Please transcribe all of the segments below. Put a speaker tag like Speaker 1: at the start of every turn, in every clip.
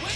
Speaker 1: When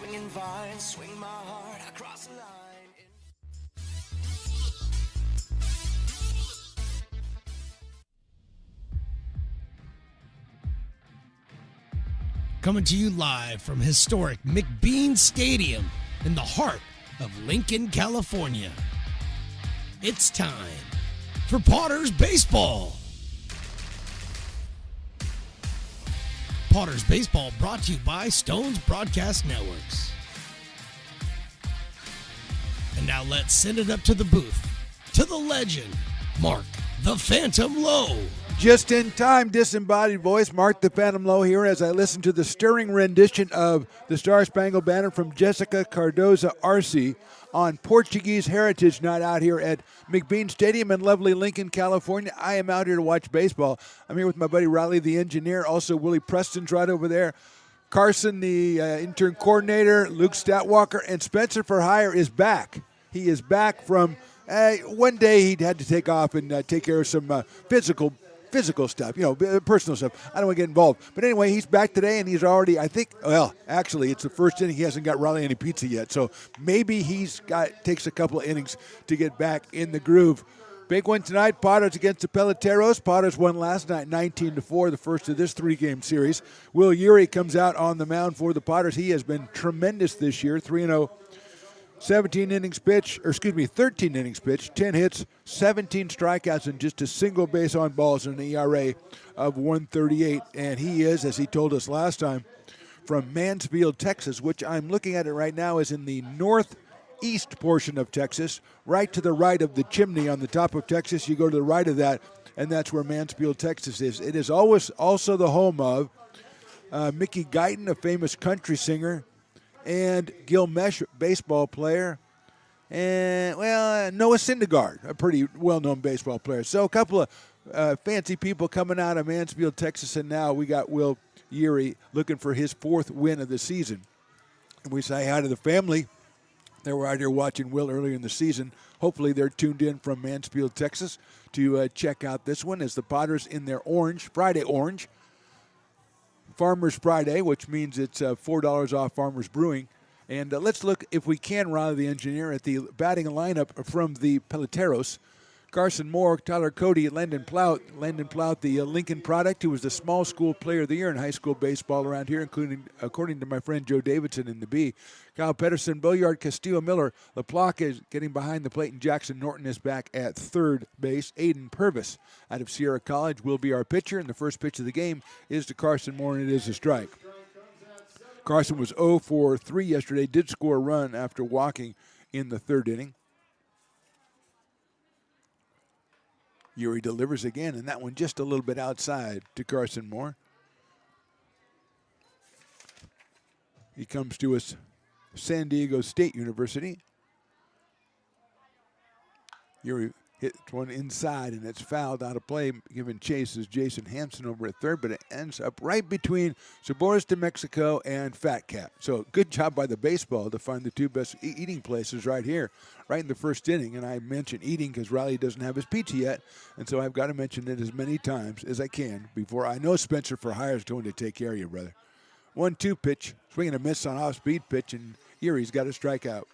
Speaker 1: swinging vines, swing my heart across the line.
Speaker 2: Coming to you live from historic McBean Stadium in the heart of Lincoln, California. It's time for Potters Baseball. Potters Baseball brought to you by Stone's Broadcast Networks. And now let's send it up to the booth, to the legend, Mark the Phantom Lowe.
Speaker 3: Just in time, disembodied voice, Mark the Phantom Lowe here as I listen to the stirring rendition of the Star Spangled Banner from Jessica Cardoza Arce on Portuguese Heritage Night out here at McBean Stadium in lovely Lincoln, California. I am out here to watch baseball. I'm here with my buddy Riley, the engineer. Also, Willie Preston's right over there. Carson, the intern coordinator. Luke Statwalker. And Spencer for Hire is back. He is back from one day he had to take off and take care of some physical stuff, personal stuff. I don't want to get involved. But anyway, he's back today, and he's already, actually, it's the first inning. He hasn't got Riley any pizza yet. So maybe takes a couple of innings to get back in the groove. Big one tonight, Potters against the Peloteros. Potters won last night 19-4, the first of this three-game series. Will Urey comes out on the mound for the Potters. He has been tremendous this year, 3-0. 13 innings pitched, 10 hits, 17 strikeouts, and just a single base on balls and an ERA of 1.38. And he is, as he told us last time, from Mansfield, Texas, which I'm looking at it right now is in the northeast portion of Texas, right to the right of the chimney on the top of Texas. You go to the right of that, and that's where Mansfield, Texas is. It is always also the home of Mickey Guyton, a famous country singer, and Gil Mesh, baseball player, and, Noah Syndergaard, a pretty well-known baseball player. So a couple of fancy people coming out of Mansfield, Texas, and now we got Will Urey looking for his fourth win of the season. And we say hi to the family. They were out here watching Will earlier in the season. Hopefully they're tuned in from Mansfield, Texas to check out this one as the Potters in their Friday orange, Farmers Friday, which means it's $4 off Farmers Brewing. And let's look, if we can, Riley, the engineer, at the batting lineup from the Peloteros. Carson Moore, Tyler Cody, Landon Plout. Landon Plout, the Lincoln product, who was the small school player of the year in high school baseball around here, including, according to my friend Joe Davidson in the B. Kyle Pedersen, Billiard, Castillo Miller. LaPlaca is getting behind the plate, and Jackson Norton is back at third base. Aiden Purvis out of Sierra College will be our pitcher, and the first pitch of the game is to Carson Moore, and it is a strike. Carson was 0 for 3 yesterday, did score a run after walking in the third inning. Urey delivers again, and that one just a little bit outside to Carson Moore. He comes to us, San Diego State University. Urey hits one inside, and it's fouled out of play. Giving chase is Jason Hampson over at third, but it ends up right between Sabores de Mexico and Fat Cat. So good job by the baseball to find the two best eating places right here, right in the first inning. And I mentioned eating because Riley doesn't have his pizza yet, and so I've got to mention it as many times as I can before I know Spencer for Hire is going to take care of you, brother. 1-2 pitch, swinging a miss on off-speed pitch, and Urey's got a strikeout.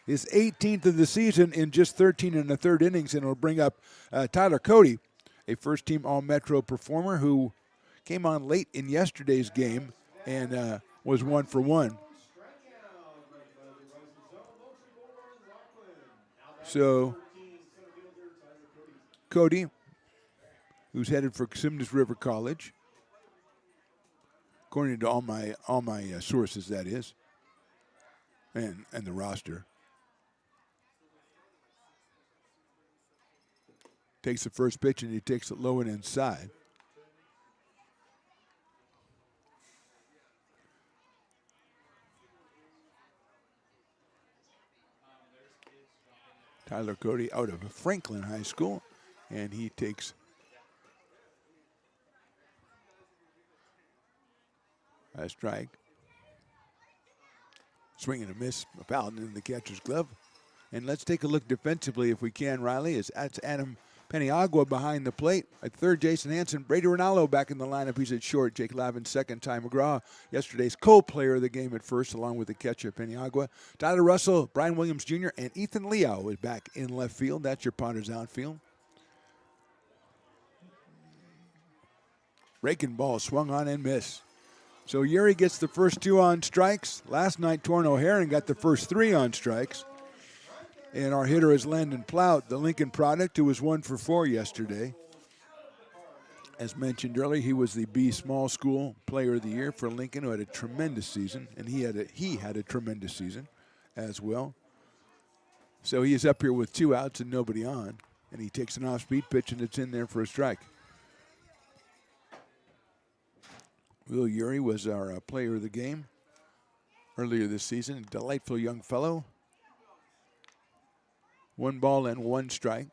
Speaker 3: His 18th of the season in just 13 and a third innings, and it'll bring up Tyler Cody, a first-team All-Metro performer who came on late in yesterday's game and was 1 for 1. So Cody, who's headed for Simness River College, according to all my sources, that is, and the roster. Takes the first pitch, and he takes it low and inside. Tyler Cody out of Franklin High School, and he takes a strike. Swing and a miss, a foul in the catcher's glove. And let's take a look defensively if we can, Riley. That's Adam Peniagua behind the plate. At third, Jason Hansen. Brady Ronaldo back in the lineup. He's at short. Jake Lavin second. Ty McGraw, yesterday's co-player of the game at first, along with the catcher Peniagua. Tyler Russell, Brian Williams Jr., and Ethan Liao is back in left field. That's your Potters outfield. Raking ball swung on and missed. So Yuri gets the first 2 on strikes. Last night, Torrin O'Haron got the first 3 on strikes. And our hitter is Landon Plout, the Lincoln product, who was 1 for 4 yesterday. As mentioned earlier, he was the B Small School Player of the Year for Lincoln, who had a tremendous season, and he had a tremendous season as well. So he is up here with 2 outs and nobody on, and he takes an off-speed pitch, and it's in there for a strike. Will Yuri was our player of the game earlier this season. A delightful young fellow. 1 ball and 1 strike.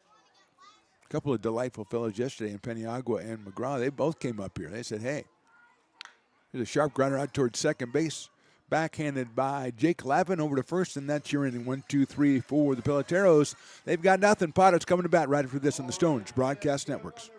Speaker 3: A couple of delightful fellows yesterday in Peniagua and McGraw. They both came up here. They said, hey, there's a sharp grounder out towards second base. Backhanded by Jake Lavin over to first, and that's your inning. 1, 2, 3, 4. The Peloteros, they've got nothing. Potter's coming to bat right after this on the Stones Broadcast Networks.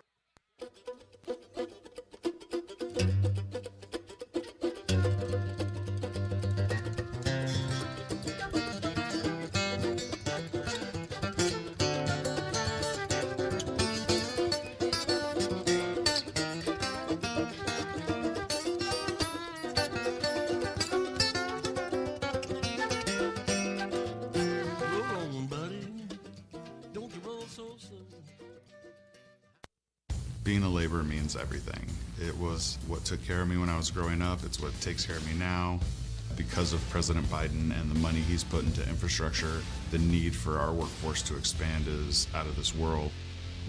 Speaker 4: Being a laborer means everything. It was what took care of me when I was growing up. It's what takes care of me now. Because of President Biden and the money he's put into infrastructure, the need for our workforce to expand is out of this world.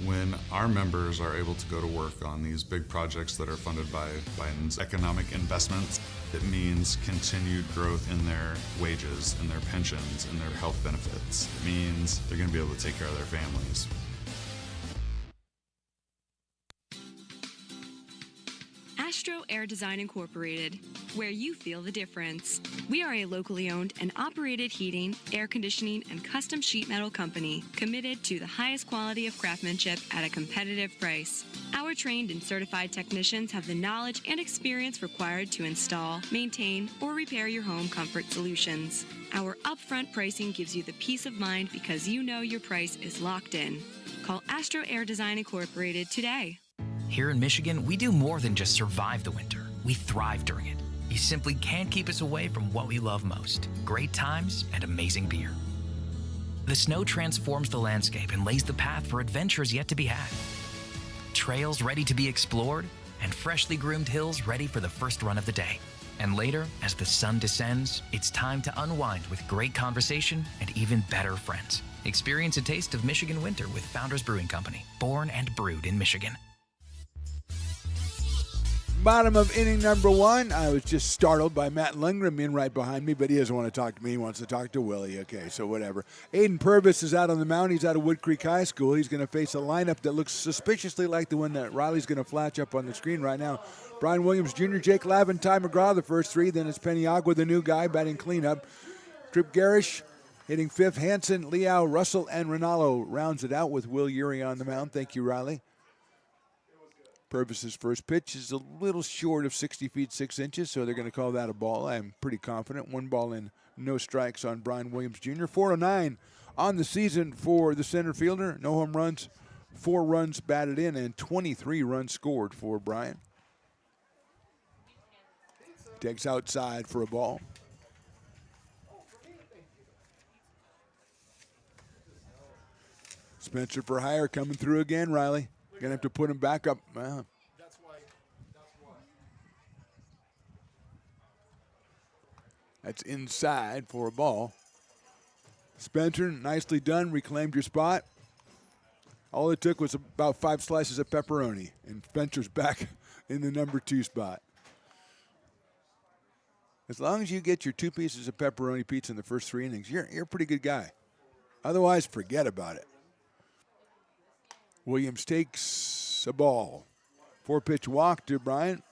Speaker 4: When our members are able to go to work on these big projects that are funded by Biden's economic investments, it means continued growth in their wages, in their pensions, in their health benefits. It means they're going to be able to take care of their families.
Speaker 5: Astro Air Design Incorporated, where you feel the difference. We are a locally owned and operated heating, air conditioning, and custom sheet metal company committed to the highest quality of craftsmanship at a competitive price. Our trained and certified technicians have the knowledge and experience required to install, maintain, or repair your home comfort solutions. Our upfront pricing gives you the peace of mind because you know your price is locked in. Call Astro Air Design Incorporated today.
Speaker 6: Here in Michigan, we do more than just survive the winter. We thrive during it. You simply can't keep us away from what we love most: great times and amazing beer. The snow transforms the landscape and lays the path for adventures yet to be had. Trails ready to be explored, and freshly groomed hills ready for the first run of the day. And later, as the sun descends, it's time to unwind with great conversation and even better friends. Experience a taste of Michigan winter with Founders Brewing Company, born and brewed in Michigan.
Speaker 3: Bottom of inning number 1. I was just startled by Matt Lundgren being right behind me, but he doesn't want to talk to me. He wants to talk to Willie. Okay, so whatever. Aiden Purvis is out on the mound. He's out of Wood Creek High School. He's going to face a lineup that looks suspiciously like the one that Riley's going to flash up on the screen right now. Brian Williams Jr., Jake Lavin, Ty McGraw, the first 3. Then it's Peniagua, the new guy, batting cleanup. Trip Garish hitting 5th. Hansen, Liao, Russell, and Ronaldo rounds it out with Will Yuri on the mound. Thank you, Riley. Purvis's first pitch is a little short of 60 feet 6 inches, so they're going to call that a ball. I'm pretty confident. 1 ball and no strikes on Brian Williams Jr. 409 on the season for the center fielder. No home runs, 4 runs batted in, and 23 runs scored for Brian. Takes outside for a ball. Spencer for hire coming through again, Riley. Gonna have to put him back up.
Speaker 7: That's why.
Speaker 3: That's inside for a ball. Spencer, nicely done. Reclaimed your spot. All it took was about 5 slices of pepperoni, and Spencer's back in the number 2 spot. As long as you get your 2 pieces of pepperoni pizza in the first 3 innings, you're a pretty good guy. Otherwise, forget about it. Williams takes a ball. 4-pitch walk to Bryant.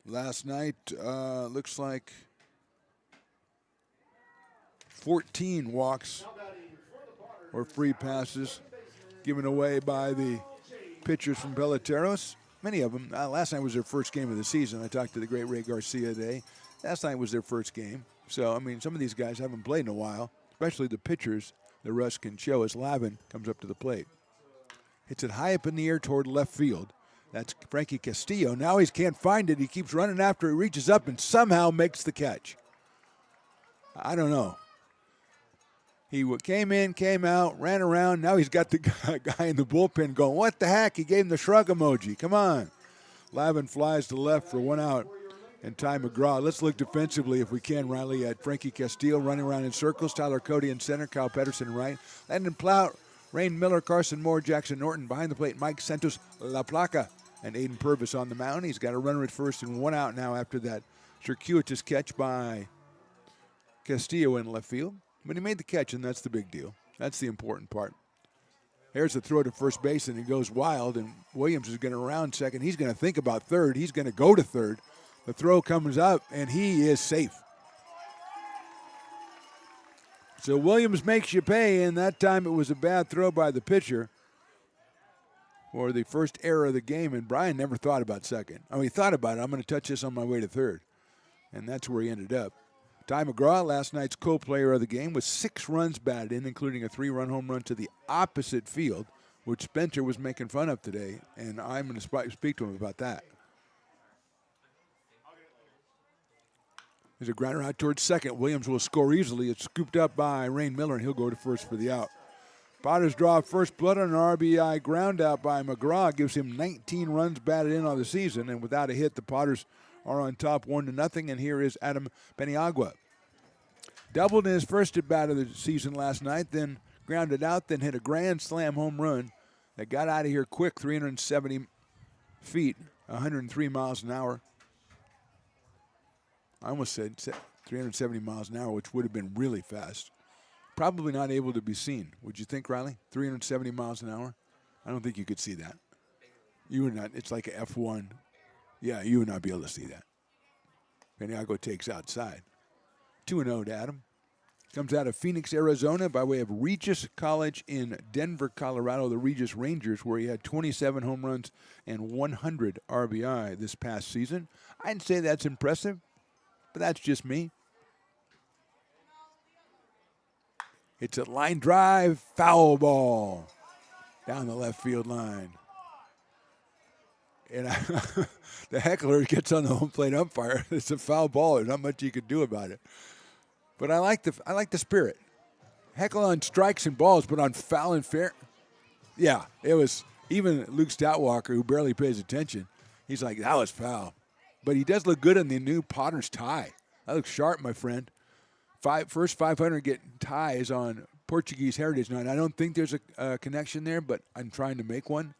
Speaker 3: Last night, looks like 14 walks or free passes given away by the pitchers from Peloteros. Many of them. Last night was their first game of the season. I talked to the great Ray Garcia today. Last night was their first game. So, I mean, some of these guys haven't played in a while, especially the pitchers that Russ can show as Lavin comes up to the plate. Hits it high up in the air toward left field. That's Frankie Castillo. Now he can't find it. He keeps running after it, reaches up, and somehow makes the catch. I don't know. He came in, came out, ran around. Now he's got the guy in the bullpen going, what the heck? He gave him the shrug emoji. Come on. Lavin flies to left for 1 out. And Ty McGraw. Let's look defensively if we can, Riley, at Frankie Castillo running around in circles. Tyler Cody in center. Kyle Pedersen in right. Landon Plout, Rain Miller, Carson Moore, Jackson Norton. Behind the plate, Mike Santos, La Placa, and Aiden Purvis on the mound. He's got a runner at first and 1 out now after that circuitous catch by Castillo in left field. But he made the catch, and that's the big deal. That's the important part. Here's the throw to first base, and he goes wild, and Williams is going to round second. He's going to think about third. He's going to go to third. The throw comes up, and he is safe. So Williams makes you pay, and that time it was a bad throw by the pitcher for the first error of the game, and Brian never thought about second. Oh, he thought about it. I'm going to touch this on my way to third, and that's where he ended up. Ty McGraw, last night's co-player of the game, with 6 runs batted in, including a 3-run home run to the opposite field, which Spencer was making fun of today, and I'm going to speak to him about that. There's a grounder out towards second. Williams will score easily. It's scooped up by Rain Miller, and he'll go to first for the out. Potters draw first blood on an RBI ground out by McGraw. Gives him 19 runs batted in on the season, and without a hit, the Potters are on top 1-0, and here is Adam Peniagua. Doubled in his first at-bat of the season last night, then grounded out, then hit a grand slam home run that got out of here quick, 370 feet, 103 miles an hour. I almost said 370 miles an hour, which would have been really fast. Probably not able to be seen. Would you think, Riley? 370 miles an hour? I don't think you could see that. You would not. It's like a F1. Yeah, you would not be able to see that. Peniagua takes outside. 2-0 to Adam. Comes out of Phoenix, Arizona by way of Regis College in Denver, Colorado, the Regis Rangers, where he had 27 home runs and 100 RBI this past season. I'd say that's impressive, but that's just me. It's a line drive, foul ball down the left field line. And the heckler gets on the home plate umpire. It's a foul ball. There's not much you can do about it. But I like the spirit. Heckle on strikes and balls, but on foul and fair. Yeah, it was. Even Luke Stoutwalker, who barely pays attention, he's like, that was foul. But he does look good in the new Potter's tie. That looks sharp, my friend. First 500 get ties on Portuguese Heritage Night. I don't think there's a connection there, but I'm trying to make one.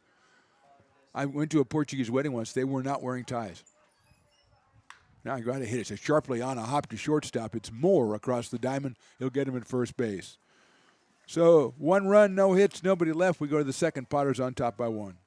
Speaker 3: I went to a Portuguese wedding once. They were not wearing ties. Now I got to hit it. It's sharply on a hop to shortstop. It's Moore across the diamond. He'll get him at first base. So 1 run, no hits, nobody left. We go to the second. Potters on top by 1.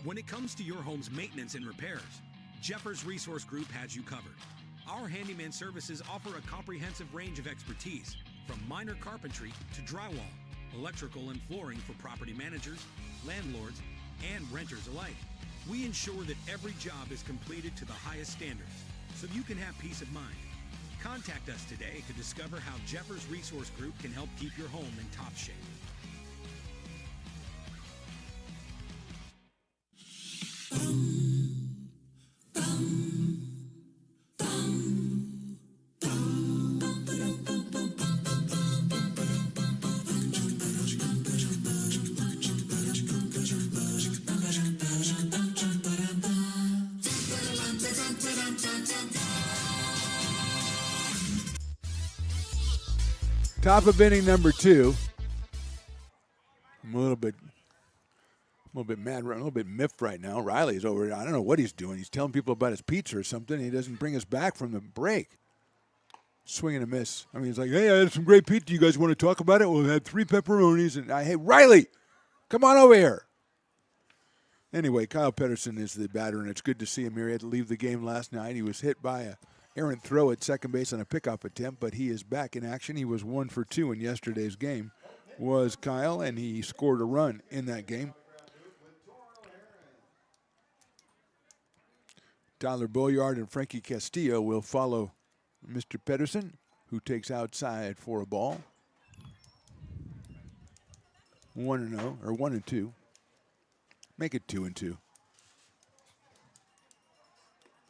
Speaker 7: When it comes to your home's maintenance and repairs, Jeffers Resource Group has you covered. Our handyman services offer a comprehensive range of expertise, from minor carpentry to drywall, electrical and flooring for property managers, landlords, and renters alike. We ensure that every job is completed to the highest standards so you can have peace of mind. Contact us today to discover how Jeffers Resource Group can help keep your home in top shape.
Speaker 3: Top of inning number 2. I'm a little bit mad, a little bit miffed right now. Riley's over. I don't know what he's doing. He's telling people about his pizza or something. He doesn't bring us back from the break. Swing and a miss. I mean, he's like, hey, I had some great pizza. You guys want to talk about it? Well, I had 3 pepperonis. And hey, Riley, come on over here. Anyway, Kyle Pedersen is the batter, and it's good to see him here. He had to leave the game last night. He was hit by a errant throw at second base on a pickoff attempt, but he is back in action. He was 1 for 2 in yesterday's game, was Kyle, and he scored a run in that game. Tyler Boyard and Frankie Castillo will follow Mr. Pedersen, who takes outside for a ball. 1-0, or 1-2. Make it 2-2.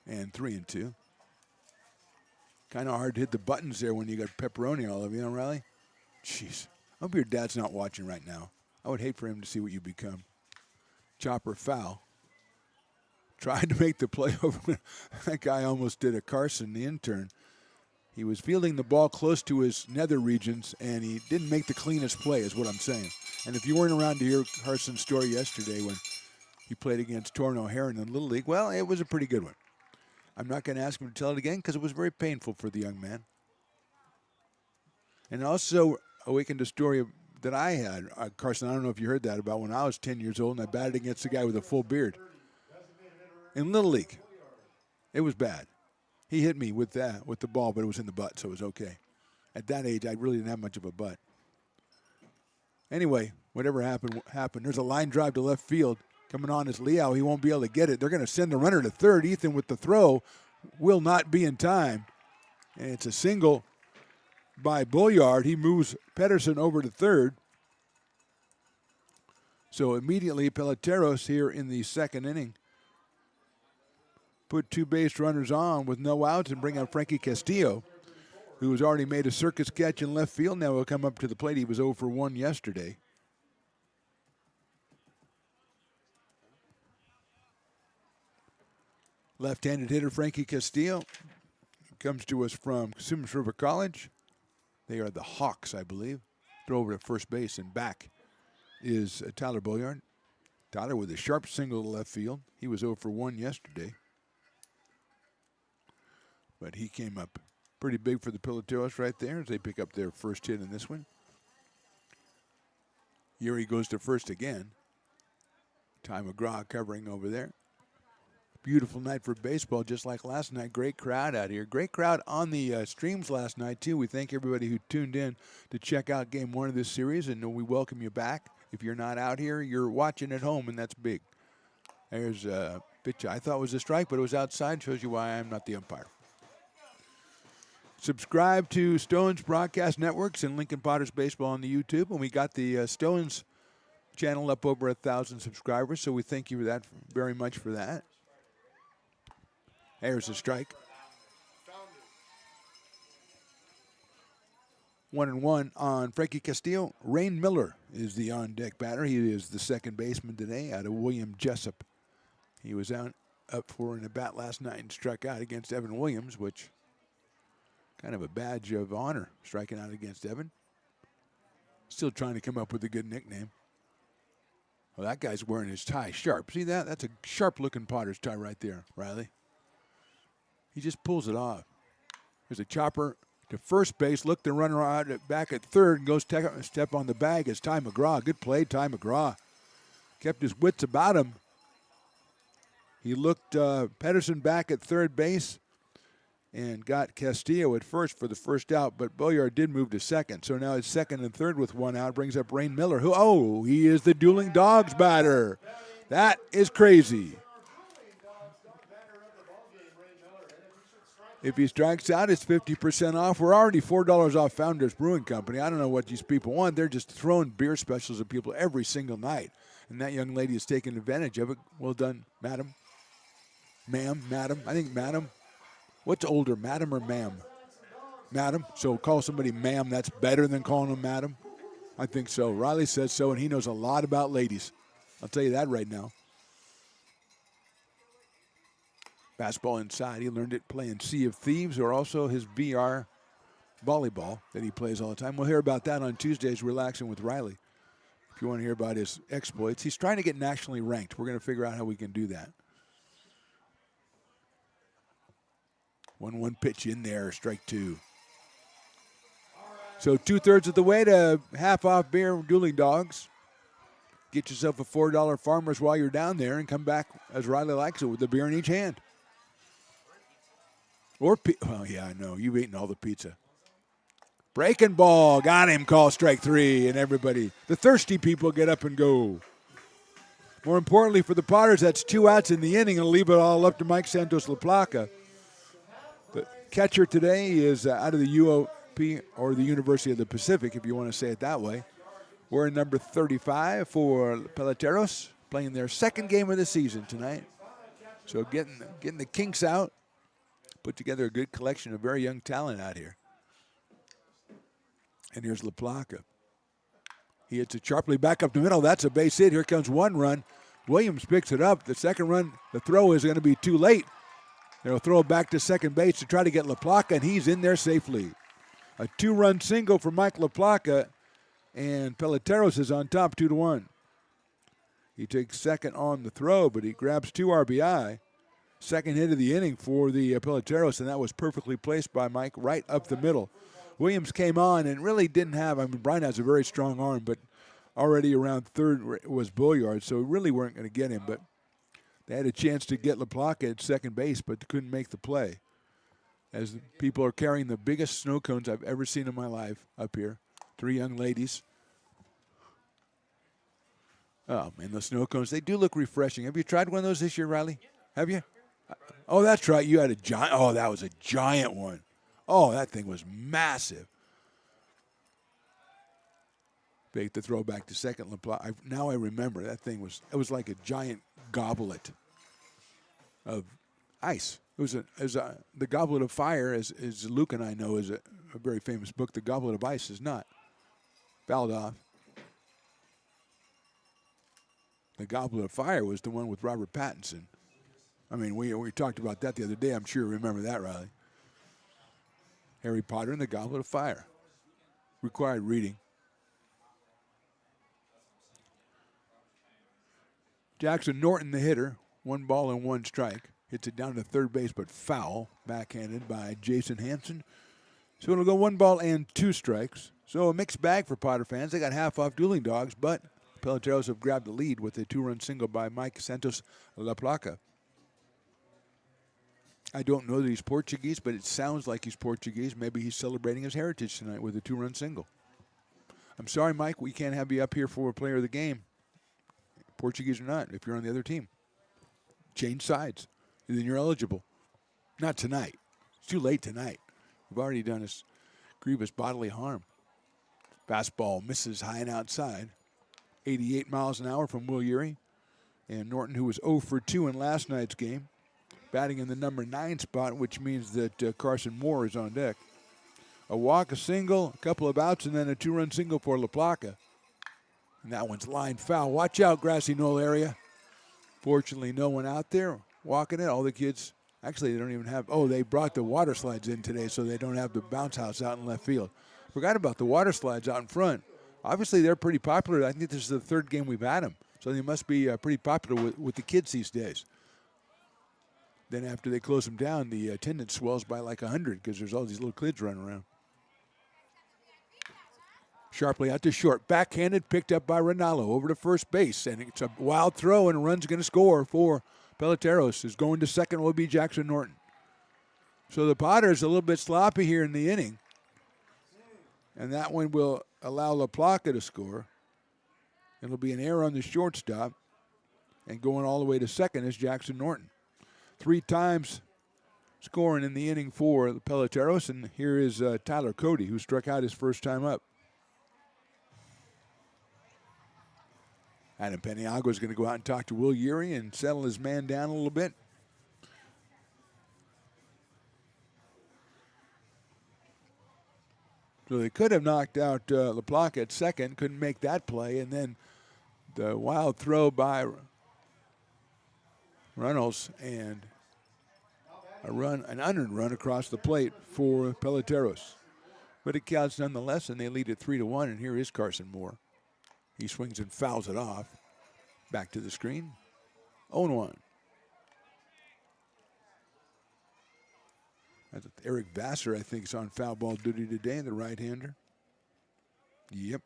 Speaker 3: And 3-2. Kind of hard to hit the buttons there when you got pepperoni all over you, know, Riley? Jeez. I hope your dad's not watching right now. I would hate for him to see what you become. Chopper foul. Tried to make the play over. That guy almost did a Carson, the intern. He was fielding the ball close to his nether regions, and he didn't make the cleanest play, is what I'm saying. And if you weren't around to hear Carson's story yesterday when he played against Torrin O'Haron in Little League, well, it was a pretty good one. I'm not going to ask him to tell it again because it was very painful for the young man. And also awakened a story that I had. Carson, I don't know if you heard that, about when I was 10 years old and I batted against a guy with a full beard. In Little League. It was bad. He hit me with the ball, but it was in the butt, so it was okay. At that age, I really didn't have much of a butt. Anyway, whatever happened. There's a line drive to left field. Coming on is Liao. He won't be able to get it. They're going to send the runner to third. Ethan with the throw will not be in time. And it's a single by Boyard. He moves Pedersen over to third. So immediately Peloteros here in the second inning put 2 base runners on with no outs and bring out Frankie Castillo, who has already made a circus catch in left field. Now he'll come up to the plate. He was 0 for 1 yesterday. Left-handed hitter Frankie Castillo comes to us from Casimas River College. They are the Hawks, I believe. Throw over to first base, and back is Tyler Boyard. Tyler with a sharp single to left field. He was 0 for 1 yesterday. But he came up pretty big for the Peloteros right there as they pick up their first hit in this one. Yuri goes to first again. Ty McGraw covering over there. Beautiful night for baseball, just like last night. Great crowd out here. Great crowd on the streams last night, too. We thank everybody who tuned in to check out Game 1 of this series, and we welcome you back. If you're not out here, you're watching at home, and that's big. There's a pitch I thought was a strike, but it was outside. Shows you why I'm not the umpire. Subscribe to Stones Broadcast Networks and Lincoln Potters Baseball on the YouTube, and we got the Stones channel up over 1,000 subscribers, so we thank you for that very much for that. There's a strike. 1-1 on Frankie Castillo. Rain Miller is the on-deck batter. He is the second baseman today out of William Jessup. He was up for an at-bat last night and struck out against Evan Williams, which kind of a badge of honor, striking out against Evan. Still trying to come up with a good nickname. Well, that guy's wearing his tie sharp. See that? That's a sharp-looking Potter's tie right there, Riley. He just pulls it off. There's a chopper to first base. Look, the runner out back at third and goes step on the bag as Ty McGraw. Good play, Ty McGraw. Kept his wits about him. He looked Pedersen back at third base. and got Castillo at first for the first out, but Boyard did move to second. So now it's second and third with one out. Brings up Rain Miller, he is the Dueling Dogs batter. That is crazy. If he strikes out, it's 50% off. We're already $4 off Founders Brewing Company. I don't know what these people want. They're just throwing beer specials at people every single night. And that young lady is taking advantage of it. Well done, madam. Ma'am, madam. I think madam. What's older, madam or ma'am? Madam. So call somebody ma'am. That's better than calling them madam. I think so. Riley says so, and he knows a lot about ladies. I'll tell you that right now. Fastball inside. He learned it playing Sea of Thieves or also his VR volleyball that he plays all the time. We'll hear about that on Tuesdays, Relaxing with Riley. If you want to hear about his exploits. He's trying to get nationally ranked. We're going to figure out how we can do that. 1-1 pitch in there, strike two. So 2/3 of the way to half off beer Dueling Dogs. Get yourself a $4 Farmers while you're down there and come back as Riley likes it with the beer in each hand. Or, well, yeah, I know. You've eaten all the pizza. Breaking ball. Got him. Call strike three. And everybody, the thirsty people, get up and go. More importantly for the Potters, that's 2 outs in the inning and leave it all up to Mike Santos La Placa. The catcher today is out of the UOP or the University of the Pacific, if you want to say it that way. We're in number 35 for Peloteros, playing their second game of the season tonight. So getting the kinks out. Put together a good collection of very young talent out here. And here's La Placa. He hits it sharply back up the middle. That's a base hit. Here comes one run. Williams picks it up. The second run, the throw is going to be too late. They'll throw it back to second base to try to get La Placa, and he's in there safely. A 2-run single for Mike La Placa, and Peloteros is on top 2-1. He takes second on the throw, but he grabs 2 RBI. Second hit of the inning for the Peloteros, and that was perfectly placed by Mike right up the middle. Williams came on and really didn't have, Brian has a very strong arm, but already around third was Boyard, so really weren't going to get him. But they had a chance to get La Placa at second base, but couldn't make the play. As the people are carrying the biggest snow cones I've ever seen in my life up here. 3 young ladies. Oh, man, the snow cones, they do look refreshing. Have you tried one of those this year, Riley? Have you? Oh, that's right. You had a giant. Oh, that was a giant one. Oh, that thing was massive. Big to throw back to second. Now I remember that thing was. It was like a giant goblet of ice. It was the Goblet of Fire, as Luke and I know, is a very famous book. The Goblet of Ice is not. Fouled off. The Goblet of Fire was the one with Robert Pattinson. I mean, we talked about that the other day. I'm sure you remember that, Riley. Harry Potter and the Goblet of Fire. Required reading. Jackson Norton, the hitter. 1 ball and 1 strike. Hits it down to third base, but foul. Backhanded by Jason Hansen. So it'll go 1 ball and 2 strikes. So a mixed bag for Potter fans. They got half off Dueling Dogs, but Peloteros have grabbed the lead with a 2-run single by Mike Santos La Placa. I don't know that he's Portuguese, but it sounds like he's Portuguese. Maybe he's celebrating his heritage tonight with a 2-run single. I'm sorry, Mike, we can't have you up here for a player of the game. Portuguese or not, if you're on the other team. Change sides. Then you're eligible. Not tonight. It's too late tonight. We've already done us grievous bodily harm. Fastball misses high and outside. 88 miles an hour from Will Urey. And Norton, who was 0 for 2 in last night's game, batting in the number 9 spot, which means that Carson Moore is on deck. A walk, a single, a couple of outs, and then a 2-run single for La Placa. And that one's line foul. Watch out, Grassy Knoll area. Fortunately, no one out there walking it. All the kids, actually, they don't even have, they brought the water slides in today, so they don't have the bounce house out in left field. Forgot about the water slides out in front. Obviously, they're pretty popular. I think this is the 3rd game we've had them. So they must be pretty popular with the kids these days. Then after they close them down, the attendance swells by like 100 because there's all these little kids running around. Sharply out to short. Backhanded, picked up by Ronaldo over to first base. And it's a wild throw, and a run's going to score for Peloteros. Is going to second will be Jackson Norton. So the Potters a little bit sloppy here in the inning. And that one will allow LaPlaca to score. It'll be an error on the shortstop. And going all the way to second is Jackson Norton. 3 times scoring in the inning for the Peloteros. And here is Tyler Cody, who struck out his first time up. Adam Paniagua is going to go out and talk to Will Urey and settle his man down a little bit. So they could have knocked out LaPlaca at second, couldn't make that play, and then the wild throw by Reynolds and an unearned run across the plate for Peloteros. But it counts nonetheless, and they lead it 3-1, and here is Carson Moore. He swings and fouls it off. Back to the screen. 0-1. That's Eric Vassar, I think, is on foul ball duty today, the right-hander. Yep.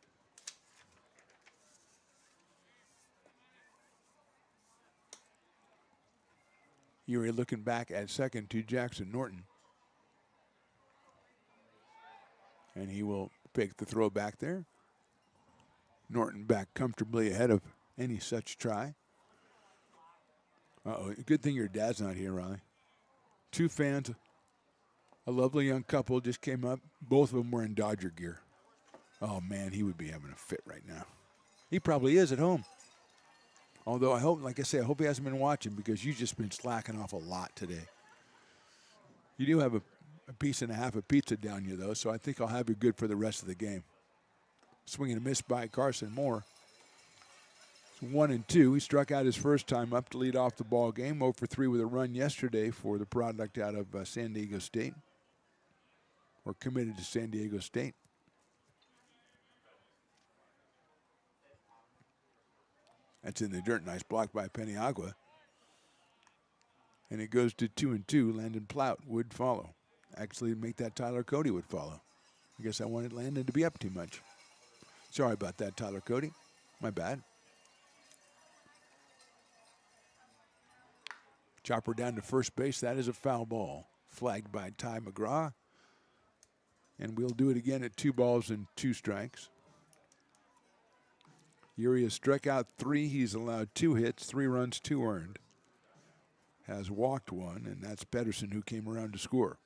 Speaker 3: Urey looking back at second to Jackson Norton. And he will pick the throw back there. Norton back comfortably ahead of any such try. Uh-oh, good thing your dad's not here, Riley. 2 fans, a lovely young couple just came up. Both of them were in Dodger gear. Oh, man, he would be having a fit right now. He probably is at home. Although I hope, like I say, I hope he hasn't been watching because you've just been slacking off a lot today. You do have a piece and a half of pizza down you, though, so I think I'll have you good for the rest of the game. Swing and a miss by Carson Moore. It's 1-2. He struck out his first time up to lead off the ball game. 0 for 3 with a run yesterday for the product out of San Diego State. Or committed to San Diego State. That's in the dirt. Nice block by Paniagua. And it goes to 2-2. Landon Plout would follow. Actually, make that Tyler Cody would follow. I guess I wanted Landon to be up too much. Sorry about that, Tyler Cody. My bad. Chopper down to first base. That is a foul ball. Flagged by Ty McGraw. And we'll do it again at 2 balls and 2 strikes. Urey has struck out 3. He's allowed 2 hits, 3 runs, 2 earned. Has walked 1, and that's Pedersen who came around to score.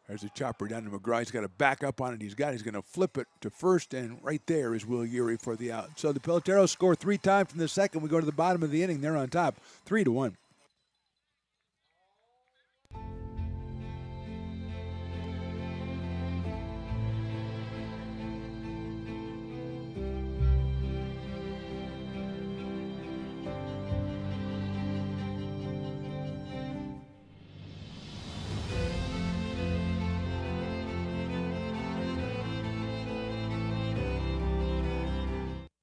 Speaker 3: There's a chopper down to McGraw. He's got to back up on it. He's going to flip it to first, and right there is Will Urey for the out. So the Peloteros score 3 times from the second. We go to the bottom of the inning. They're on top, 3-1.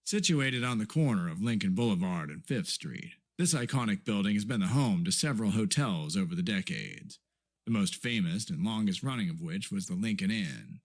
Speaker 8: Situated on the corner of Lincoln Boulevard and 5th Street, this iconic building has been the home to several hotels over the decades, the most famous and longest running of which was the Lincoln Inn.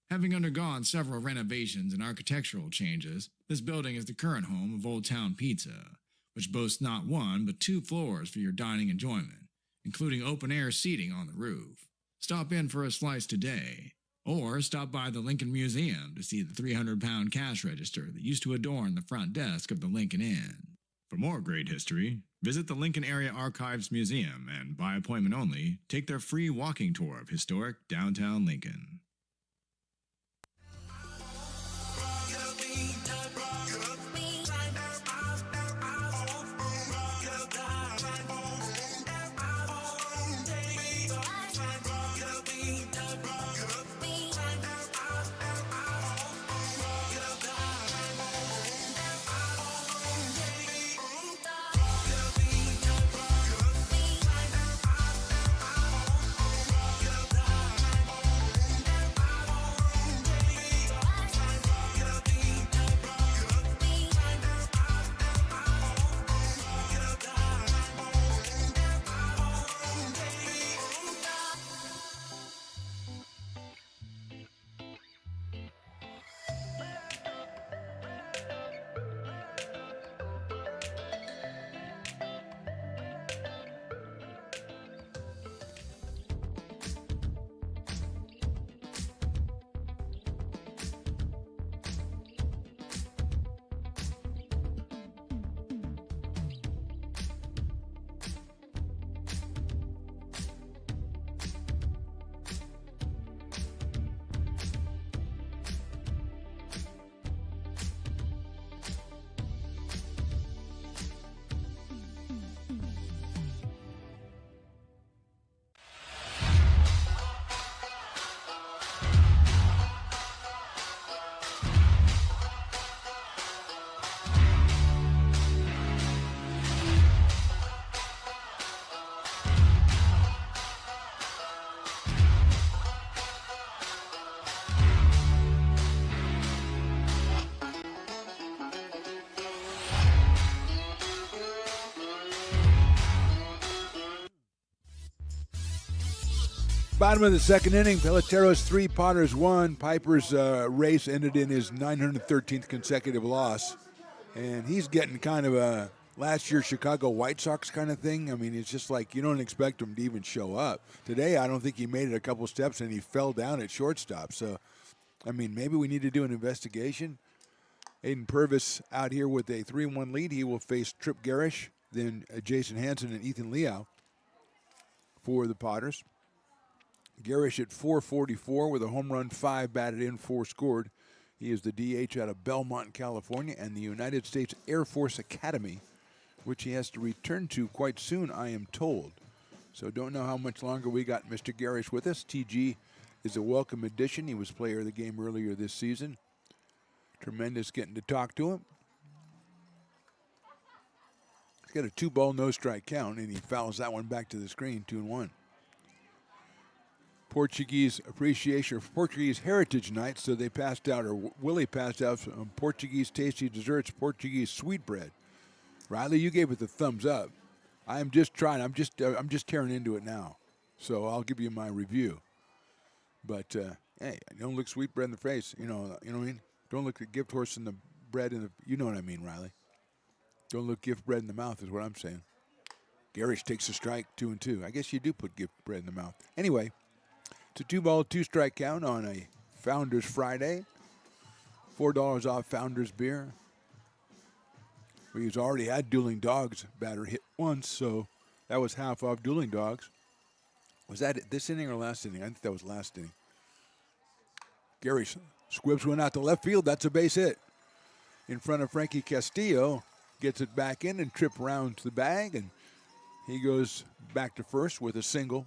Speaker 8: Having undergone several renovations and architectural changes, this building is the current home of Old Town Pizza, which boasts not 1 but 2 floors for your dining enjoyment, including open-air seating on the roof. Stop in for a slice today. Or stop by the Lincoln Museum to see the 300-pound cash register that used to adorn the front desk of the Lincoln Inn. For more great history, visit the Lincoln Area Archives Museum and, by appointment only, take their free walking tour of historic downtown Lincoln.
Speaker 3: Bottom of the second inning, Peloteros 3, Potters 1. Piper's race ended in his 913th consecutive loss. And he's getting kind of a last year Chicago White Sox kind of thing. I mean, it's just like you don't expect him to even show up. Today, I don't think he made it a couple steps, and he fell down at shortstop. So, I mean, maybe we need to do an investigation. Aiden Purvis out here with a 3-1 lead. He will face Trip Garish, then Jason Hansen and Ethan Liao for the Potters. Garish at 444 with a home run, 5 batted in, 4 scored. He is the DH out of Belmont, California, and the United States Air Force Academy, which he has to return to quite soon, I am told. So don't know how much longer we got Mr. Garish with us. TG is a welcome addition. He was player of the game earlier this season. Tremendous getting to talk to him. He's got a 2-ball, no-strike count, and he fouls that one back to the screen, 2-1. Portuguese appreciation for Portuguese Heritage Night, so they passed out, or Willie passed out some Portuguese tasty desserts, Portuguese sweetbread. Riley, you gave it the thumbs up. I'm just trying. I'm just tearing into it now, so I'll give you my review. But hey, don't look sweetbread in the face. You know what I mean. Don't look the gift horse in the bread in the. You know what I mean, Riley. Don't look gift bread in the mouth is what I'm saying. Garish takes a strike, 2-2. I guess you do put gift bread in the mouth. Anyway. It's a 2-ball, 2-strike count on a Founders Friday. $4 off Founders beer. We've already had Dueling Dogs batter hit once, so that was half off Dueling Dogs. Was that this inning or last inning? I think that was last inning. Gary squibs one out to left field. That's a base hit. In front of Frankie Castillo. Gets it back in and Tripp rounds the bag, and he goes back to first with a single.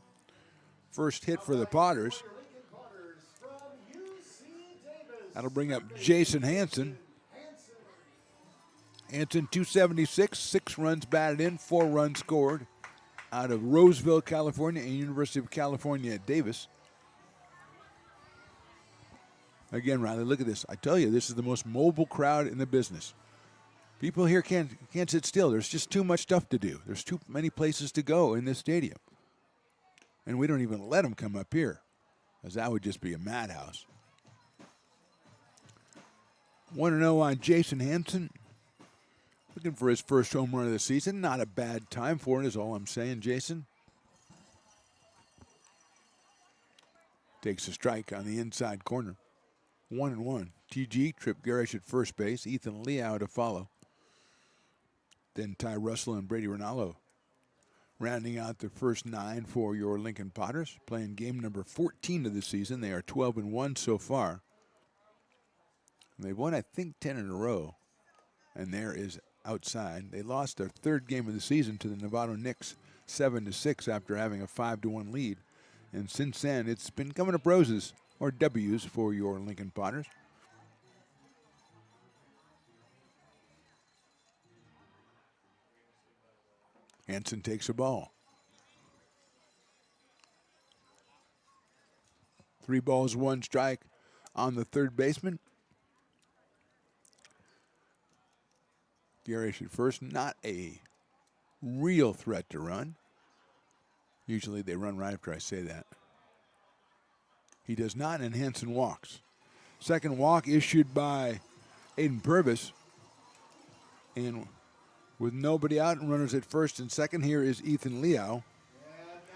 Speaker 3: First hit for the Potters. That'll bring up Jason Hansen. Hansen, 276, 6 runs batted in, 4 runs scored out of Roseville, California, and University of California at Davis. Again, Riley, look at this. I tell you, this is the most mobile crowd in the business. People here can't sit still. There's just too much stuff to do. There's too many places to go in this stadium. And we don't even let them come up here, as that would just be a madhouse. 1-0 on Jason Hansen. Looking for his first home run of the season. Not a bad time for it is all I'm saying, Jason. Takes a strike on the inside corner. 1-1. TG, Trip Garish at first base. Ethan Liao to follow. Then Ty Russell and Brady Ronaldo. Rounding out the first 9 for your Lincoln Potters, playing game number 14 of the season. They are 12-1 so far. And they've won, I think, 10 in a row. And there is outside. They lost their 3rd game of the season to the Nevada Knicks 7-6 after having a 5-1 lead. And since then, it's been coming up roses, or W's, for your Lincoln Potters. Hansen takes a ball. 3 balls, 1 strike on the third baseman. Garish at first, not a real threat to run. Usually they run right after I say that. He does not, and Hansen walks. Second walk issued by Aiden Purvis. And with nobody out and runners at first and second, here is Ethan Liao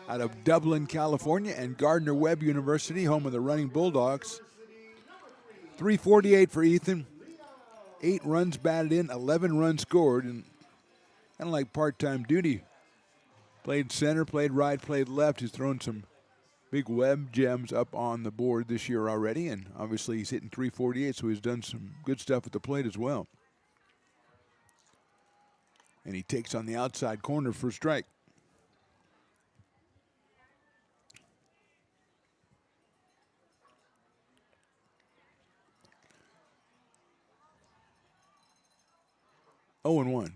Speaker 3: out of Dublin, California, and Gardner-Webb University, home of the Running Bulldogs. 348 for Ethan. 8 runs batted in, 11 runs scored, and kind of like part-time duty. Played center, played right, played left. He's thrown some big Webb gems up on the board this year already, and obviously he's hitting 348, so he's done some good stuff at the plate as well. And he takes on the outside corner for a strike. Oh, and 1.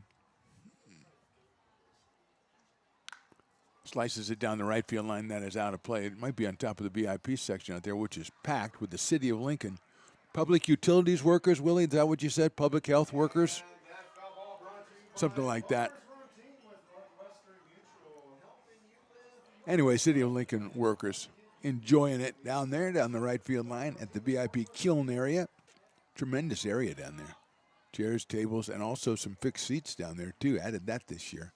Speaker 3: Slices it down the right field line. That is out of play. It might be on top of the VIP section out there, which is packed with the city of Lincoln. Public utilities workers, Willie, is that what you said? Public health workers? Something like that. Anyway, City of Lincoln workers. enjoying it down there, down the right field line at the VIP Kiln area. Tremendous area down there. Chairs, tables, and also some fixed seats down there, too. Added that this year.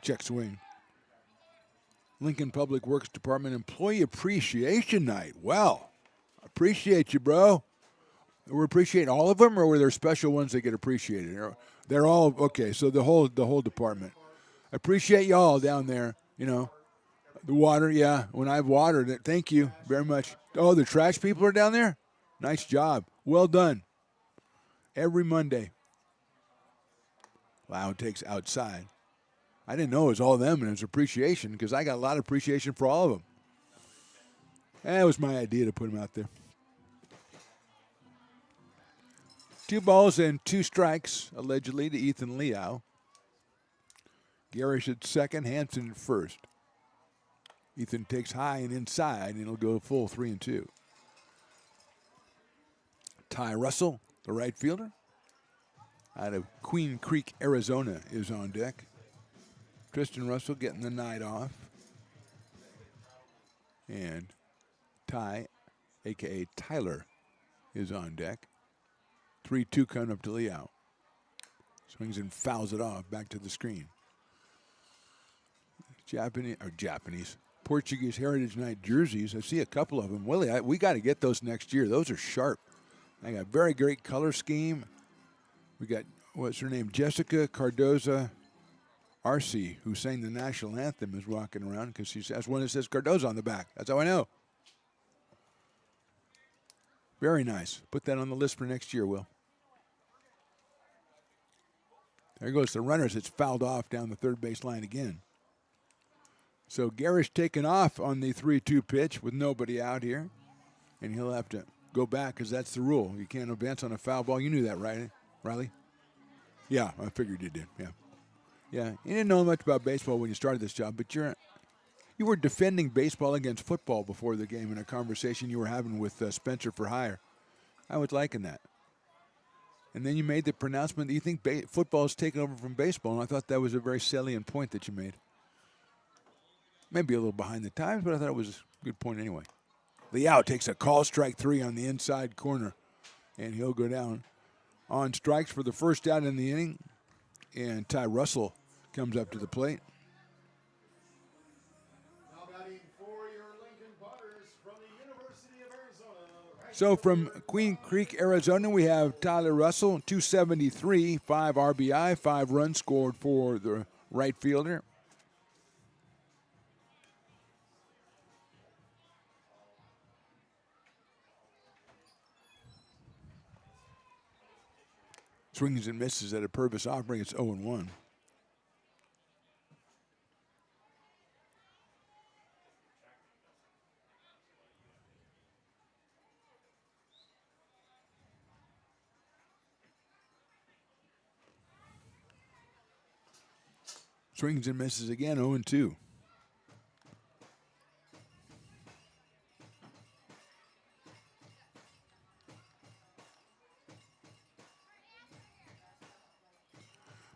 Speaker 3: Check swing. Lincoln Public Works Department Employee Appreciation Night. Well, appreciate you, bro. We appreciate all of them, or were there special ones that get appreciated? They're all okay. So the whole department. Appreciate y'all down there. You know, the water. Yeah, when I've watered it. Thank you very much. Oh, the trash people are down there. Nice job. Well done. Every Monday. Wow, it takes outside. I didn't know it was all of them, and it was appreciation because I got a lot of appreciation for all of them. That was my idea to put them out there. 2 balls and 2 strikes, allegedly, to Ethan Liao. Garish at second, Hanson at first. Ethan takes high and inside, and he'll go full 3-2. Ty Russell, the right fielder, out of Queen Creek, Arizona, is on deck. Tristan Russell getting the night off. And Ty, a.k.a. Tyler, is on deck. 3-2 coming up to Liao. Swings and fouls it off back to the screen. Japanese. Portuguese Heritage Night jerseys. I see a couple of them. Willie, we got to get those next year. Those are sharp. I got very great color scheme. We got, what's her name? Jessica Cardoza Arce, who sang the national anthem, is walking around because she has one that says Cardoza on the back. That's how I know. Very nice. Put that on the list for next year, Will. There goes the runners. It's fouled off down the third base line again. So Garish taking off on the 3-2 pitch with nobody out here. And he'll have to go back because that's the rule. You can't advance on a foul ball. You knew that, right, Riley? Yeah, I figured you did, yeah. Yeah, you didn't know much about baseball when you started this job, but you were defending baseball against football before the game in a conversation you were having with Spencer for Hire. I was liking that. And then you made the pronouncement that you think football is taken over from baseball, and I thought that was a very salient point that you made. Maybe a little behind the times, but I thought it was a good point anyway. Liao takes a call, strike 3 on the inside corner, and he'll go down on strikes for the first out in the inning. And Ty Russell comes up to the plate.
Speaker 9: Now batting for your Lincoln Potters from the University of Arizona.
Speaker 3: So from Queen Creek, Arizona, we have Tyler Russell, 273, 5 RBI, 5 runs scored for the right fielder. Swings and misses at a Purvis offering. It's 0-1. Swings and misses again, 0-2.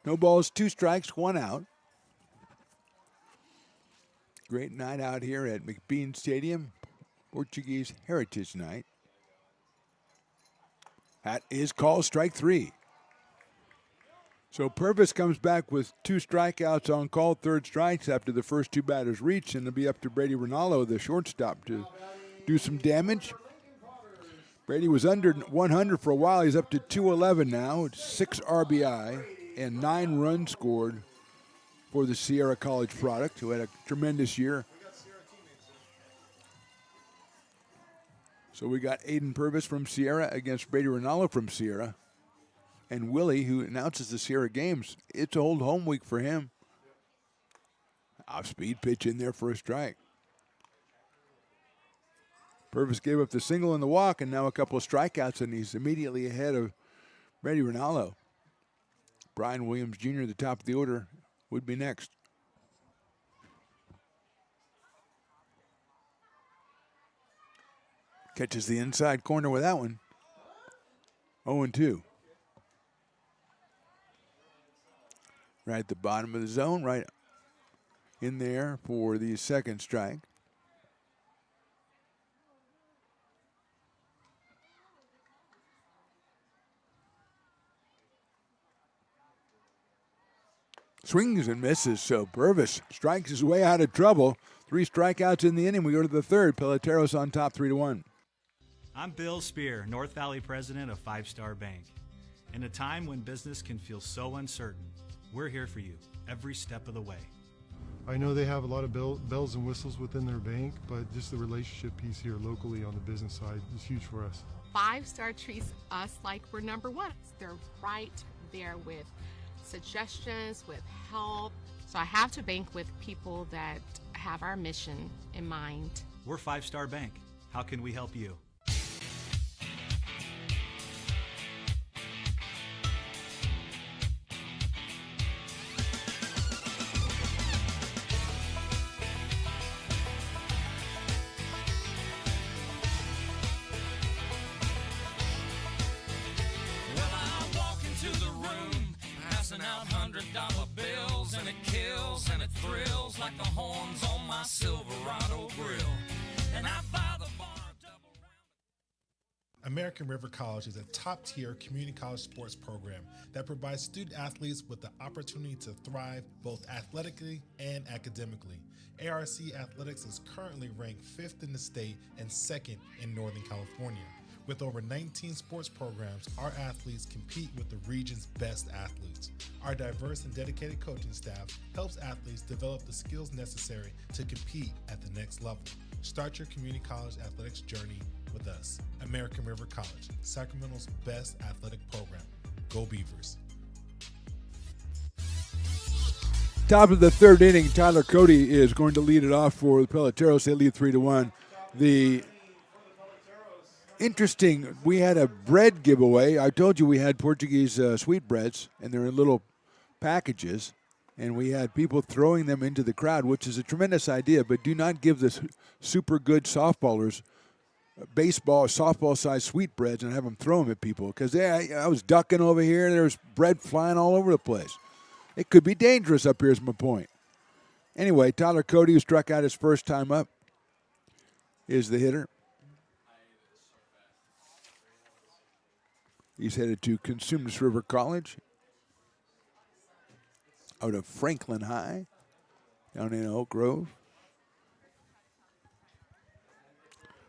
Speaker 3: No balls, 2 strikes, 1 out. Great night out here at McBean Stadium, Portuguese Heritage Night. That is called strike 3. So Purvis comes back with 2 strikeouts on call, 3rd strikes after the first 2 batters reach, and it'll be up to Brady Rinaldo, the shortstop, to do some damage. Brady was under 100 for a while. He's up to 211 now, 6 RBI. And 9 runs scored for the Sierra College product, who had a tremendous year. So we got Aiden Purvis from Sierra against Brady Rinaldo from Sierra. And Willie, who announces the Sierra games, it's a old home week for him. Off-speed pitch in there for a strike. Purvis gave up the single and the walk, and now a couple of strikeouts, and he's immediately ahead of Brady Rinaldo. Brian Williams Jr., the top of the order, would be next. Catches the inside corner with that one. 0-2. Right at the bottom of the zone, right in there for the second strike. Swings and misses, so Purvis strikes his way out of trouble. 3 strikeouts in the inning. We go to the third. Peloteros on top 3-1.
Speaker 10: I'm Bill Spear, North Valley president of 5 Star Bank. In a time when business can feel so uncertain, we're here for you every step of the way.
Speaker 11: I know they have a lot of bells and whistles within their bank, but just the relationship piece here locally on the business side is huge for us.
Speaker 12: 5 Star treats us like we're number one. They're right there with suggestions, with help. So I have to bank with people that have our mission in mind.
Speaker 10: We're 5 Star Bank. How can we help you?
Speaker 13: American River College is a top-tier community college sports program that provides student athletes with the opportunity to thrive both athletically and academically. ARC Athletics is currently ranked 5th in the state and 2nd in Northern California. With over 19 sports programs, our athletes compete with the region's best athletes. Our diverse and dedicated coaching staff helps athletes develop the skills necessary to compete at the next level. Start your community college athletics journey with us. American River College, Sacramento's best athletic program. Go Beavers.
Speaker 3: Top of the third inning, Tyler Cody is going to lead it off for the Peloteros. They lead 3-1. The interesting, we had a bread giveaway. I told you we had Portuguese sweetbreads, and they're in little packages. And we had people throwing them into the crowd, which is a tremendous idea, but do not give the super good softballers baseball, softball-sized sweetbreads and have them throw them at people. Because I was ducking over here, and there was bread flying all over the place. It could be dangerous up here is my point. Anyway, Tyler Cody, who struck out his first time up, is the hitter. He's headed to Consumers River College out of Franklin High down in Oak Grove.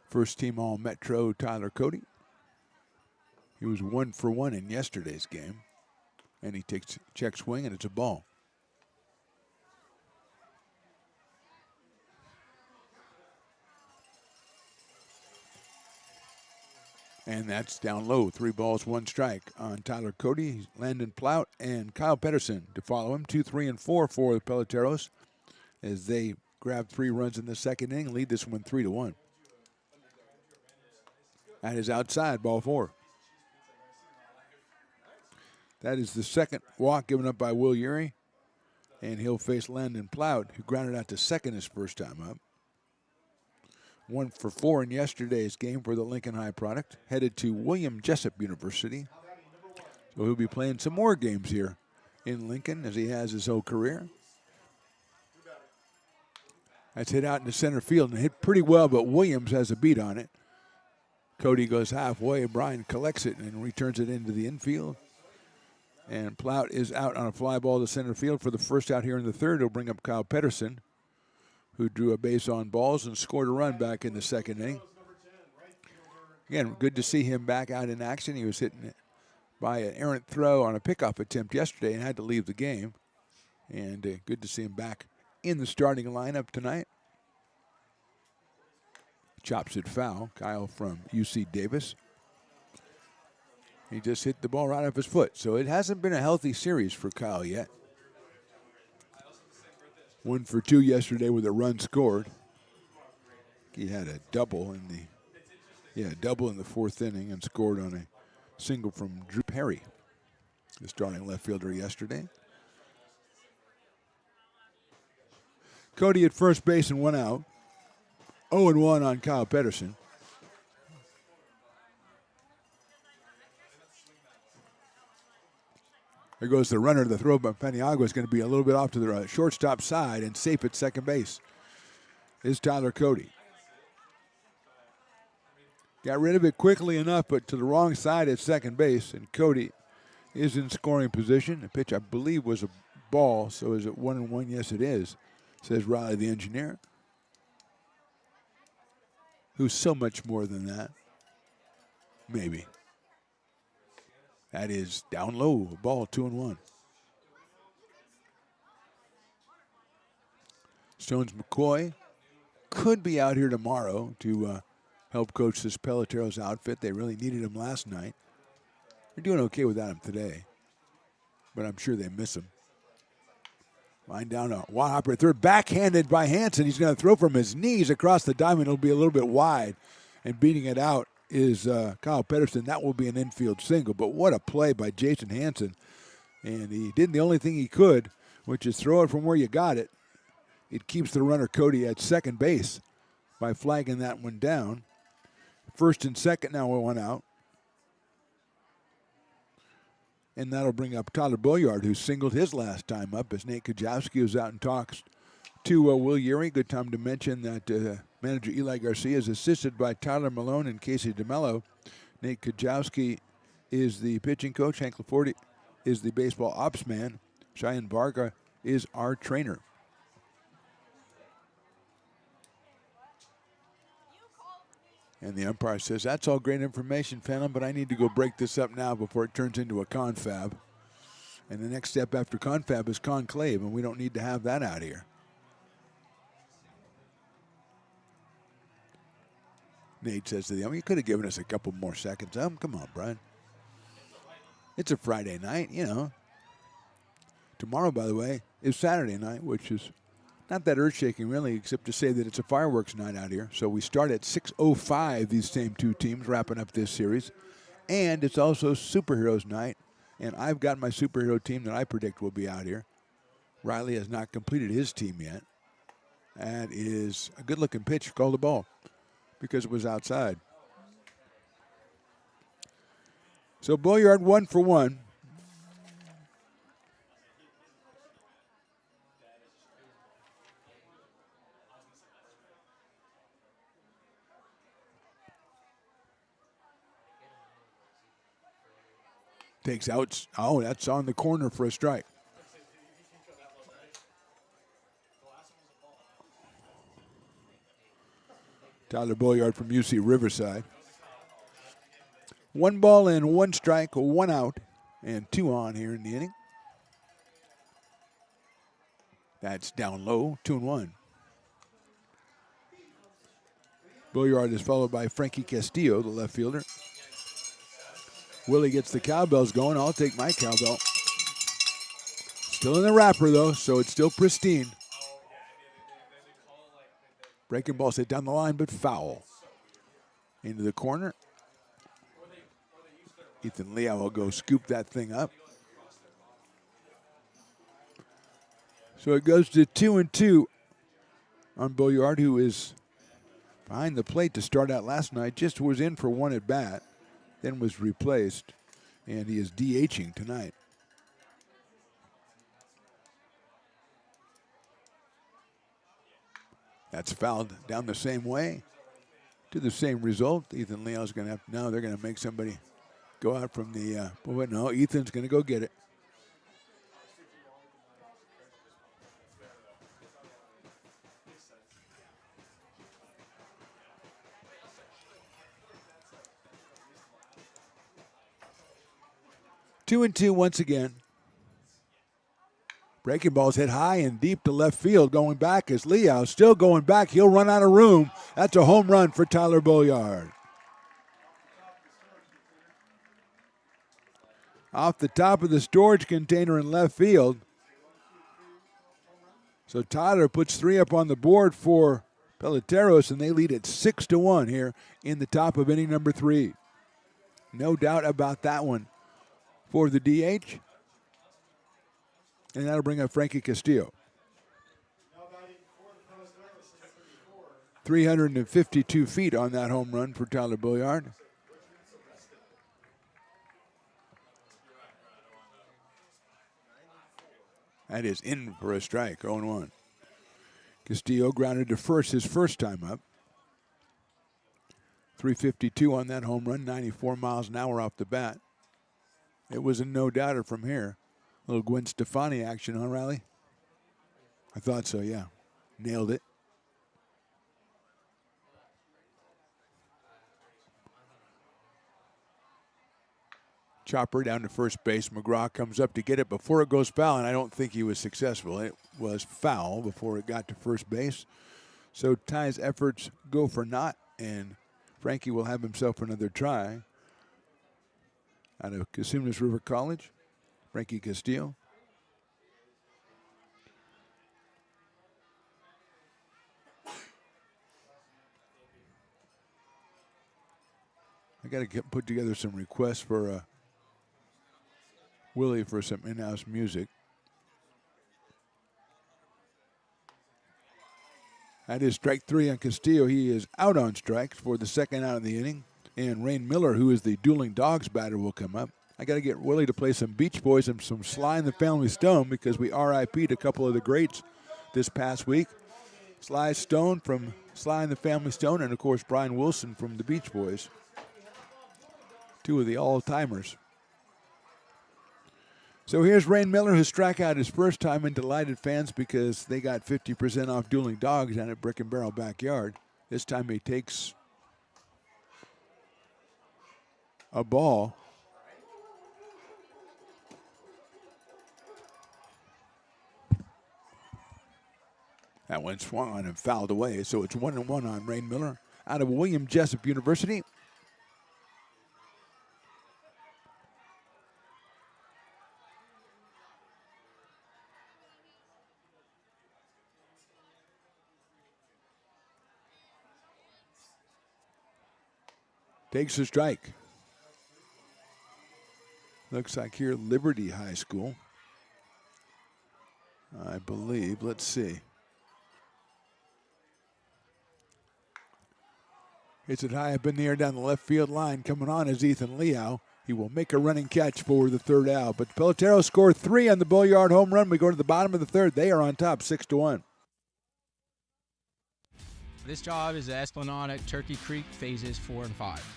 Speaker 3: First team All-Metro Tyler Cody. He was 1 for 1 in yesterday's game. And he takes check swing, and it's a ball. And that's down low. 3 balls, 1 strike on Tyler Cody. Landon Plout and Kyle Pedersen to follow him. 2, 3, and 4 for the Peloteros as they grab 3 runs in the second inning, lead this one 3-1. That is outside, ball 4. That is the second walk given up by Will Urey. And he'll face Landon Plout, who grounded out to second his first time up. 1 for 4 in yesterday's game for the Lincoln High product. Headed to William Jessup University. So he'll be playing some more games here in Lincoln as he has his whole career. That's hit out into center field and hit pretty well, but Williams has a beat on it. Cody goes halfway. Brian collects it and returns it into the infield. And Plout is out on a fly ball to center field for the first out here in the third. He'll bring up Kyle Pedersen, who drew a base on balls and scored a run back in the second inning. Again, good to see him back out in action. He was hitting by an errant throw on a pickoff attempt yesterday and had to leave the game. And good to see him back in the starting lineup tonight. Chops it foul. Kyle from UC Davis. He just hit the ball right off his foot. So it hasn't been a healthy series for Kyle yet. 1 for 2 yesterday with a run scored. He had a double in the 4th inning and scored on a single from Drew Perry, the starting left fielder yesterday. Cody at first base and 1 out. 0-1 on Kyle Pedersen. There goes the runner. The throw by Paniagua is going to be a little bit off to the shortstop side, and safe at second base is Tyler Cody. Got rid of it quickly enough, but to the wrong side at second base, and Cody is in scoring position. The pitch, I believe, was a ball, so is it 1-1? Yes, it is, says Riley, the engineer, who's so much more than that. Maybe. That is down low, a ball, 2-1. Stones McCoy could be out here tomorrow to help coach this Peloteros outfit. They really needed him last night. They're doing okay without him today, but I'm sure they miss him. Line down a wide hopper at third, backhanded by Hansen. He's going to throw from his knees across the diamond. It'll be a little bit wide, and beating it out is Kyle Pedersen. That will be an infield single, but what a play by Jason Hansen. And he did the only thing he could, which is throw it from where you got it. It keeps the runner Cody at second base by flagging that one down. First and second now, one out. And that'll bring up Tyler Boyard, who singled his last time up as Nate Kajowski was out and talks to Will Urey. Good time to mention that manager Eli Garcia is assisted by Tyler Malone and Casey DeMello. Nate Kajowski is the pitching coach. Hank LaForte is the baseball ops man. Cheyenne Varga is our trainer. And the umpire says, that's all great information, Phantom, but I need to go break this up now before it turns into a confab. And the next step after confab is conclave, and we don't need to have that out here. Nate says to them, you could have given us a couple more seconds. Come on, Brian. It's a Friday night, you know. Tomorrow, by the way, is Saturday night, which is not that earth-shaking, really, except to say that it's a fireworks night out here. So we start at 6:05, these same two teams wrapping up this series. And it's also Superheroes night. And I've got my superhero team that I predict will be out here. Riley has not completed his team yet. That is a good-looking pitch. Called the ball because it was outside. So Boyard 1 for 1. Takes out. Oh, that's on the corner for a strike. Tyler Boyard from UC Riverside. 1 ball and 1 strike, 1 out, and 2 on here in the inning. That's down low, 2-1. Boyard is followed by Frankie Castillo, the left fielder. Willie gets the cowbells going. I'll take my cowbell. Still in the wrapper, though, so it's still pristine. Breaking ball hit down the line, but foul. Into the corner. Ethan Leal will go scoop that thing up. So it goes to 2-2 on Boyard, who is behind the plate to start out last night. Just was in for 1 at bat. Then was replaced, and he is DHing tonight. That's fouled down the same way to the same result. Ethan Leo's going to have, now they're going to make somebody go out from the, no, Ethan's going to go get it. Two and two once again. Breaking ball's hit high and deep to left field. Going back is Leo. Still going back. He'll run out of room. That's a home run for Tyler Boyard. Off the top of the storage container in left field. So Tyler puts 3 up on the board for Peloteros, and they lead at 6-1 here in the top of inning number 3. No doubt about that one for the DH. And that'll bring up Frankie Castillo. 352 feet on that home run for Tyler Boyard. That is in for a strike, 0-1. Castillo grounded to first his first time up. 352 on that home run, 94 miles an hour off the bat. It was a no-doubter from here. A little Gwen Stefani action, huh, Riley? I thought so, yeah. Nailed it. Chopper down to first base. McGraw comes up to get it before it goes foul, and I don't think he was successful. It was foul before it got to first base. So Ty's efforts go for naught, and Frankie will have himself another try. Out of Casitas River College, Frankie Castillo. I got to put together some requests for Willie for some in-house music. That is strike 3 on Castillo. He is out on strikes for the second out of the inning. And Rain Miller, who is the dueling dogs batter, will come up. I got to get Willie to play some Beach Boys and some Sly and the Family Stone because we RIP'd a couple of the greats this past week. Sly Stone from Sly and the Family Stone, and of course Brian Wilson from the Beach Boys. Two of the all-timers. So here's Rain Miller, who struck out his first time, and delighted fans because they got 50% off dueling dogs down at Brick and Barrel Backyard. This time he takes a ball. That one swung on and fouled away, so it's 1-1 on Rain Miller out of William Jessup University. Takes a strike. Looks like here Liberty High School, I believe. Let's see. Hits it high up in the air down the left field line. Coming on is Ethan Liao. He will make a running catch for the third out. But the Peloteros score 3 on the Bullyard home run. We go to the bottom of the third. They are on top, 6-1.
Speaker 14: This job is the Esplanade at Turkey Creek phases 4 and 5.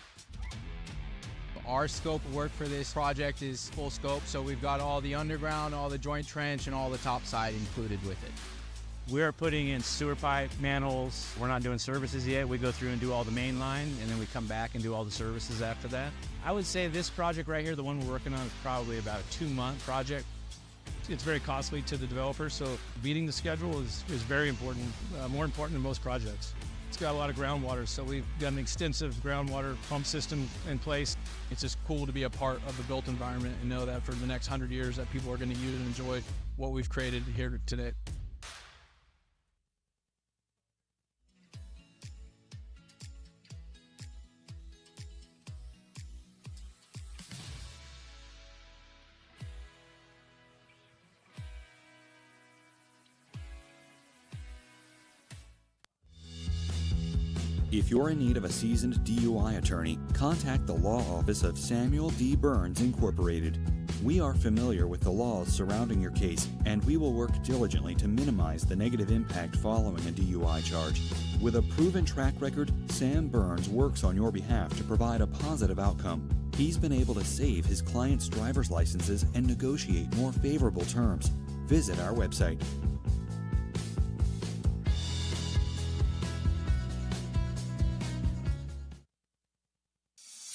Speaker 14: Our scope of work for this project is full scope, so we've got all the underground, all the joint trench, and all the top side included with it.
Speaker 15: We're putting in sewer pipe, manholes. We're not doing services yet. We go through and do all the main line, and then we come back and do all the services after that. I would say this project right here, the one we're working on, is probably about a 2-month project. It's very costly to the developer, so beating the schedule is very important, more important than most projects. It's got a lot of groundwater, so we've got an extensive groundwater pump system in place. It's just cool to be a part of the built environment and know that for the next 100 years that people are going to use and enjoy what we've created here today.
Speaker 16: If you're in need of a seasoned DUI attorney, contact the law office of Samuel D. Burns, Incorporated. We are familiar with the laws surrounding your case, and we will work diligently to minimize the negative impact following a DUI charge. With a proven track record, Sam Burns works on your behalf to provide a positive outcome. He's been able to save his clients' driver's licenses and negotiate more favorable terms. Visit our website.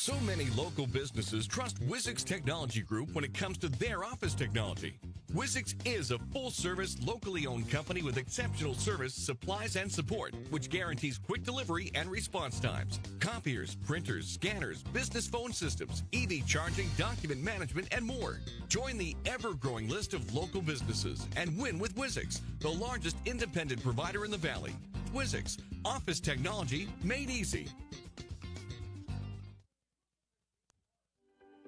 Speaker 17: So many local businesses trust Wizix Technology Group when it comes to their office technology. Wizix is a full-service, locally owned company with exceptional service, supplies, and support, which guarantees quick delivery and response times. Copiers, printers, scanners, business phone systems, EV charging, document management, and more. Join the ever-growing list of local businesses and win with Wizix, the largest independent provider in the Valley. Wizix, office technology made easy.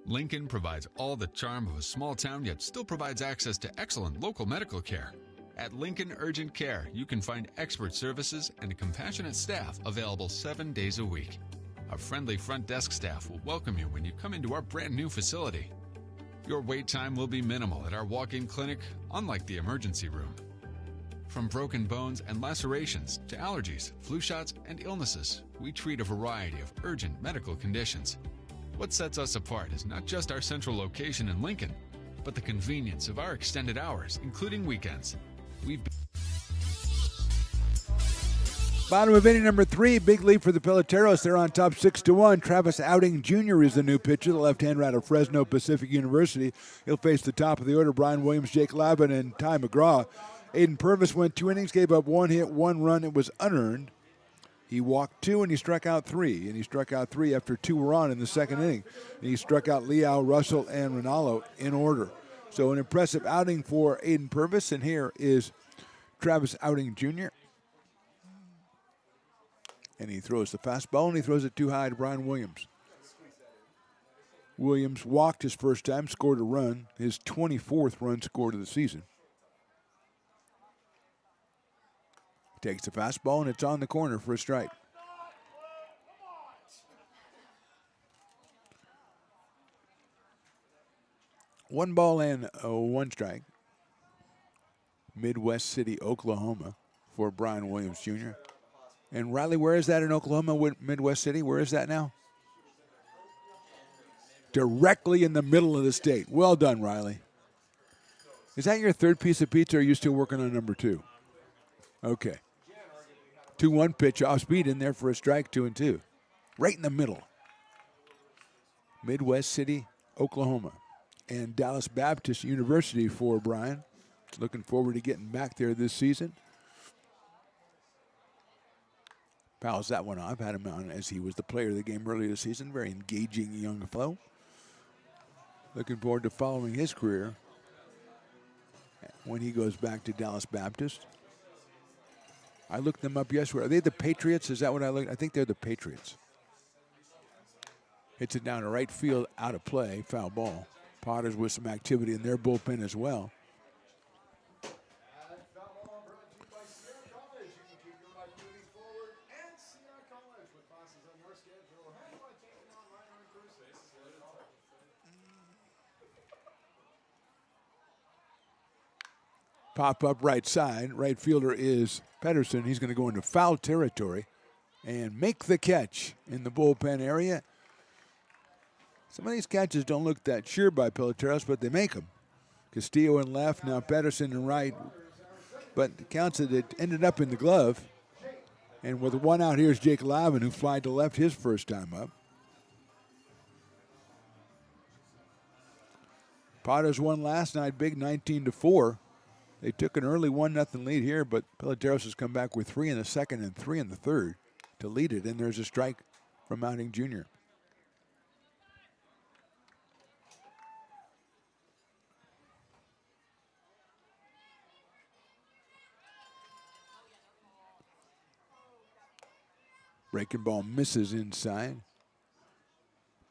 Speaker 18: Lincoln provides all the charm of a small town, yet still provides access to excellent local medical care. At Lincoln Urgent Care, you can find expert services and a compassionate staff available 7 days a week. Our friendly front desk staff will welcome you when you come into our brand new facility. Your wait time will be minimal at our walk-in clinic, unlike the emergency room. From broken bones and lacerations to allergies, flu shots, and illnesses, we treat a variety of urgent medical conditions. What sets us apart is not just our central location in Lincoln, but the convenience of our extended hours, including weekends.
Speaker 3: Bottom of inning number 3, big lead for the Peloteros. They're on top 6-1. Travis Outing Jr. is the new pitcher, the left-hander out of Fresno Pacific University. He'll face the top of the order, Brian Williams, Jake Lavin, and Ty McGraw. Aiden Purvis went 2 innings, gave up 1 hit, 1 run. It was unearned. He walked 2 and he struck out 3. And he struck out 3 after 2 were on in the second inning. And he struck out Liao, Russell, and Rinaldo in order. So an impressive outing for Aiden Purvis. And here is Travis Outing Jr. And he throws the fastball, and he throws it too high to Brian Williams. Williams walked his first time, scored a run, his 24th run scored of the season. Takes the fastball, and it's on the corner for a strike. One ball and 1 strike. Midwest City, Oklahoma, for Brian Williams Jr. And Riley, where is that in Oklahoma, Midwest City? Where is that now? Directly in the middle of the state. Well done, Riley. Is that your 3rd piece of pizza, or are you still working on number 2? Okay. 2-1 pitch, off speed in there for a strike, 2-2. Right in the middle. Midwest City, Oklahoma. And Dallas Baptist University for Brian. Looking forward to getting back there this season. Fouls that one off. Had him on as he was the player of the game earlier this season. Very engaging young fellow. Looking forward to following his career when he goes back to Dallas Baptist. I looked them up yesterday. Are they the Patriots? Is that what I looked? I think they're the Patriots. Hits it down to right field, out of play, foul ball. Potters with some activity in their bullpen as well. Pop up right side. Right fielder is Pedersen. He's going to go into foul territory and make the catch in the bullpen area. Some of these catches don't look that sure by Peloteros, but they make them. Castillo in left, now Pedersen in right. But the counts that it ended up in the glove. And with 1 out, here's Jake Lavin, who flied to left his first time up. Potters won last night, big 19-4. They took an early 1-0 lead here, but Peloteros has come back with 3 in the second and 3 in the third to lead it. And there's a strike from Outing Jr. Breaking ball misses inside.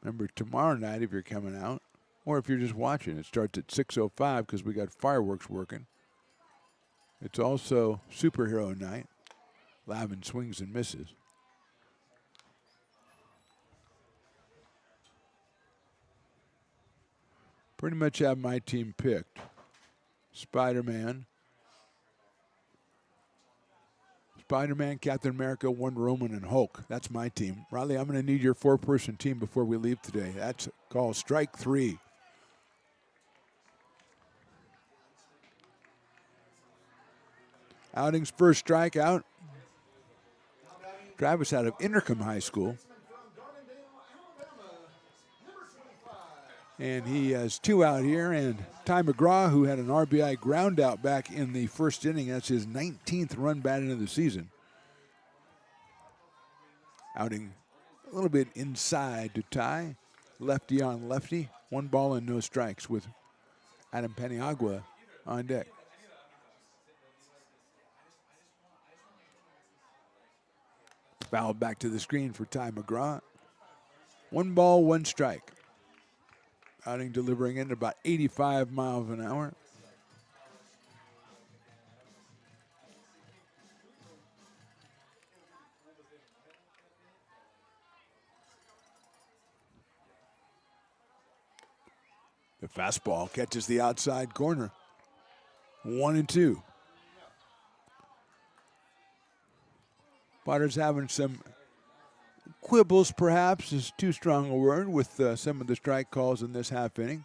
Speaker 3: Remember, tomorrow night, if you're coming out, or if you're just watching, it starts at 6:05 because we got fireworks working. It's also superhero night. Lavin swings and misses. Pretty much have my team picked. Spider-Man, Captain America, Wonder Woman, and Hulk. That's my team. Riley, I'm going to need your 4-person team before we leave today. That's called strike 3. Outing's first strikeout. Travis out of Intercom High School. And he has 2 out here. And Ty McGraw, who had an RBI ground out back in the first inning. That's his 19th run batted of the season. Outing a little bit inside to Ty. Lefty on lefty. 1 ball and no strikes with Adam Paniagua on deck. Foul back to the screen for Ty McGraw. 1 ball, 1 strike. Outing delivering in at about 85 miles an hour. The fastball catches the outside corner. 1-2. Potter's having some quibbles, perhaps, is too strong a word, with some of the strike calls in this half inning.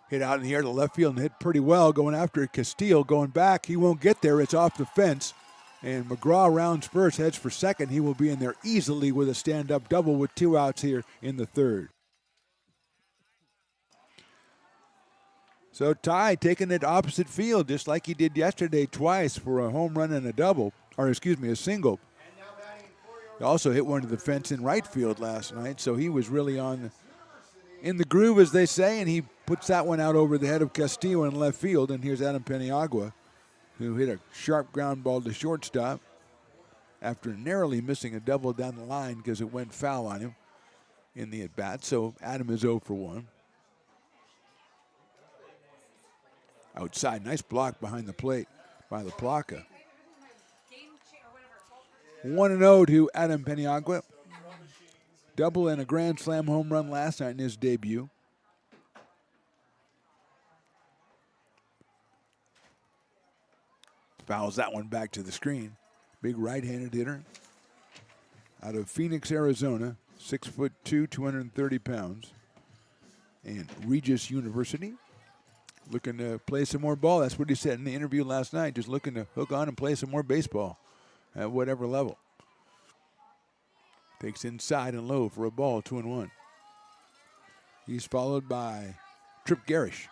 Speaker 3: Hit out in the air to left field and hit pretty well, going after it. Castillo going back. He won't get there. It's off the fence. And McGraw rounds first, heads for second. He will be in there easily with a stand-up double with 2 outs here in the third. So Ty taking it opposite field, just like he did yesterday twice for a home run and a double, or excuse me, a single. He also hit one to the fence in right field last night, so he was really in the groove, as they say, and he puts that one out over the head of Castillo in left field. And here's Adam Paniagua, who hit a sharp ground ball to shortstop after narrowly missing a double down the line because it went foul on him in the at-bat. So Adam is 0 for 1. Outside, nice block behind the plate by LaPlaca. 1-0 to Adam Paniagua. Double and a grand slam home run last night in his debut. Fouls that one back to the screen. Big right-handed hitter out of Phoenix, Arizona. 6'2", 230 pounds. And Regis University. Looking to play some more ball. That's what he said in the interview last night. Just looking to hook on and play some more baseball at whatever level. Takes inside and low for a ball, 2-1. He's followed by Trip Garish.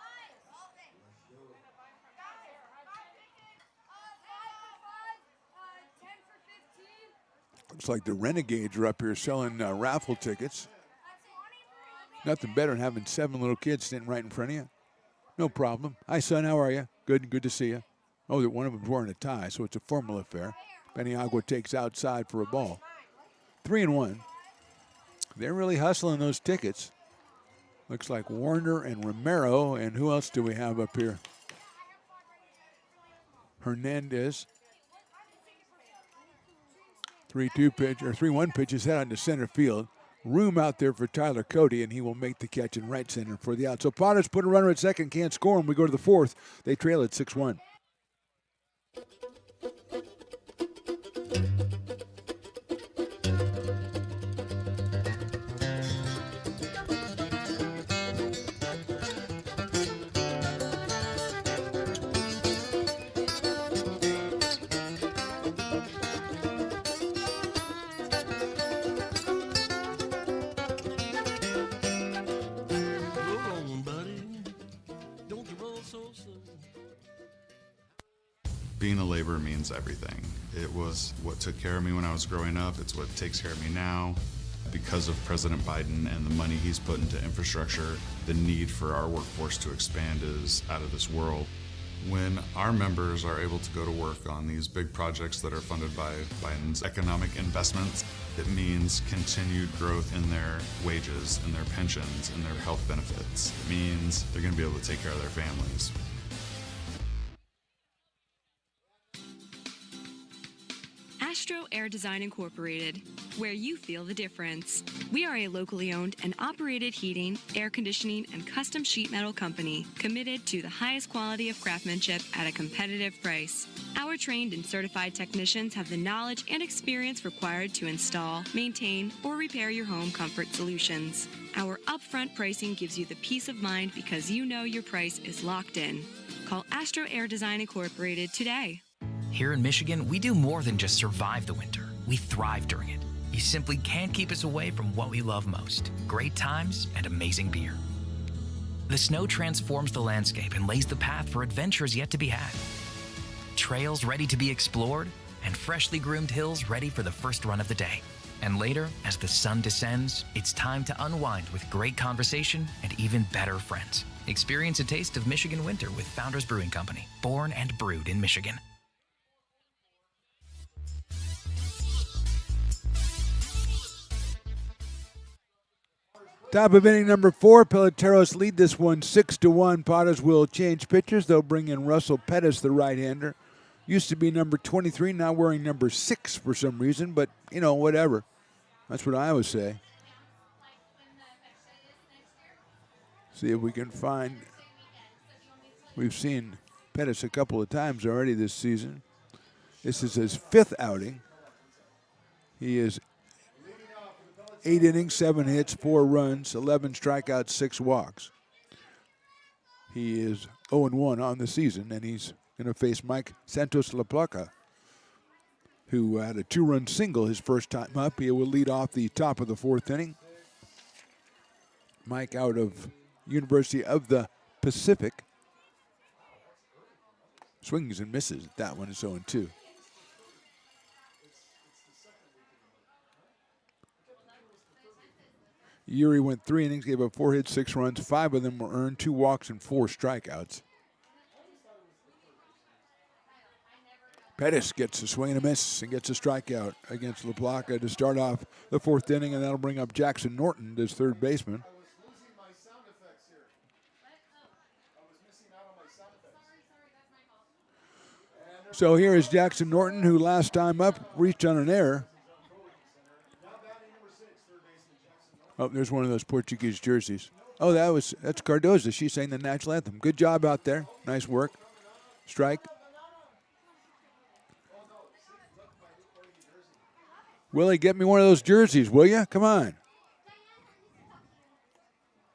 Speaker 3: Looks like the Renegades are up here selling raffle tickets. Nothing better than having 7 little kids sitting right in front of you. No problem. Hi, son. How are you? Good to see you. Oh, that one of them's wearing a tie, so it's a formal affair. Paniagua takes outside for a ball. 3-1. They're really hustling those tickets. Looks like Warner and Romero, and who else do we have up here? Hernandez. 3-2 pitch, or 3-1 pitch is head on to center field. Room out there for Tyler Cody, and he will make the catch in right center for the out. So Potters put a runner at second, can't score, and we go to the fourth. They trail at 6-1.
Speaker 4: Being a laborer means everything. It was what took care of me when I was growing up. It's what takes care of me now. Because of President Biden and the money he's put into infrastructure, the need for our workforce to expand is out of this world. When our members are able to go to work on these big projects that are funded by Biden's economic investments, it means continued growth in their wages, in their pensions, in their health benefits. It means they're going to be able to take care of their families.
Speaker 5: Astro Air Design Incorporated, where you feel the difference. We are a locally owned and operated heating, air conditioning, and custom sheet metal company committed to the highest quality of craftsmanship at a competitive price. Our trained and certified technicians have the knowledge and experience required to install, maintain, or repair your home comfort solutions. Our upfront pricing gives you the peace of mind because you know your price is locked in. Call Astro Air Design Incorporated today.
Speaker 6: Here in Michigan, we do more than just survive the winter. We thrive during it. You simply can't keep us away from what we love most: great times and amazing beer. The snow transforms the landscape and lays the path for adventures yet to be had. Trails ready to be explored, and freshly groomed hills ready for the first run of the day. And later, as the sun descends, it's time to unwind with great conversation and even better friends. Experience a taste of Michigan winter with Founders Brewing Company, born and brewed in Michigan.
Speaker 3: Top of inning number 4, Peloteros lead this one 6-1. Potters will change pitchers. They'll bring in Russell Pettis, the right-hander. Used to be number 23, now wearing number 6 for some reason, but, you know, whatever. That's what I would say. See if we can find. We've seen Pettis a couple of times already this season. This is his 5th outing. He is 8 innings, 7 hits, 4 runs, 11 strikeouts, 6 walks. He is 0-1 on the season, and he's going to face Mike Santos La Placa, who had a 2-run single his first time up. He will lead off the top of the 4th inning. Mike out of University of the Pacific. Swings and misses. That one is 0-2. Yuri went 3 innings, gave up 4 hits, 6 runs. 5 of them were earned, 2 walks and 4 strikeouts. Pettis gets a swing and a miss and gets a strikeout against La Placa to start off the 4th inning, and that'll bring up Jackson Norton, his 3rd baseman. So here is Jackson Norton, who last time up reached on an error. Oh, there's one of those Portuguese jerseys. Oh, that's Cardoza. She sang the national anthem. Good job out there. Nice work. Strike. Willie, get me one of those jerseys, will you? Come on.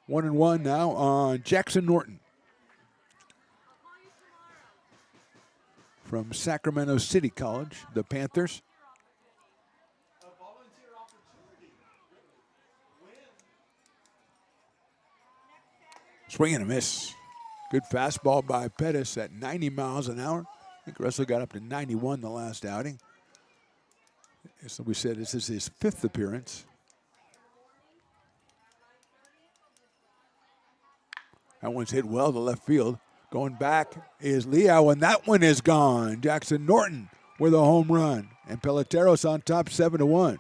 Speaker 3: 1-1 now on Jackson Norton from Sacramento City College, the Panthers. Swing and a miss. Good fastball by Pettis at 90 miles an hour. I think Russell got up to 91 the last outing. As we said, this is his 5th appearance. That one's hit well to left field. Going back is Liao, and that one is gone. Jackson Norton with a home run. And Peloteros on top 7-1.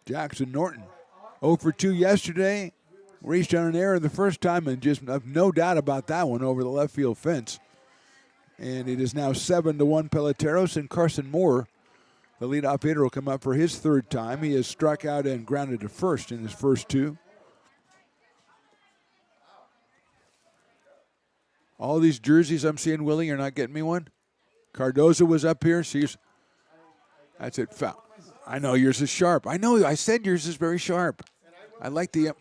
Speaker 3: Jackson Norton, 0 for 2 yesterday. Reached on an error the first time, and just no doubt about that one over the left field fence. And it is now 7-1 Peloteros, and Carson Moore, the leadoff hitter, will come up for his 3rd time. He has struck out and grounded to first in his first 2. All these jerseys I'm seeing, Willie, you're not getting me one? Cardoza was up here. That's it. Foul. I know yours is sharp. I know. I said yours is very sharp. I like the.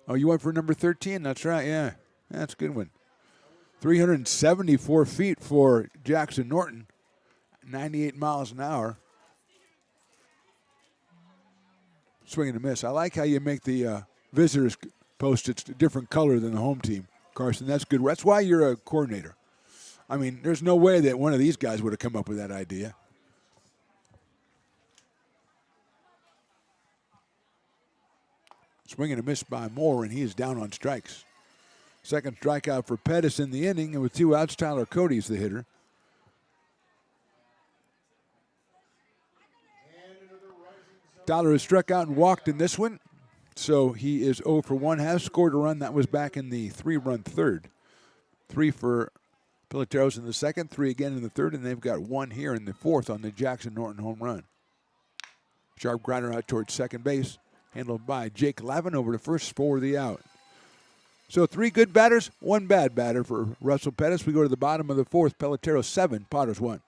Speaker 3: Oh, you went for number 13. That's right. Yeah, that's a good one. 374 feet for Jackson Norton. 98 miles an hour. Swing and a miss. I like how you make the visitors post. It's a different color than the home team, Carson. That's good. That's why you're a coordinator. I mean, there's no way that one of these guys would have come up with that idea. Swing and a miss by Moore, and he is down on strikes. 2nd strikeout for Pettis in the inning, and with 2 outs, Tyler Cody's the hitter. Tyler has struck out and walked in this one, so he is 0 for 1. Has scored a run. That was back in the 3-run 3rd. 3 for Peloteros in the 2nd, 3 again in the 3rd, and they've got 1 here in the 4th on the Jackson Norton home run. Sharp grinder out towards second base. Handled by Jake Lavin over to first for the out. So 3 good batters, 1 bad batter for Russell Pettis. We go to the bottom of the 4th. Peloteros 7, Potters 1.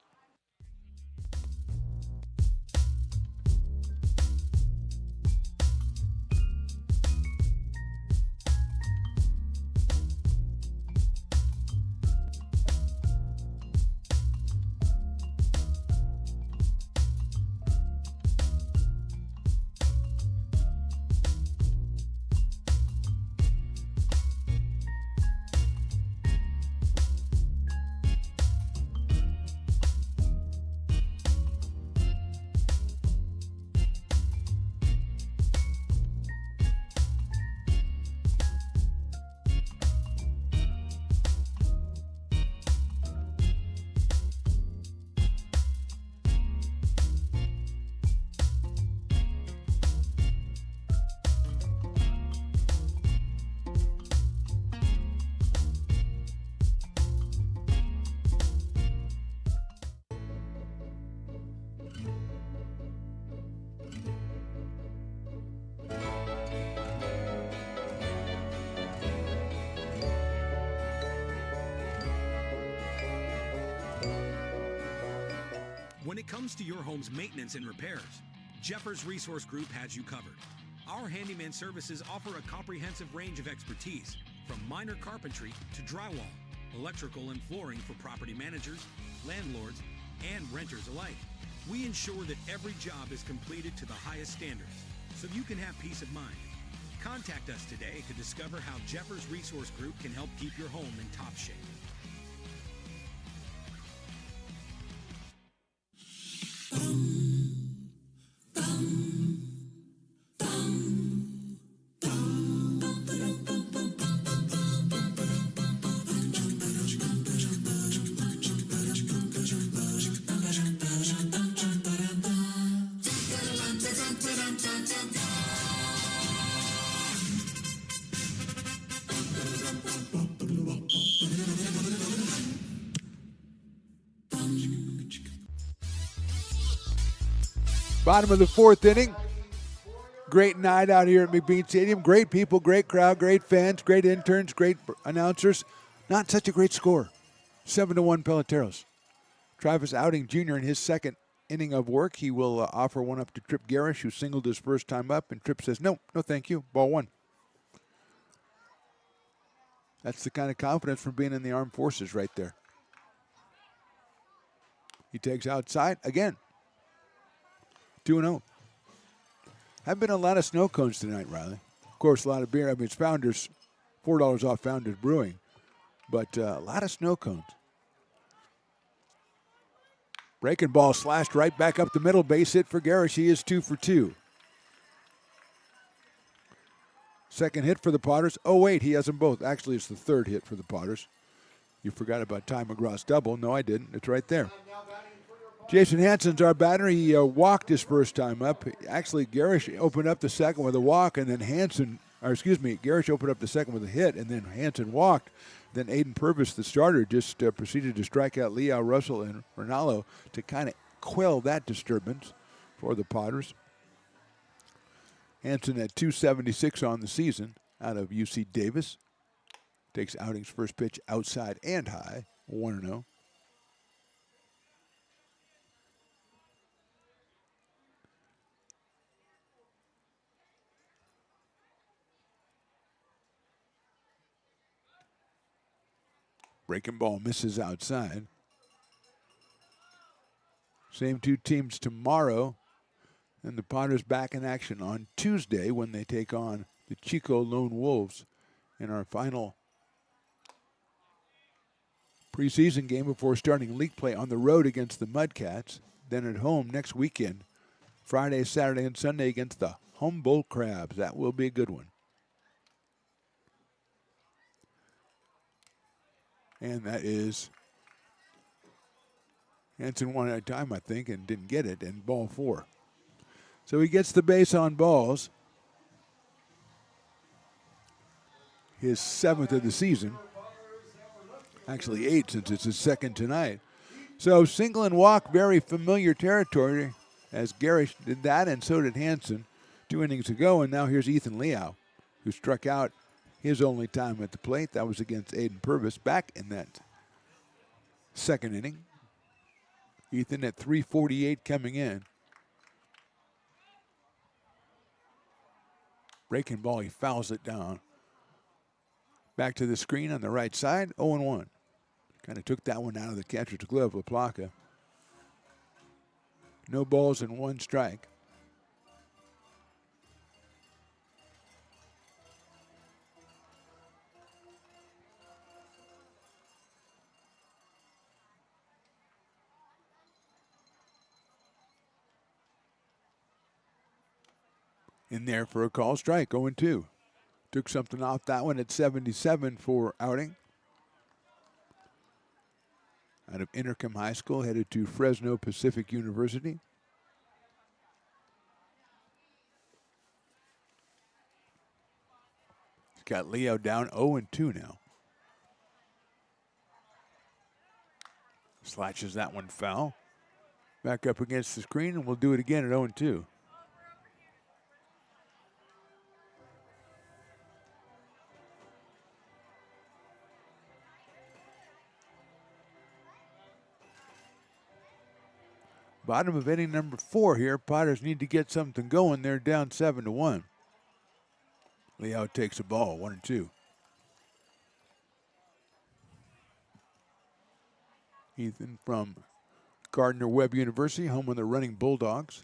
Speaker 7: When it comes to your home's maintenance and repairs, Jeffers Resource Group has you covered. Our handyman services offer a comprehensive range of expertise, from minor carpentry to drywall, electrical and flooring for property managers, landlords, and renters alike. We ensure that every job is completed to the highest standards, so you can have peace of mind. Contact us today to discover how Jeffers Resource Group can help keep your home in top shape.
Speaker 3: Bottom of the fourth inning. Great night out here at McBean Stadium. Great people, great crowd, great fans, great interns, great announcers. Not such a great score. 7-1 Peloteros. Travis Outing Jr. in his second inning of work. He will offer one up to Tripp Garish, who singled his first time up, and Tripp says, no thank you. Ball one. That's the kind of confidence from being in the armed forces right there. He takes outside again. 2-0. Have been a lot of snow cones tonight, Riley. Of course, a lot of beer. I mean, it's Founders, $4 off Founders Brewing, but a lot of snow cones. Breaking ball slashed right back up the middle. Base hit for Garish. He is 2 for 2. Second hit for the Potters. Oh, wait, he has them both. Actually, it's the third hit for the Potters. You forgot about Ty McGraw's double. No, I didn't. It's right there. Jason Hansen's our batter. He walked his first time up. Actually, Garish opened up the second with a walk, and then Garish opened up the second with a hit, and then Hansen walked. Then Aiden Purvis, the starter, just proceeded to strike out Leo, Russell, and Ronaldo to kind of quell that disturbance for the Potters. Hansen at 276 on the season out of UC Davis. Takes Outing's first pitch outside and high, 1-0. Breaking ball misses outside. Same two teams tomorrow. And the Potters back in action on Tuesday when they take on the Chico Lone Wolves in our final preseason game before starting league play on the road against the Mudcats. Then at home next weekend, Friday, Saturday, and Sunday against the Humboldt Crabs. That will be a good one. And that is Hansen one at a time, I think, and didn't get it, and ball 4. So he gets the base on balls. His 7th of the season. Actually 8 since it's his second tonight. So single and walk, very familiar territory as Garish did that, and so did Hansen 2 innings ago. And now here's Ethan Liao, who struck out his only time at the plate. That was against Aiden Purvis back in that second inning. Ethan at 348 coming in. Breaking ball, he fouls it down. Back to the screen on the right side, 0-1. Kind of took that one out of the catcher's glove, LaPlaca. No balls and 1 strike. In there for a call strike, 0-2. Took something off that one at 77 for Outing. Out of Intercom High School, headed to Fresno Pacific University. He's got Leo down 0-2 now. Slashes that one foul. Back up against the screen, and we'll do it again at 0-2. Bottom of inning number 4 here. Potters need to get something going. They're down 7-1. Liao takes the ball, 1-2. Ethan from Gardner-Webb University, home of the running Bulldogs.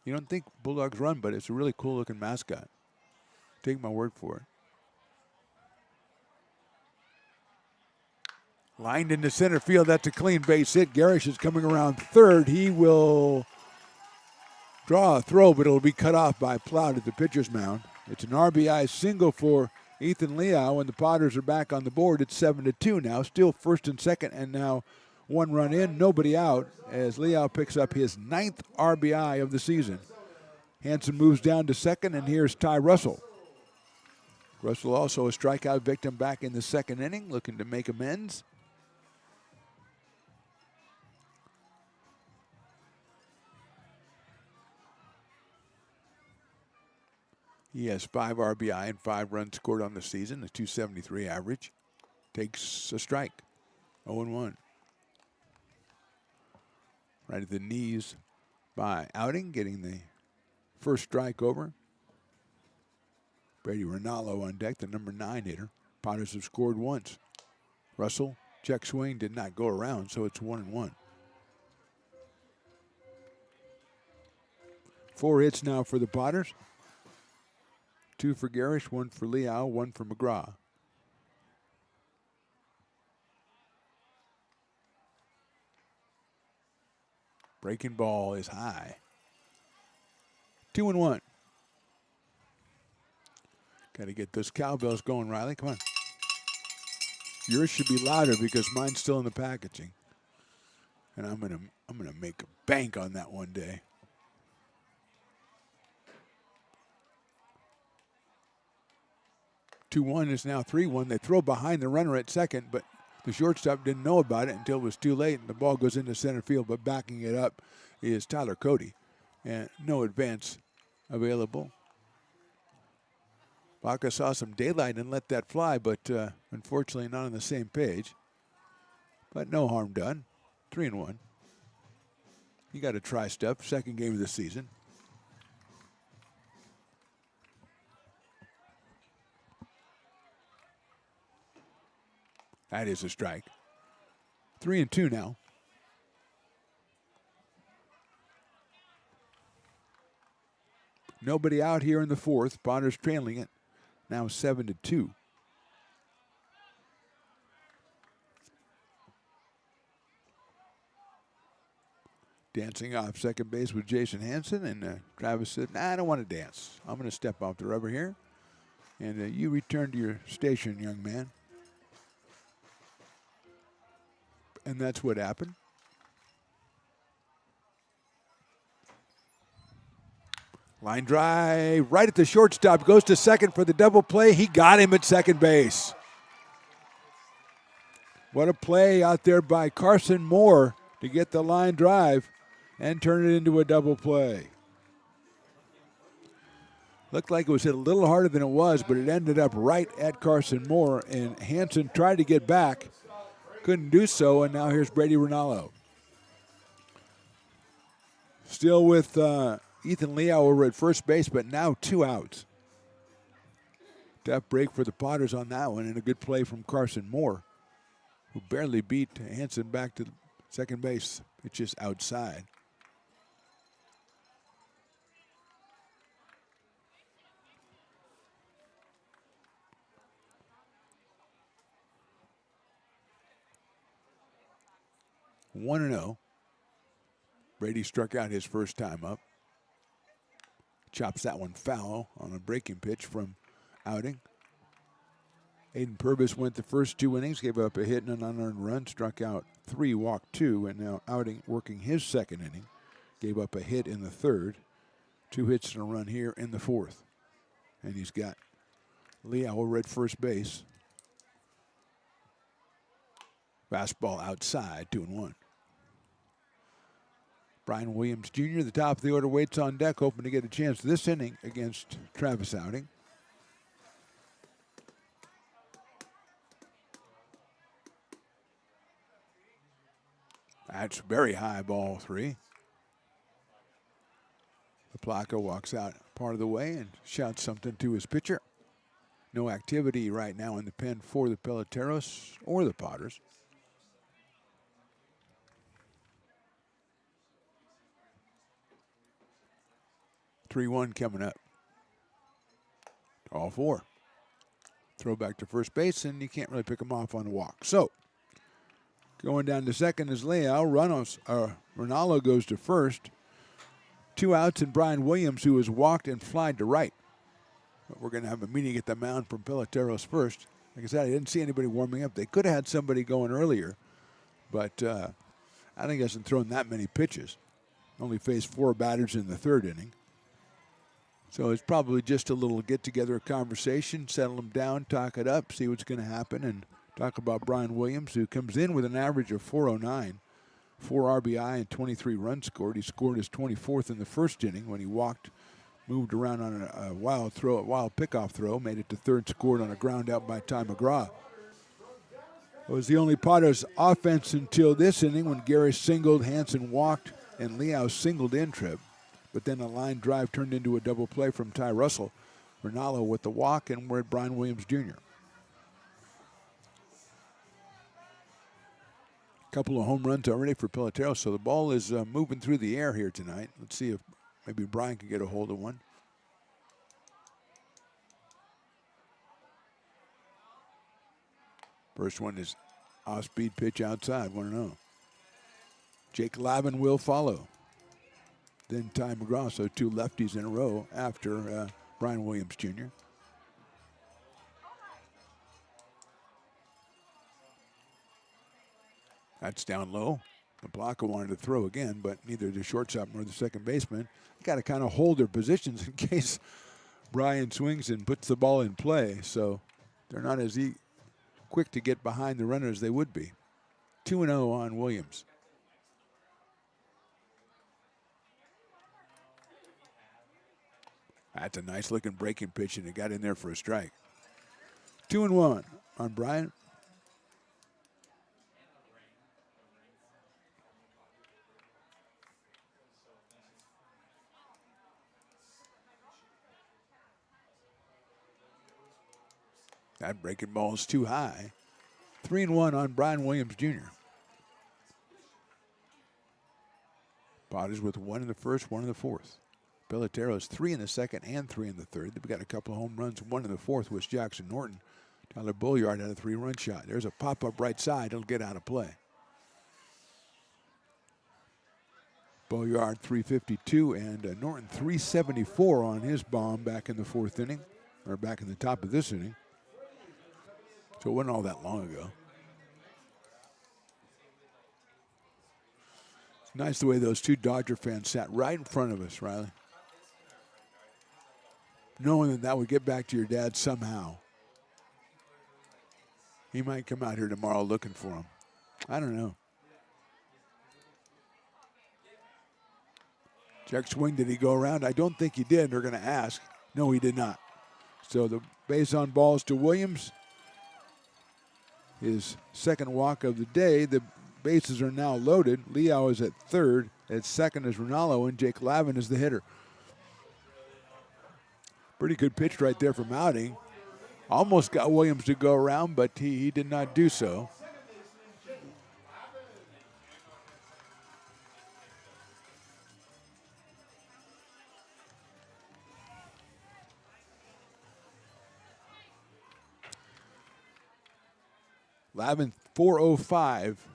Speaker 3: You don't think Bulldogs run, but it's a really cool-looking mascot. Take my word for it. Lined into center field. That's a clean base hit. Garish is coming around third. He will draw a throw, but it'll be cut off by Plout at the pitcher's mound. It's an RBI single for Ethan Liao, and the Potters are back on the board. It's 7-2 now. Still first and second, and now 1 run in, nobody out, as Liao picks up his 9th RBI of the season. Hanson moves down to second, and here's Ty Russell. Russell also a strikeout victim back in the second inning, looking to make amends. He has 5 RBI and 5 runs scored on the season, a .273 average. Takes a strike, 0-1. Right at the knees by Outing, getting the first strike over. Brady Rinaldo on deck, the number 9 hitter. Potters have scored once. Russell, check swing, did not go around, so it's 1-1. 4 hits now for the Potters. 2 for Garish, 1 for Liao, 1 for McGraw. Breaking ball is high. 2-1. Got to get those cowbells going, Riley. Come on. Yours should be louder because mine's still in the packaging. And I'm gonna make a bank on that one day. Two-1 is now 3-1. They throw behind the runner at second, but the shortstop didn't know about it until it was too late, and the ball goes into center field. But backing it up is Tyler Cody, and no advance available. Baca saw some daylight and let that fly, but unfortunately not on the same page. But no harm done. 3-1. You got to try stuff. Second game of the season. That is a strike. 3-2 now. Nobody out here in the fourth. Potters trailing it. Now 7-2. Dancing off second base with Jason Hansen, and Travis said, "Nah, I don't want to dance. I'm going to step off the rubber here. And you return to your station, young man." And that's what happened. Line drive right at the shortstop. Goes to second for the double play. He got him at second base. What a play out there by Carson Moore to get the line drive and turn it into a double play. Looked like it was hit a little harder than it was, but it ended up right at Carson Moore, and Hanson tried to get back. Couldn't do so, and now here's Brady Rinaldo. Still with Ethan Liao over at first base, but now 2 outs. Tough break for the Potters on that one, and a good play from Carson Moore, who barely beat Hanson back to second base. It's just outside. One 1-0. Brady struck out his first time up. Chops that one foul on a breaking pitch from Outing. Aiden Purvis went the first 2 innings, gave up a hit and an unearned run, struck out 3, walked 2, and now Outing working his second inning. Gave up a hit in the third, 2 hits and a run here in the fourth. And he's got Liao over at first base. Fastball outside, 2-1. Brian Williams Jr., the top of the order, waits on deck, hoping to get a chance this inning against Travis Outing. That's very high, ball 3. Placa walks out part of the way and shouts something to his pitcher. No activity right now in the pen for the Peloteros or the Potters. (3-1) coming up. All 4. Throw back to first base, and you can't really pick him off on the walk. So, going down to second is Leal. Ronaldo goes to first. 2 outs, and Brian Williams, who has walked and flied to right. But we're going to have a meeting at the mound from Peloteros first. Like I said, I didn't see anybody warming up. They could have had somebody going earlier, but I think he hasn't thrown that many pitches. Only faced 4 batters in the 3rd inning. So it's probably just a little get-together conversation, settle them down, talk it up, see what's going to happen, and talk about Brian Williams, who comes in with an average of 409, 4 RBI and 23 runs scored. He scored his 24th in the 1st inning when he walked, moved around on a wild pickoff throw, made it to 3rd, scored on a ground out by Ty McGraw. It was the only Potters offense until this inning when Gary singled, Hansen walked, and Leal singled in trip. But then a line drive turned into a double play from Ty Russell. Ronaldo with the walk, and we're at Brian Williams Jr. Couple of home runs already for Peloteros, so the ball is moving through the air here tonight. Let's see if maybe Brian can get a hold of one. First one is off-speed pitch outside, 1-0. Jake Lavin will follow. Then Ty McGraw, so 2 lefties in a row after Brian Williams Jr. That's down low. The blocker wanted to throw again, but neither the shortstop nor the second baseman got to kind of hold their positions in case Brian swings and puts the ball in play. So they're not as quick to get behind the runner as they would be. 2-0 on Williams. That's a nice looking breaking pitch, and it got in there for a strike. 2-1 on Brian. That breaking ball is too high. 3-1 on Brian Williams Jr. Potters with 1 in the 1st, 1 in the 4th. Peloteros 3 in the 2nd and 3 in the 3rd. They've got a couple of home runs. 1 in the 4th was Jackson Norton. Tyler Bulliard had a 3-run shot. There's a pop-up right side. It'll get out of play. Bulliard 352 and Norton 374 on his bomb back in the 4th inning, or back in the top of this inning. So it wasn't all that long ago. It's nice the way those 2 Dodger fans sat right in front of us, Riley. Knowing that would get back to your dad somehow. He might come out here tomorrow looking for him. I don't know. Check swing, did he go around? I don't think he did. They're going to ask. No, he did not. So the base on balls to Williams. His 2nd walk of the day. The bases are now loaded. Leal is at 3rd. At 2nd is Ronaldo, and Jake Lavin is the hitter. Pretty good pitch right there from Outing. Almost got Williams to go around, but he did not do so. Lavin 405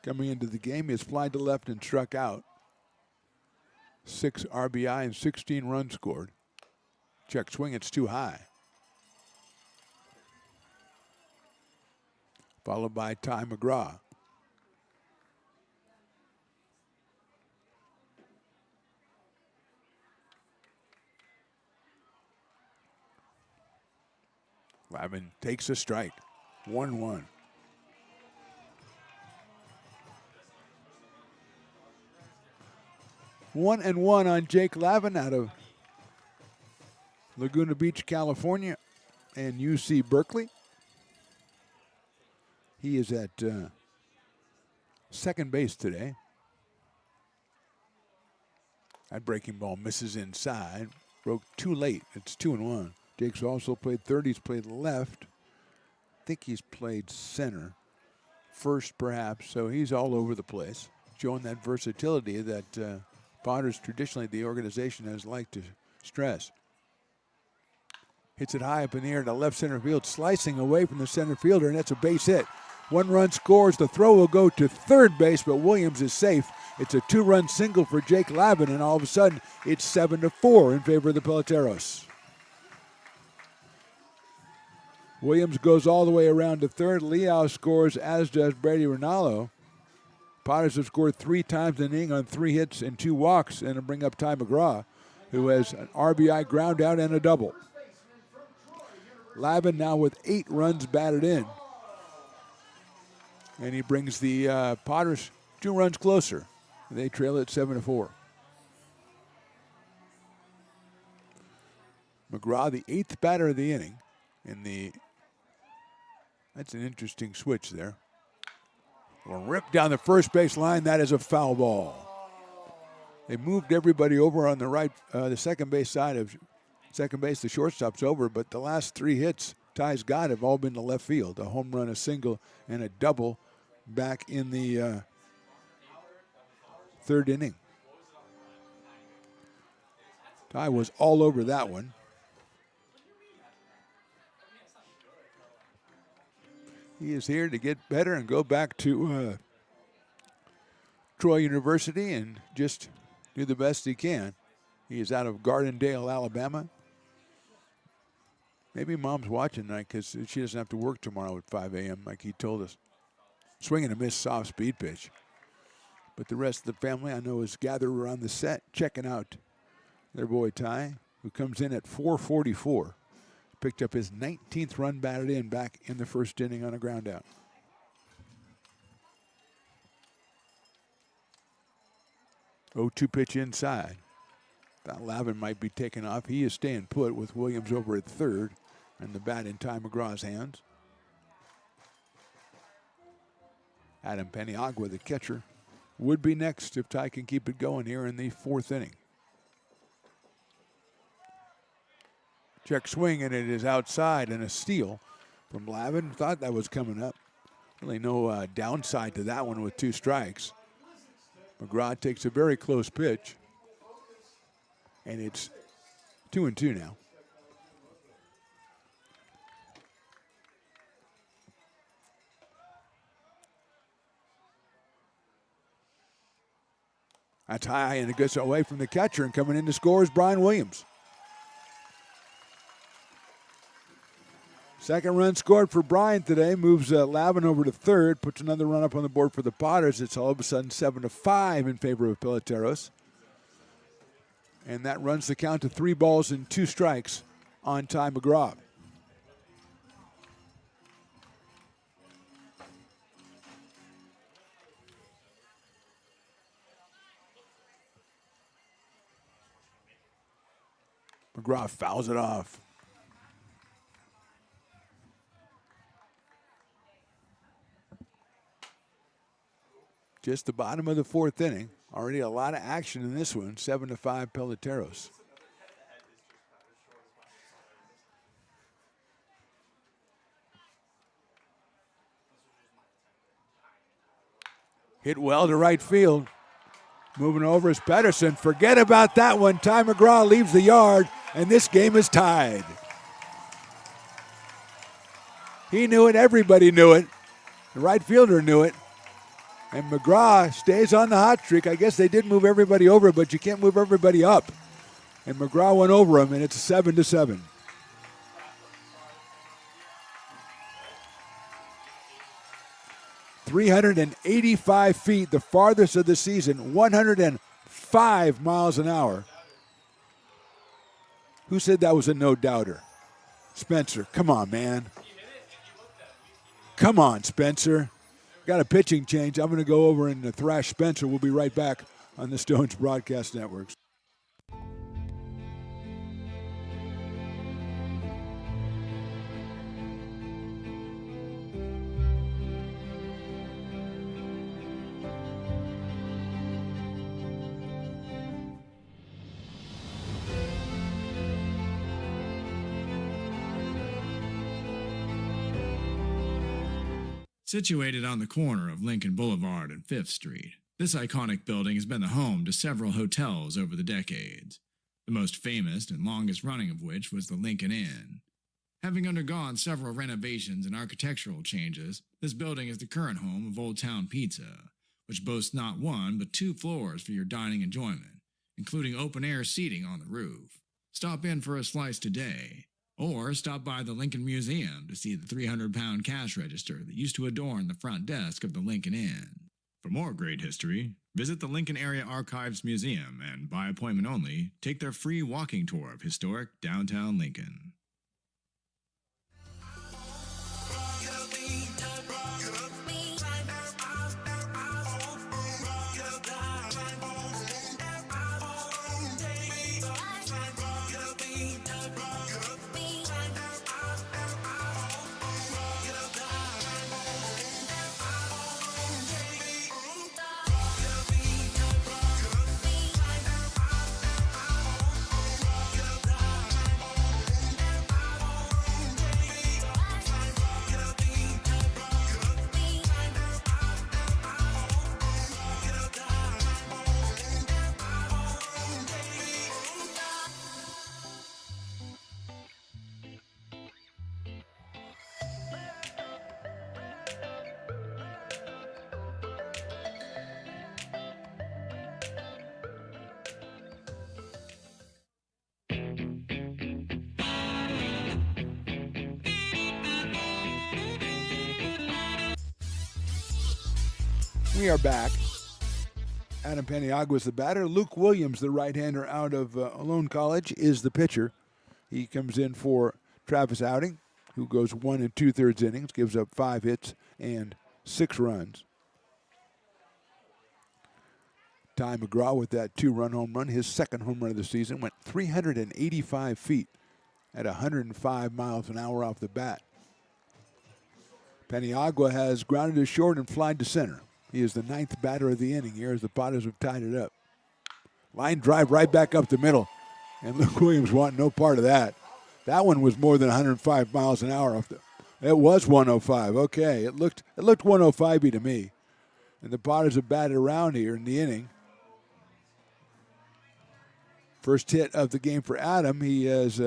Speaker 3: coming into the game. He has flied to left and struck out. 6 RBI and 16 runs scored. Check swing, it's too high. Followed by Ty McGraw. Lavin takes a strike. 1-1. One and one on Jake Lavin out of Laguna Beach, California, and UC Berkeley. He is at second base today. That breaking ball misses inside. Broke too late. It's 2-1. Jake's also played third. He's played left. I think he's played center. First, perhaps. So he's all over the place, showing that versatility that Potters, traditionally, the organization has liked to stress. Hits it high up in the air to left center field, slicing away from the center fielder, and that's a base hit. 1 run scores. The throw will go to third base, but Williams is safe. It's a 2-run single for Jake Lavin, and all of a sudden, it's 7-4 in favor of the Peloteros. Williams goes all the way around to third. Leal scores, as does Brady Rinaldo. Potters have scored 3 times in the inning on 3 hits and 2 walks, and to bring up Ty McGraw, who has an RBI ground out and a double. Lavin now with 8 runs batted in. And he brings the Potters 2 runs closer. They trail at 7-4. McGraw, the 8th batter of the inning. That's an interesting switch there. Well, ripped down the first base line. That is a foul ball. They moved everybody over on the right, the second base side of second base. The shortstop's over, but the last 3 hits Ty's got have all been to left field. A home run, a single, and a double back in the third inning. Ty was all over that one. He is here to get better and go back to Troy University and just do the best he can. He is out of Gardendale, Alabama. Maybe Mom's watching tonight because she doesn't have to work tomorrow at 5 a.m. like he told us. Swinging a missed soft speed pitch. But the rest of the family, I know, is gathered around the set, checking out their boy Ty, who comes in at 4:44. Picked up his 19th run batted in back in the first inning on a ground out. Oh, 2 pitch inside. Thought Lavin might be taken off. He is staying put with Williams over at third and the bat in Ty McGraw's hands. Adam Paniagua, the catcher, would be next if Ty can keep it going here in the 4th inning. Check swing, and it is outside, and a steal from Lavin. Thought that was coming up. Really no downside to that one with 2 strikes. McGraw takes a very close pitch, and it's 2-2 now. That's high, and it gets away from the catcher, and coming in to score is Brian Williams. Second run scored for Brian today, moves Lavin over to third, puts another run up on the board for the Potters. It's all of a sudden 7-5 in favor of Peloteros. And that runs the count to 3 balls and 2 strikes on Ty McGraw. McGraw fouls it off. Just the bottom of the 4th inning. Already a lot of action in this one. 7-5 Peloteros. Hit well to right field. Moving over is Pedersen. Forget about that one. Ty McGraw leaves the yard, and this game is tied. He knew it. Everybody knew it. The right fielder knew it. And McGraw stays on the hot streak. I guess they did move everybody over, but you can't move everybody up. And McGraw went over him, and it's 7-7. .385 feet, the farthest of the season, 105 miles an hour. Who said that was a no-doubter? Spencer, come on, man. Come on, Spencer. Got a pitching change. I'm going to go over and thrash Spencer. We'll be right back on the Stones Broadcast Networks.
Speaker 8: Situated on the corner of Lincoln Boulevard and 5th Street, this iconic building has been the home to several hotels over the decades, the most famous and longest running of which was the Lincoln Inn. Having undergone several renovations and architectural changes, this building is the current home of Old Town Pizza, which boasts not one but 2 floors for your dining enjoyment, including open-air seating on the roof. Stop in for a slice today, or stop by the Lincoln Museum to see the 300-pound cash register that used to adorn the front desk of the Lincoln Inn. For more great history, visit the Lincoln Area Archives Museum and, by appointment only, take their free walking tour of historic downtown Lincoln.
Speaker 3: We are back. Adam Paniagua is the batter. Luke Williams, the right-hander out of Lone College, is the pitcher. He comes in for Travis Outing, who goes 1 2/3 innings, gives up 5 hits and 6 runs. Ty McGraw with that 2-run home run, his second home run of the season, went 385 feet at 105 miles an hour off the bat. Paniagua has grounded to short and flied to center. He is the 9th batter of the inning here as the Potters have tied it up. Line drive right back up the middle, and Luke Williams wanted no part of that. That one was more than 105 miles an hour off the. It was 105. Okay, it looked 105-y to me. And the Potters have batted around here in the inning. First hit of the game for Adam. He has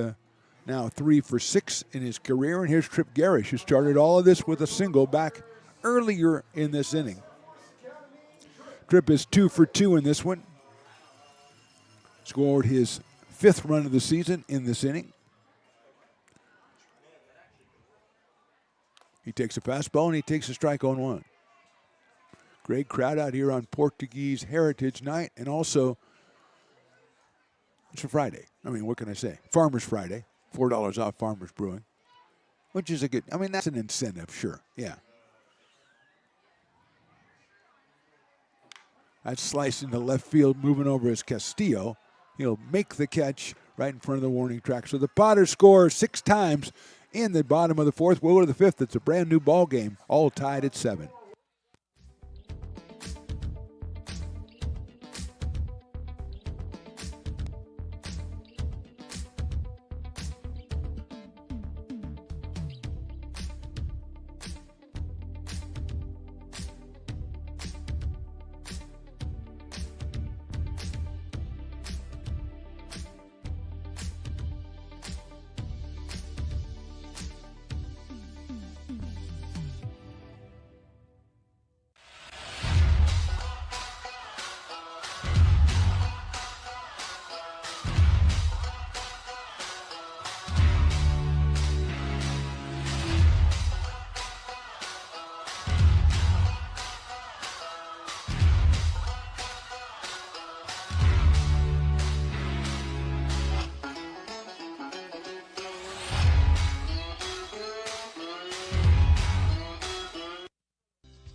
Speaker 3: now 3 for 6 in his career. And here's Tripp Garish, who started all of this with a single back earlier in this inning. Tripp is 2 for 2 in this one. Scored his 5th run of the season in this inning. He takes a fastball and he takes a strike on 1. Great crowd out here on Portuguese Heritage Night, and also it's a Friday. I mean, what can I say? Farmers Friday. $4 off Farmers Brewing, which is a good, I mean, that's an incentive, sure. Yeah. That's sliced into left field, moving over is Castillo. He'll make the catch right in front of the warning track. So the Potters score 6 times in the bottom of the 4th. We'll go to the 5th. It's a brand new ball game, all tied at 7.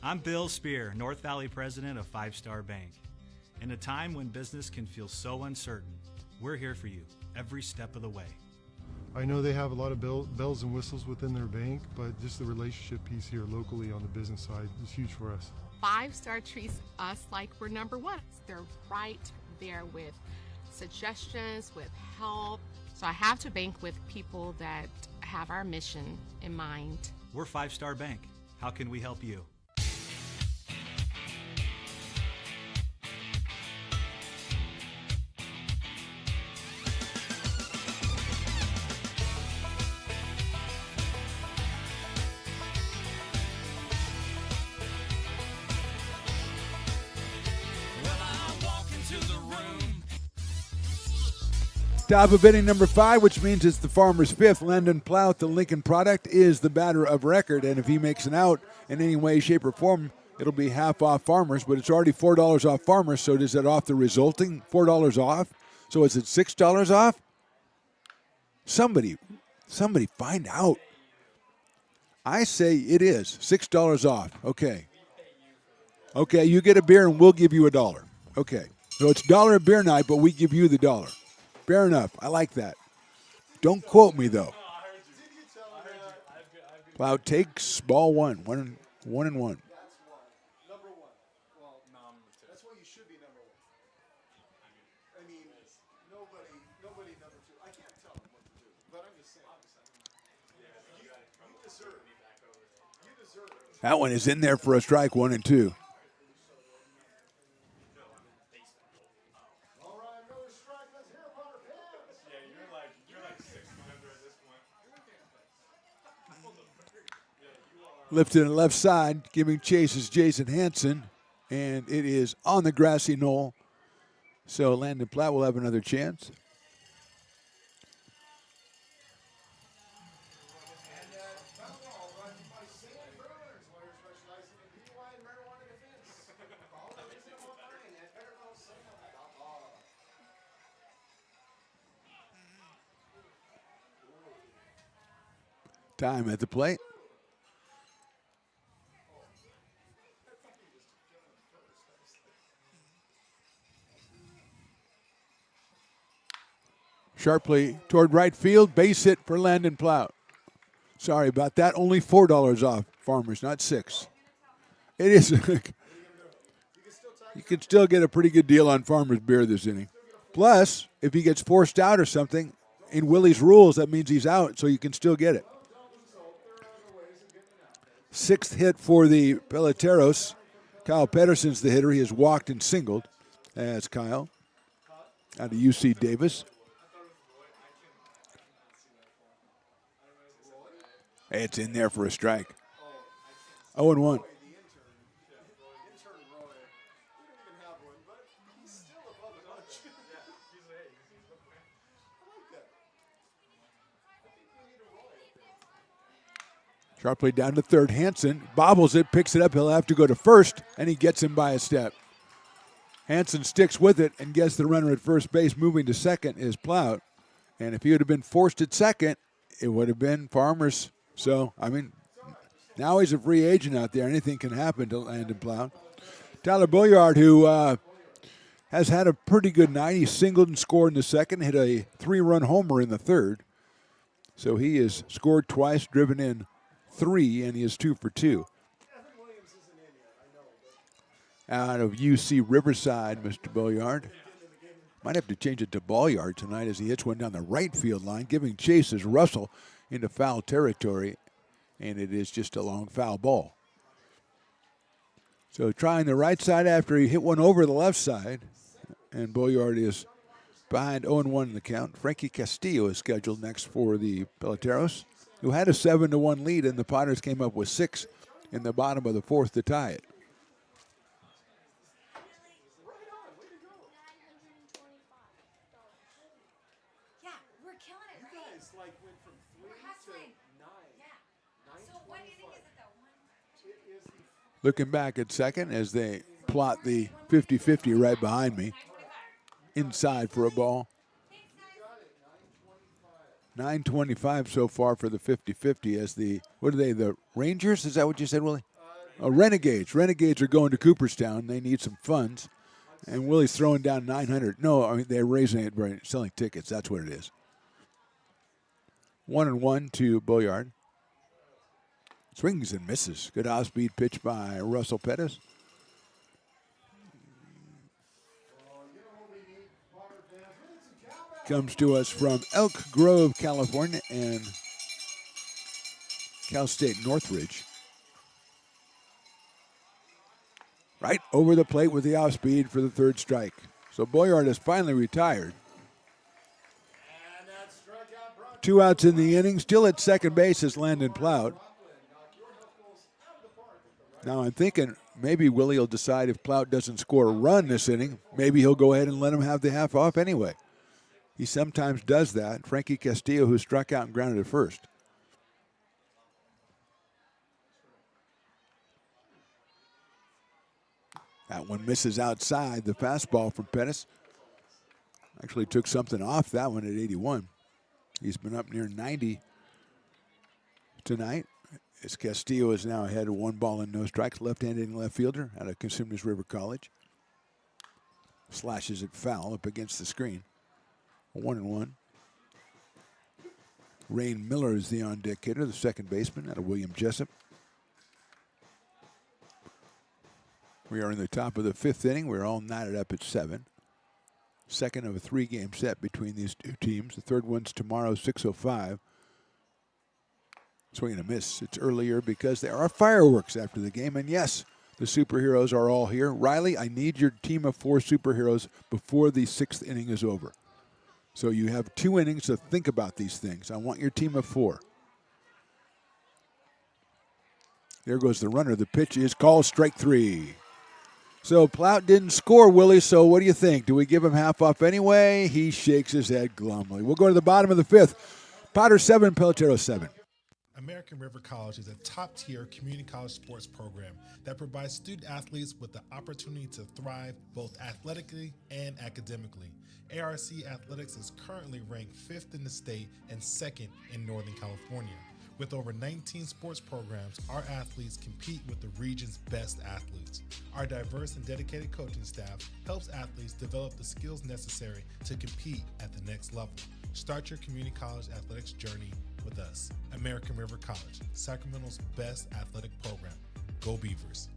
Speaker 10: I'm Bill Spear, North Valley president of 5 Star Bank. In a time when business can feel so uncertain, we're here for you every step of the way.
Speaker 11: I know they have a lot of bells and whistles within their bank, but just the relationship piece here locally on the business side is huge for us.
Speaker 12: 5 Star treats us like we're number 1. They're right there with suggestions, with help. So I have to bank with people that have our mission in mind.
Speaker 10: We're 5 Star Bank. How can we help you?
Speaker 3: Top of inning number 5, which means it's the Farmer's fifth. Landon Plout, the Lincoln product, is the batter of record. And if he makes an out in any way, shape, or form, it'll be half off Farmers. But it's already $4 off Farmers, so does that off the resulting $4 off? So is it $6 off? Somebody find out. I say it is $6 off. Okay. Okay, you get a beer and we'll give you $1. Okay. So it's $1 beer night, but we give you the $1. Fair enough. I like that. Don't quote me, though. Plout takes ball one and one. That one is in there for a strike, 1-2. Lifted to the left side, giving chase is Jason Hansen, and it is on the grassy knoll. So Landon Platt will have another chance. Time at the plate. Sharply toward right field, base hit for Landon Plout. Sorry about that, only $4 off Farmers, not $6. It is, you can still get a pretty good deal on Farmers beer this inning. Plus, if he gets forced out or something, in Willie's rules, that means he's out, so you can still get it. 6th hit for the Peloteros. Kyle Pedersen's the hitter. He has walked and singled, as Kyle, out of UC Davis. It's in there for a strike. 0-1. Sharply down to third. Hansen bobbles it, picks it up. He'll have to go to first, and he gets him by a step. Hansen sticks with it and gets the runner at first base. Moving to second is Plout. And if he would have been forced at second, it would have been Farmers. So, I mean, now he's a free agent out there. Anything can happen to Landon Plout. Tyler Billiard, who has had a pretty good night. He singled and scored in the second, hit a 3-run homer in the third. So he has scored twice, driven in 3, and he is 2 for 2. Out of UC Riverside, Mr. Billiard. Might have to change it to Ballyard tonight as he hits one down the right field line, giving chase as Russell into foul territory, and it is just a long foul ball. So trying the right side after he hit one over the left side, and Billiard is behind 0-1 in the count. Frankie Castillo is scheduled next for the Peloteros, who had a 7-1 lead, and the Potters came up with 6 in the bottom of the fourth to tie it. Looking back at second as they plot the 50-50 right behind me. Inside for a ball. 9:25 so far for the 50-50 as the, what are they, the Rangers? Is that what you said, Willie? Renegades. Renegades are going to Cooperstown. They need some funds. And Willie's throwing down 900. No, I mean, they're raising it by selling tickets. That's what it is. 1-1 to Billiard. Swings and misses. Good off-speed pitch by Russell Pettis. Comes to us from Elk Grove, California, and Cal State Northridge. Right over the plate with the off speed for the third strike. So Boyard has finally retired. 2 outs in the inning. Still at second base is Landon Plout. Now I'm thinking maybe Willie will decide if Plout doesn't score a run this inning, maybe he'll go ahead and let him have the half off anyway. He sometimes does that. Frankie Castillo, who struck out and grounded at first. That one misses outside. The fastball from Pettis. Actually took something off that one at 81. He's been up near 90 tonight. As Castillo is now ahead of 1 ball and no strikes. Left-handed left fielder out of Consumers River College. Slashes it foul up against the screen. 1-1. Rain Miller is the on-deck hitter, the second baseman out of William Jessup. We are in the top of the 5th inning. We're all knotted up at 7. Second of a 3-game set between these two teams. The third one's tomorrow, 6:05. Swing and a miss. It's earlier because there are fireworks after the game. And yes, the superheroes are all here. Riley, I need your team of 4 superheroes before the 6th inning is over. So you have 2 innings to think about these things. I want your team of 4. There goes the runner. The pitch is called strike 3. So Plout didn't score, Willie, so what do you think? Do we give him half off anyway? He shakes his head glumly. We'll go to the bottom of the 5th. Potter 7, Peloteros 7.
Speaker 13: American River College is a top-tier community college sports program that provides student-athletes with the opportunity to thrive both athletically and academically. ARC Athletics is currently ranked 5th in the state and 2nd in Northern California. With over 19 sports programs, our athletes compete with the region's best athletes. Our diverse and dedicated coaching staff helps athletes develop the skills necessary to compete at the next level. Start your community college athletics journey with us. American River College, Sacramento's best athletic program. Go Beavers.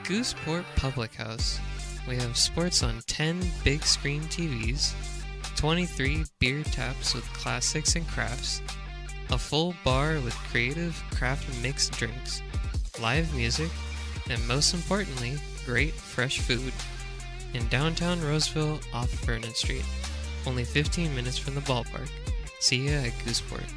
Speaker 19: Gooseport Public House. We have sports on 10 big screen TVs, 23 beer taps with classics and crafts, a full bar with creative craft mixed drinks, live music, and most importantly, great fresh food. In downtown Roseville off Vernon Street. Only 15 minutes from the ballpark. See ya at Gooseport.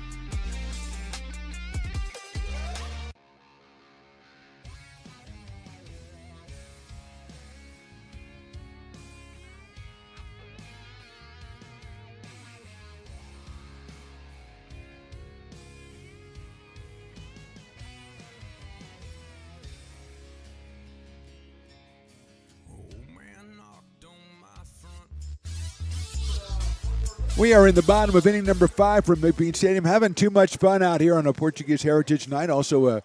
Speaker 3: We are in the bottom of inning number 5 from McBean Stadium. Having too much fun out here on a Portuguese Heritage Night. Also,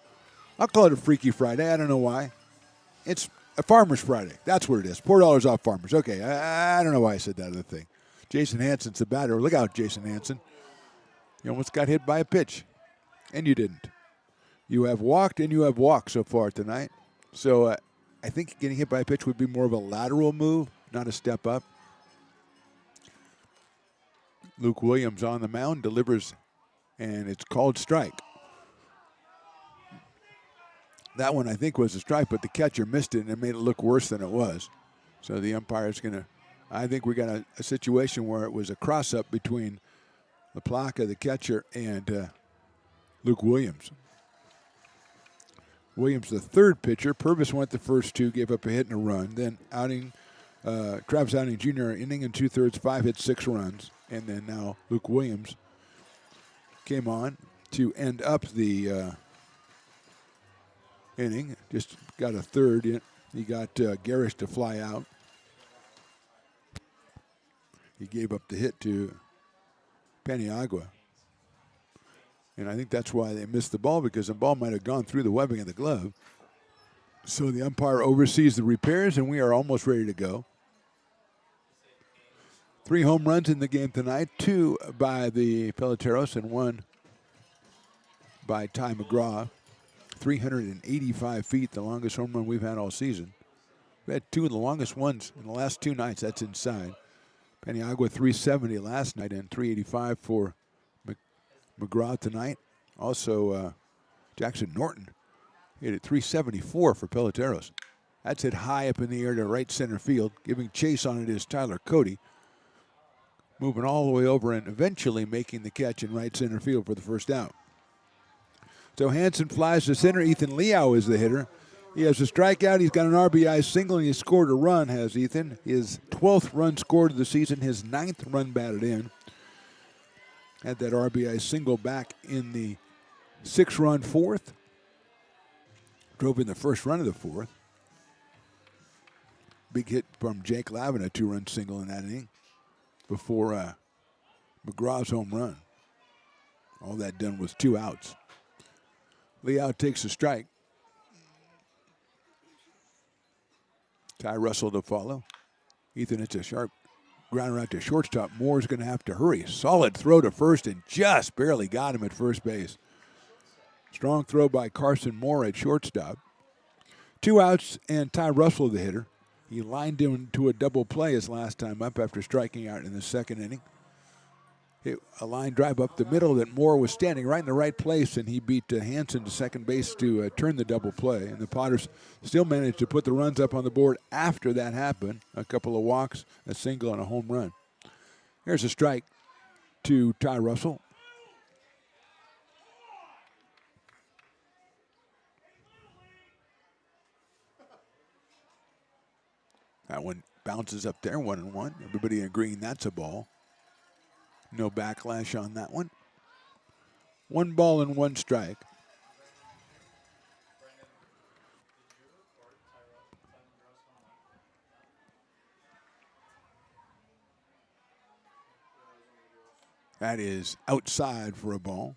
Speaker 3: I'll call it a Freaky Friday. I don't know why. It's a Farmer's Friday. That's what it is. $4 off Farmers. Okay, I don't know why I said that other thing. Jason Hansen's the batter. Look out, Jason Hansen. You almost got hit by a pitch, and you didn't. You have walked and you have walked so far tonight. So I think getting hit by a pitch would be more of a lateral move, not a step up. Luke Williams on the mound, delivers, and it's called strike. That one, I think, was a strike, but the catcher missed it, and it made it look worse than it was. So the umpire's going to, I think we got a situation where it was a cross-up between LaPlaca, the catcher, and Luke Williams. Williams, the third pitcher. Purvis went the first 2, gave up a hit and a run. Then Travis Outing Jr., inning and 2/3, 5 hits, 6 runs. And then now Luke Williams came on to end up the inning. Just got a third. He got Garish to fly out. He gave up the hit to Paniagua. And I think that's why they missed the ball, because the ball might have gone through the webbing of the glove. So the umpire oversees the repairs, and we are almost ready to go. 3 home runs in the game tonight, 2 by the Peloteros and 1 by Ty McGraw. 385 feet, the longest home run we've had all season. We had 2 of the longest ones in the last 2 nights. That's inside. Paniagua 370 last night and 385 for McGraw tonight. Also, Jackson Norton hit at 374 for Peloteros. That's hit high up in the air to right center field. Giving chase on it is Tyler Cody. Moving all the way over and eventually making the catch in right center field for the first out. So Hansen flies to center. Ethan Liao is the hitter. He has a strikeout. He's got an RBI single, and he scored a run, has Ethan. His 12th run scored of the season, his 9th run batted in. Had that RBI single back in the 6-run 4th. Drove in the first run of the 4th. Big hit from Jake Lavin, a 2-run single in that inning before McGraw's home run. All that done was 2 outs. Liao takes a strike. Ty Russell to follow. Ethan hits a sharp grounder out to shortstop. Moore's going to have to hurry. Solid throw to first and just barely got him at first base. Strong throw by Carson Moore at shortstop. 2 outs and Ty Russell the hitter. He lined him to a double play his last time up after striking out in the 2nd inning. Hit a line drive up the middle that Moore was standing right in the right place, and he beat Hansen to second base to turn the double play. And the Potters still managed to put the runs up on the board after that happened. A couple of walks, a single, and a home run. Here's a strike to Ty Russell. That one bounces up there, 1-1. Everybody agreeing that's a ball. No backlash on that one. 1 ball and 1 strike. That is outside for a ball.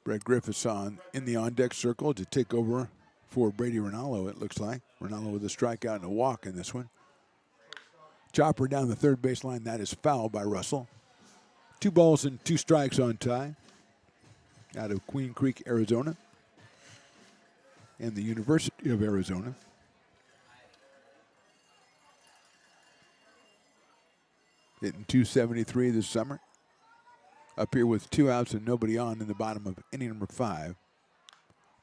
Speaker 3: Brett Griffiths in the on-deck circle to take over for Brady Rinaldo, it looks like. Rinaldo with a strikeout and a walk in this one. Chopper down the third baseline. That is foul by Russell. 2 balls and 2 strikes on Ty. Out of Queen Creek, Arizona. And the University of Arizona. Hitting .273 this summer. Up here with 2 outs and nobody on in the bottom of inning number 5.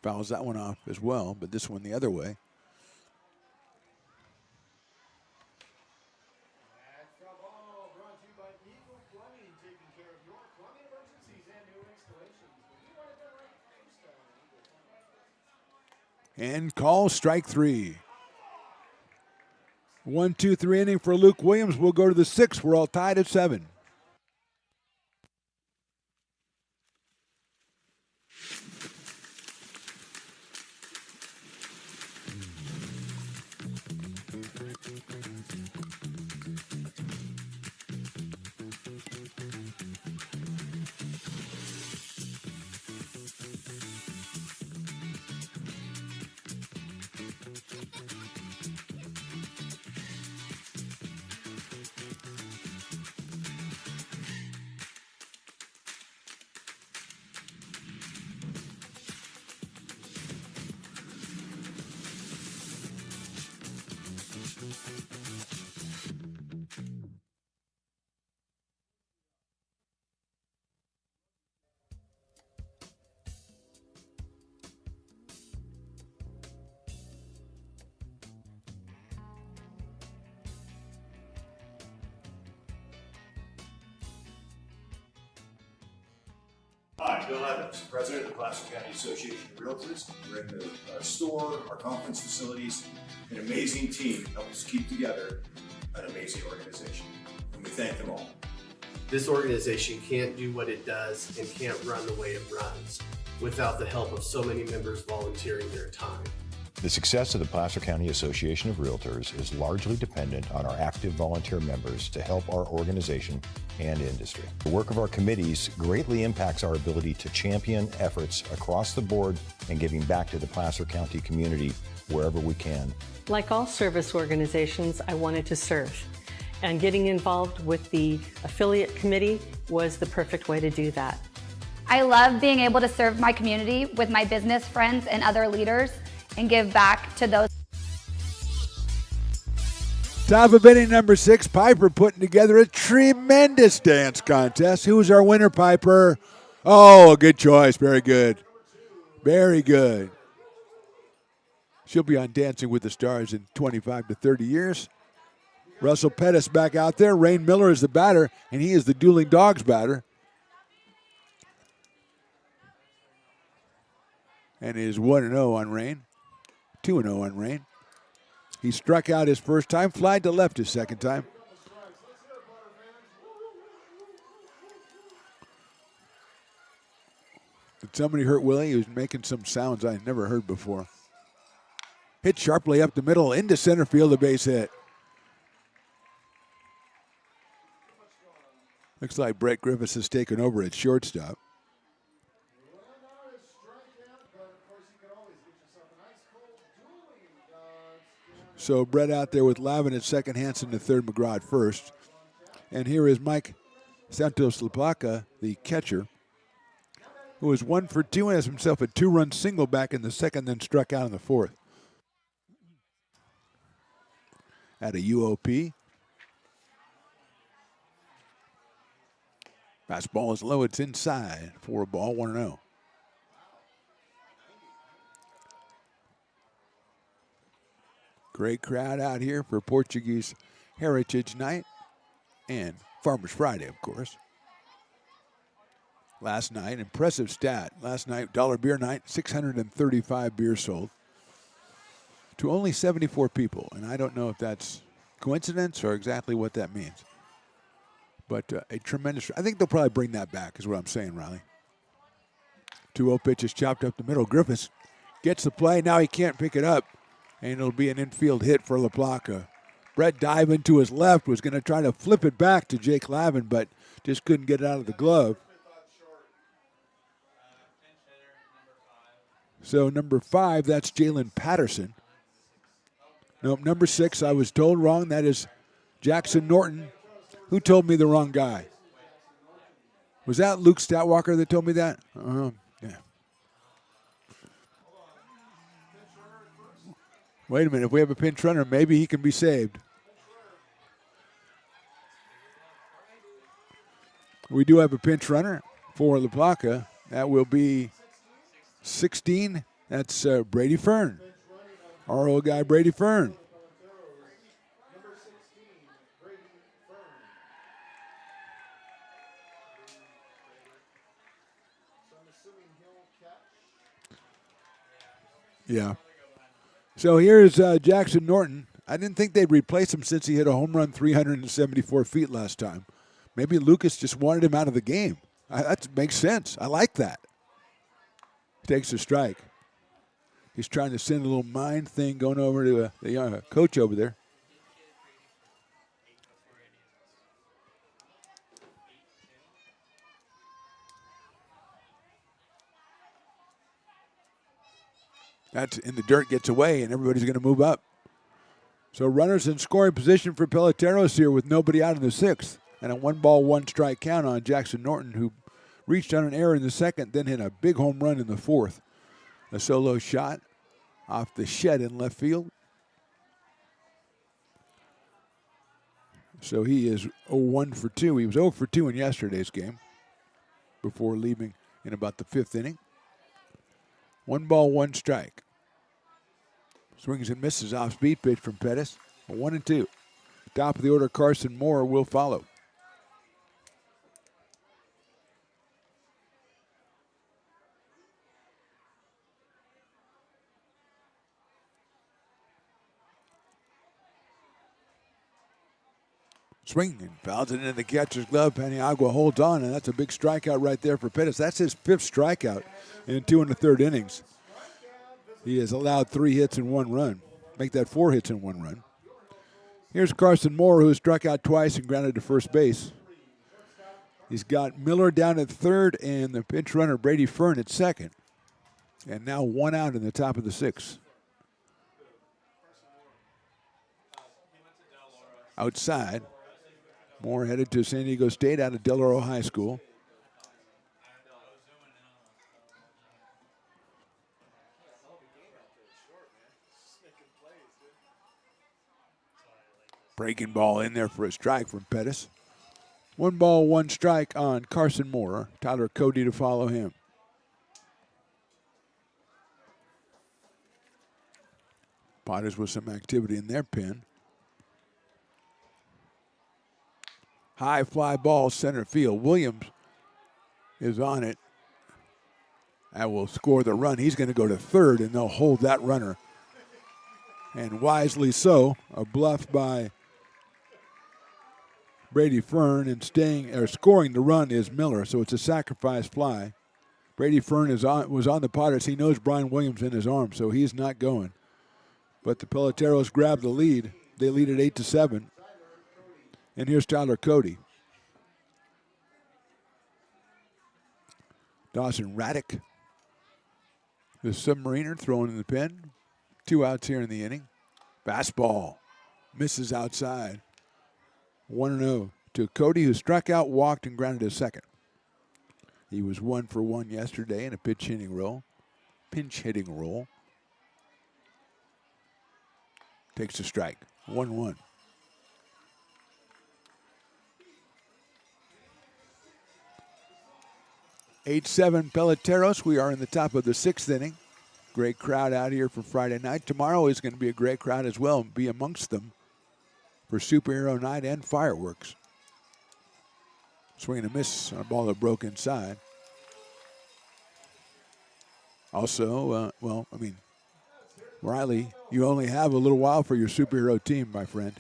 Speaker 3: Fouls that one off as well, but this one the other way. And call strike 3. 1-2-3 inning for Luke Williams. We'll go to the 6th. We're all tied at 7.
Speaker 20: Hi, Bill Evans, President of the Placer County Association of Realtors. We're in the store, our conference facilities, an amazing team helped us keep together an amazing organization, and we thank them all.
Speaker 21: This organization can't do what it does and can't run the way it runs without the help of so many members volunteering their time.
Speaker 1: The success of the Placer County Association of Realtors is largely dependent on our active volunteer members to help our organization and industry. The work of our committees greatly impacts our ability to champion efforts across the board and giving back to the Placer County community wherever we can.
Speaker 22: Like all service organizations, I wanted to serve. And getting involved with the affiliate committee was the perfect way to do that.
Speaker 23: I love being able to serve my community with my business friends and other leaders and give back to those.
Speaker 3: Top of inning number 6, Piper putting together a tremendous dance contest. Who's our winner, Piper? Oh, a good choice. Very good. Very good. She'll be on Dancing with the Stars in 25 to 30 years. Russell Pettis back out there. Rain Miller is the batter, and he is the Dueling Dogs batter. And it is 1-0 on Rain. 2-0 on Rain. He struck out his first time, flied to left his second time. Did somebody hurt Willie? He was making some sounds I never heard before. Hit sharply up the middle into center field, a base hit. Looks like Brett Griffiths has taken over at shortstop. So Brett out there with Lavin at second, Hansen to third, McGraw at first. And here is Mike Santos Laplaca, the catcher, who was 1 for 2 and has himself a 2-run single back in the second, then struck out in the fourth. At a UOP. Fastball is low, it's inside for a ball, 1-0. Great crowd out here for Portuguese Heritage Night and Farmers Friday, of course. Last night, impressive stat. Last night, dollar beer night, 635 beers sold to only 74 people. And I don't know if that's coincidence or exactly what that means. But a tremendous, I think they'll probably bring that back is what I'm saying, Riley. 2-0 pitch is chopped up the middle. Griffiths gets the play. Now he can't pick it up. And it'll be an infield hit for LaPlaca. Brett diving to his left, was going to try to flip it back to Jake Lavin, but just couldn't get it out of the glove. So number 5, that's Jalen Patterson. Nope, number 6, I was told wrong. That is Jackson Norton. Who told me the wrong guy? Was that Luke Statwalker that told me that? Yeah. Wait a minute, if we have a pinch runner, maybe he can be saved. We do have a pinch runner for LaPlaca. That will be 16. That's Brady Fern. Our old guy, Brady Fern. Yeah. So here's Jackson Norton. I didn't think they'd replace him since he hit a home run 374 feet last time. Maybe Lucas just wanted him out of the game. That makes sense. I like that. Takes a strike. He's trying to send a little mind thing going over to the coach over there. That's in the dirt, gets away, and everybody's going to move up. So runners in scoring position for Peloteros here with nobody out in the 6th. And a 1-ball, 1-strike count on Jackson Norton, who reached on an error in the 2nd, then hit a big home run in the 4th. A solo shot off the shed in left field. So he is 1 for 2. He was 0 for 2 in yesterday's game before leaving in about the 5th inning. 1-ball, 1-strike. Swings and misses off speed pitch from Pettis. 1-2. Top of the order, Carson Moore will follow. Swing and fouls it into the catcher's glove. Paniagua holds on, and that's a big strikeout right there for Pettis. That's his 5th strikeout in 2 1/3 innings. He has allowed 3 hits and 1 run. Make that 4 hits and 1 run. Here's Carson Moore, who has struck out twice and grounded to first base. He's got Miller down at third and the pinch runner Brady Fern at second. And now 1 out in the top of the 6th. Outside, Moore headed to San Diego State out of Del Oro High School. Breaking ball in there for a strike from Pettis. 1 ball, 1 strike on Carson Moore. Tyler Cody to follow him. Potters with some activity in their pen. High fly ball center field. Williams is on it. That will score the run. He's going to go to third, and they'll hold that runner. And wisely so. A bluff by Brady Fern, and scoring the run is Miller, so it's a sacrifice fly. Brady Fern was on the Potters. He knows Brian Williams in his arm, so he's not going. But the Peloteros grab the lead. They lead at 8-7. And here's Tyler Cody. Dawson Raddick, the Submariner, throwing in the pen. 2 outs here in the inning. Fastball misses outside. 1-0 to Cody, who struck out, walked, and grounded to second. He was 1 for 1 yesterday in a pinch hitting role. Takes a strike. 1-1. Eight-7 Peloteros. We are in the top of the 6th inning. Great crowd out here for Friday night. Tomorrow is going to be a great crowd as well, and be amongst them for Superhero Night and fireworks. Swing and a miss on a ball that broke inside. Also, Riley, you only have a little while for your superhero team, my friend.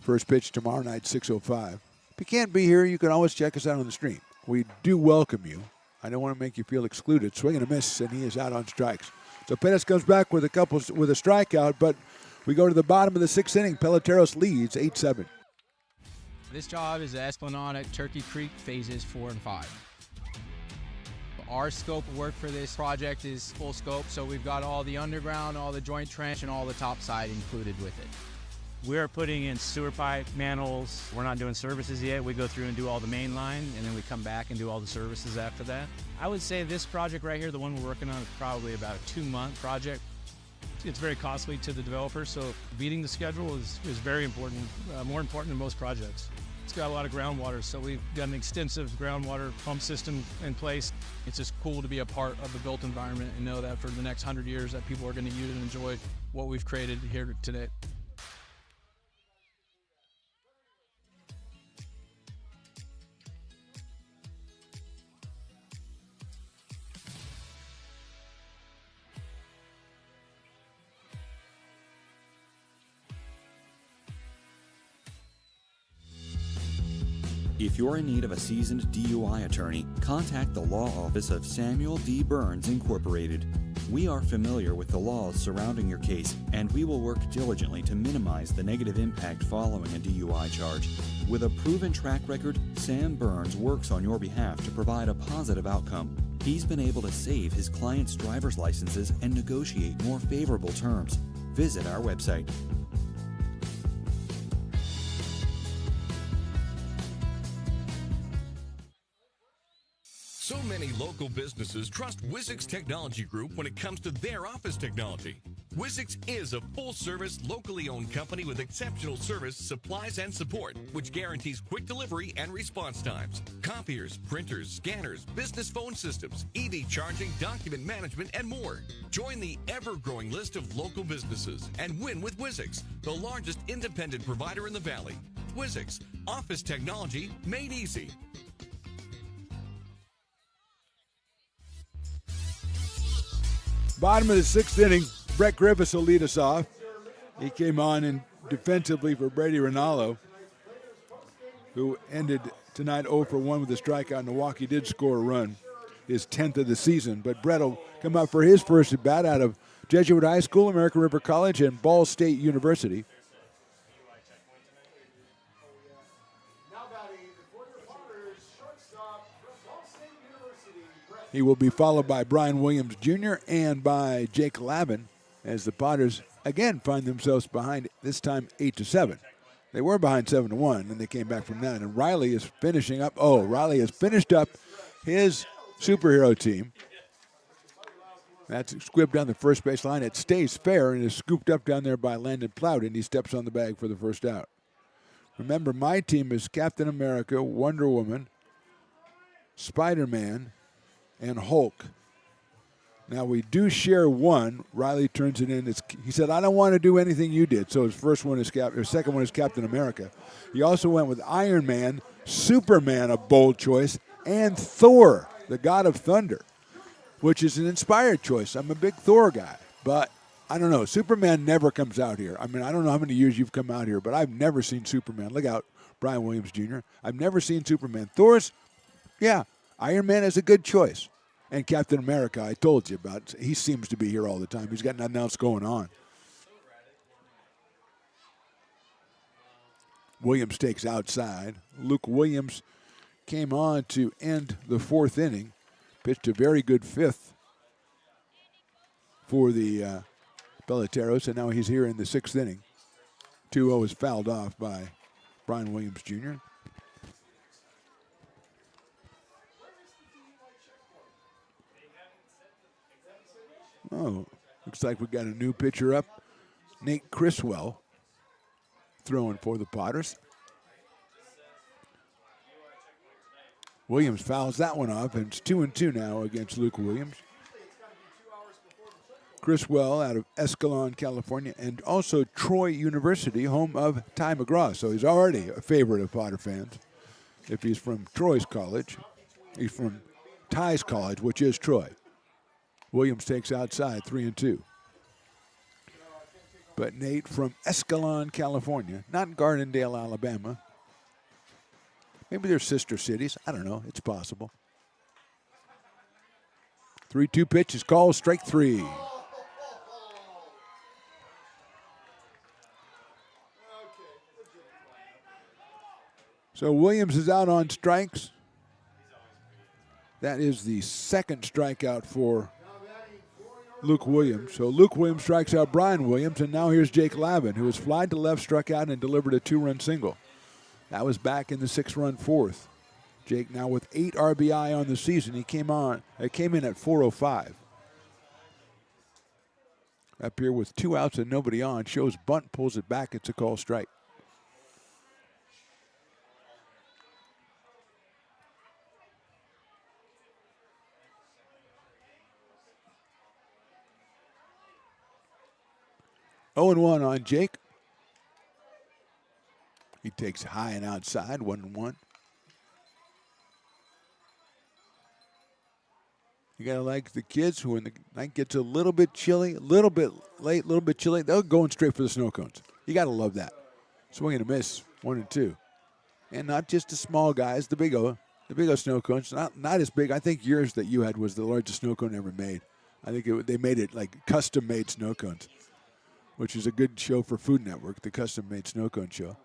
Speaker 3: First pitch tomorrow night, 6:05. If you can't be here, you can always check us out on the stream. We do welcome you. I don't want to make you feel excluded. Swing and a miss, and he is out on strikes. So Pettis comes back with a strikeout, but we go to the bottom of the 6th inning. Peloteros leads 8-7.
Speaker 2: This job is the Esplanade at Turkey Creek phases 4 and 5. Our scope of work for this project is full scope, so we've got all the underground, all the joint trench, and all the topside included with it.
Speaker 15: We're putting in sewer pipe, manholes. We're not doing services yet. We go through and do all the main line, and then we come back and do all the services after that. I would say this project right here, the one we're working on, is probably about a 2-month project. It's very costly to the developer, so beating the schedule is very important, more important than most projects. It's got a lot of groundwater, so we've got an extensive groundwater pump system in place. It's just cool to be a part of the built environment and know that for the next 100 years that people are going to use and enjoy what we've created here today.
Speaker 16: If you're in need of a seasoned DUI attorney, contact the law office of Samuel D. Burns Incorporated. We are familiar with the laws surrounding your case, and we will work diligently to minimize the negative impact following a DUI charge. With a proven track record, Sam Burns works on your behalf to provide a positive outcome. He's been able to save his clients' driver's licenses and negotiate more favorable terms. Visit our website.
Speaker 17: So many local businesses trust Wizix Technology Group when it comes to their office technology. Wizix is a full-service, locally owned company with exceptional service, supplies, and support, which guarantees quick delivery and response times. Copiers, printers, scanners, business phone systems, EV charging, document management, and more. Join the ever-growing list of local businesses and win with Wizix, the largest independent provider in the Valley. Wizix, office technology made easy.
Speaker 3: Bottom of the 6th inning, Brett Griffiths will lead us off. He came on in defensively for Brady Rinaldo, who ended tonight 0 for 1 with a strikeout and a walk. He did score a run. his 10th of the season. But Brett will come up for his first at bat out of Jesuit High School, American River College, and Ball State University. He will be followed by Brian Williams Jr. and by Jake Lavin as the Potters again find themselves behind, this time 8-7. They were behind 7-1, and they came back from that. And Riley is finishing up. Oh, Riley has finished up his superhero team. That's squibbed down the first base line. It stays fair and is scooped up down there by Landon Plout, and he steps on the bag for the first out. Remember, my team is Captain America, Wonder Woman, Spider-Man, and Hulk. Now, we do share one. Riley turns it in. He said, I don't want to do anything you did. So his second one is Captain America. He also went with Iron Man, Superman, a bold choice, and Thor, the God of Thunder, which is an inspired choice. I'm a big Thor guy, but I don't know. Superman never comes out here. I mean, I don't know how many years you've come out here, but I've never seen Superman. Look out, Brian Williams Jr. I've never seen Superman. Thor's, yeah, Iron Man is a good choice. And Captain America, I told you about. He seems to be here all the time. He's got nothing else going on. Williams takes outside. Luke Williams came on to end the fourth inning. Pitched a very good fifth for the Peloteros, and now he's here in the sixth inning. 2-0 is fouled off by Brian Williams Jr. Oh, looks like we got a new pitcher up. Nate Criswell throwing for the Potters. Williams fouls that one off, and it's 2-2 now against Luke Williams. Criswell out of Escalon, California, and also Troy University, home of Ty McGraw. So he's already a favorite of Potter fans. If he's from Troy's college, he's from Ty's college, which is Troy. Williams takes outside, 3-2. But Nate from Escalon, California, not Gardendale, Alabama. Maybe they're sister cities. I don't know. It's possible. 3-2 pitch is called, strike three. So Williams is out on strikes. That is the second strikeout for Luke Williams. So Luke Williams strikes out Brian Williams, and now here's Jake Lavin, who was flied to left, struck out, and delivered a 2-run single. That was back in the 6-run fourth. Jake now with 8 RBI on the season. He came in at 405. Up here with 2 outs and nobody on. Shows bunt, pulls it back. It's a call strike. 0-1 on Jake. He takes high and outside, 1-1. You gotta like the kids who, when the night gets a little bit chilly, a little bit late, a little bit chilly, they're going straight for the snow cones. You gotta love that. Swing and a miss, 1-2. And not just the small guys, the big O snow cones, not as big. I think yours that you had was the largest snow cone ever made. I think they made it like custom-made snow cones, which is a good show for Food Network, the custom-made snow cone show.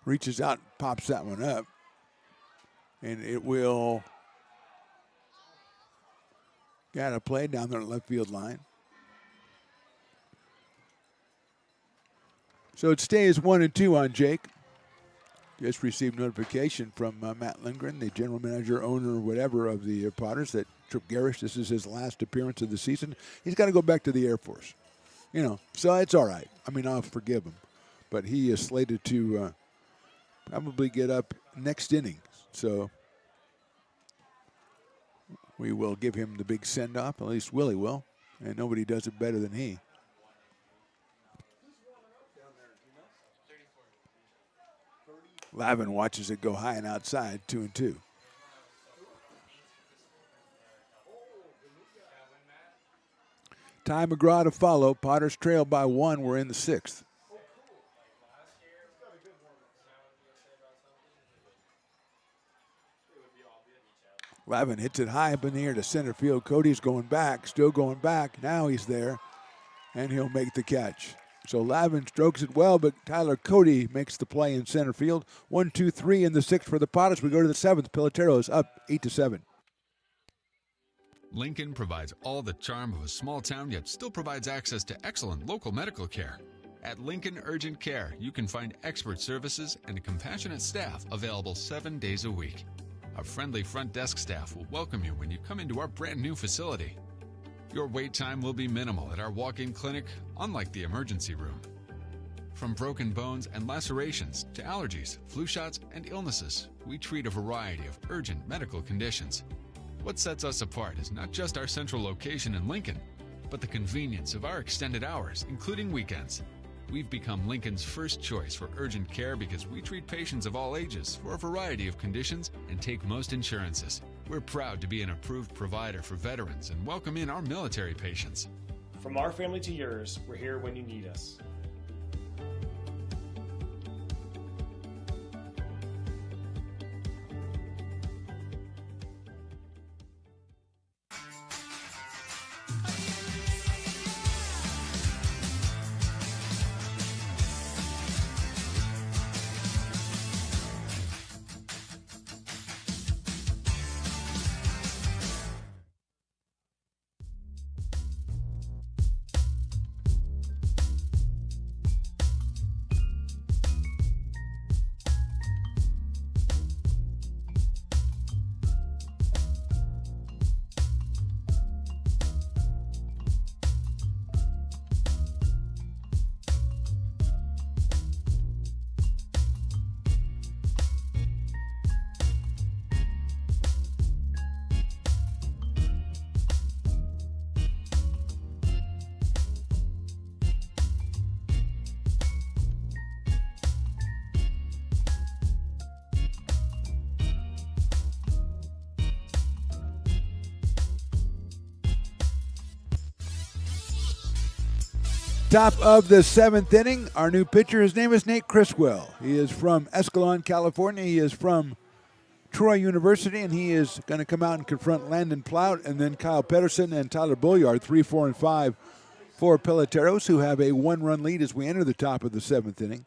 Speaker 3: Reaches out, pops that one up, and it will got a play down there at left field line. So it stays 1-2 on Jake. Just received notification from Matt Lindgren, the general manager, owner, whatever of the Potters, that Trip Garish, this is his last appearance of the season. He's got to go back to the Air Force. So it's all right. I mean, I'll forgive him. But he is slated to probably get up next inning. So we will give him the big send-off. At least Willie will. And nobody does it better than he. Lavin watches it go high and outside, 2-2. Ty McGraw to follow. Potters trail by 1. We're in the 6th. Lavin hits it high up in the air to center field. Cody's going back, still going back. Now he's there, and he'll make the catch. So Lavin strokes it well, but Tyler Cody makes the play in center field. 1, 2, 3 in the 6th for the Potters. We go to the 7th. Peloteros up 8-7.
Speaker 9: Lincoln provides all the charm of a small town, yet still provides access to excellent local medical care. At Lincoln Urgent Care, you can find expert services and a compassionate staff available 7 days a week. Our friendly front desk staff will welcome you when you come into our brand new facility. Your wait time will be minimal at our walk-in clinic, unlike the emergency room. From broken bones and lacerations to allergies, flu shots, and illnesses, we treat a variety of urgent medical conditions. What sets us apart is not just our central location in Lincoln, but the convenience of our extended hours, including weekends. We've become Lincoln's first choice for urgent care because we treat patients of all ages for a variety of conditions and take most insurances. We're proud to be an approved provider for veterans and welcome in our military patients.
Speaker 14: From our family to yours, we're here when you need us.
Speaker 3: Top of the 7th inning, our new pitcher, his name is Nate Criswell. He is from Escalon, California. He is from Troy University, and he is going to come out and confront Landon Plout and then Kyle Pedersen and Tyler Bulliard, 3, 4, and 5 for Peloteros, who have a 1-run lead as we enter the top of the 7th inning.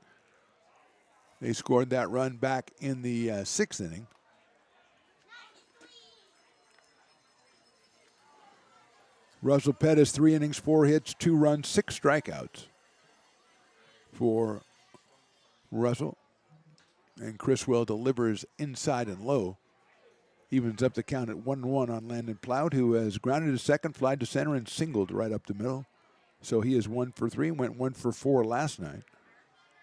Speaker 3: They scored that run back in the 6th inning. Russell Pettis, 3 innings, 4 hits, 2 runs, 6 strikeouts for Russell. And Criswell delivers inside and low. Evens up the count at 1-1 on Landon Plout, who has grounded to second, flied to center, and singled right up the middle. So he is 1 for 3, went 1 for 4 last night.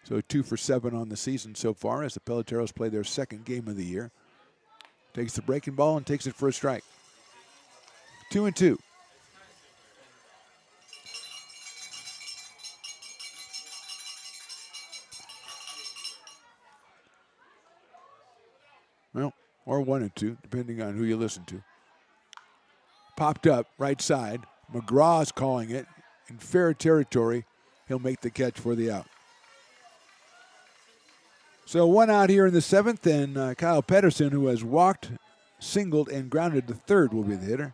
Speaker 3: So 2 for 7 on the season so far as the Peloteros play their second game of the year. Takes the breaking ball and takes it for a strike. 2-2. Well, or 1-2, depending on who you listen to. Popped up, right side. McGraw's calling it. In fair territory, he'll make the catch for the out. So 1 out here in the 7th, and Kyle Pedersen, who has walked, singled, and grounded to third, will be the hitter.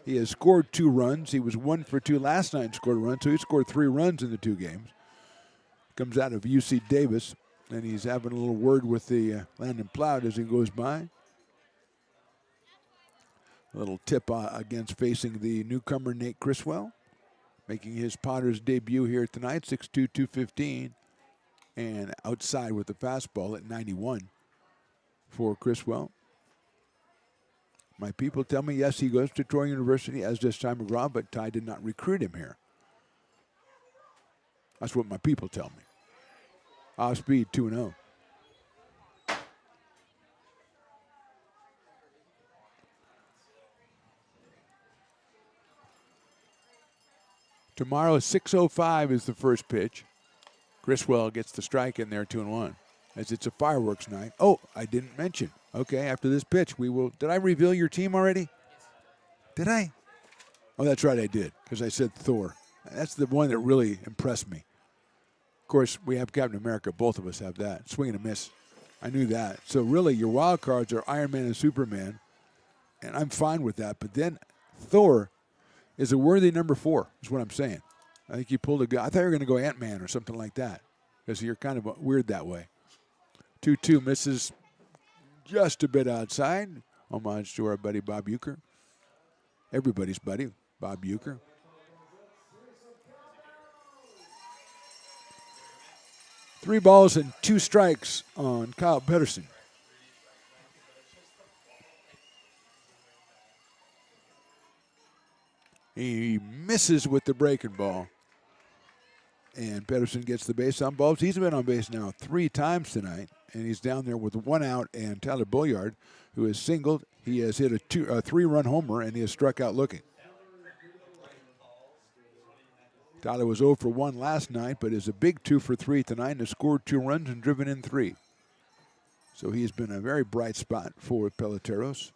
Speaker 3: He has scored 2 runs. He was 1 for 2 last night and scored a run, so he scored 3 runs in the 2 games. Comes out of UC Davis. And he's having a little word with the Landon Plout as he goes by. A little tip against facing the newcomer Nate Criswell, making his Potters debut here tonight, 6'2", 215, and outside with the fastball at 91 for Criswell. My people tell me, yes, he goes to Troy University, as does Ty McGraw, but Ty did not recruit him here. That's what my people tell me. Off speed, 2-0. Tomorrow, 6:05 is the first pitch. Criswell gets the strike in there, 2-1, as it's a fireworks night. Oh, I didn't mention. Okay, after this pitch, we will. Did I reveal your team already? Did I? Oh, that's right, I did, because I said Thor. That's the one that really impressed me. Of course, we have Captain America. Both of us have that. Swing and a miss. I knew that. So really, your wild cards are Iron Man and Superman, and I'm fine with that. But then Thor is a worthy number 4, is what I'm saying. I think you pulled a good. I thought you were going to go Ant-Man or something like that, because you're kind of weird that way. 2-2 misses just a bit outside. Homage to our buddy Bob Euchre. Everybody's buddy, Bob Euchre. Three balls and 2 strikes on Kyle Pedersen. He misses with the breaking ball. And Pedersen gets the base on balls. He's been on base now 3 times tonight, and he's down there with 1 out. And Tyler Bulliard, who has singled, he has hit a 3-run homer, and he has struck out looking. Tyler was 0 for 1 last night, but is a big 2 for 3 tonight and has scored 2 runs and driven in 3. So he's been a very bright spot for Peloteros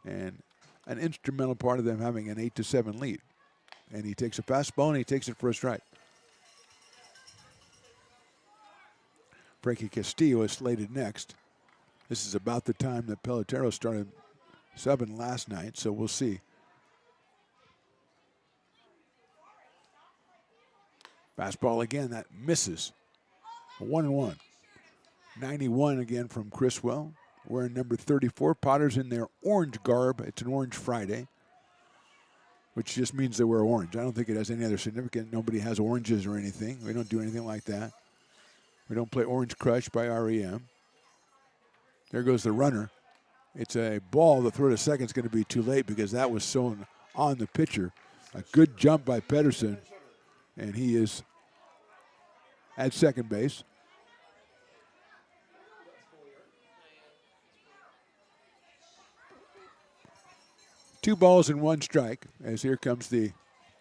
Speaker 3: and an instrumental part of them having an 8-7 lead. And he takes a fastball and he takes it for a strike. Frankie Castillo is slated next. This is about the time that Peloteros started subbing last night, so we'll see. Fastball again, that misses. 1-1. 91 again from Criswell. Wearing number 34. Potter's in their orange garb. It's an Orange Friday, which just means they wear orange. I don't think it has any other significance. Nobody has oranges or anything. We don't do anything like that. We don't play Orange Crush by REM. There goes the runner. It's a ball. The throw to second is going to be too late because that was sewn on the pitcher. A good jump by Pedersen. And he is at second base. Two balls and 1 strike as here comes the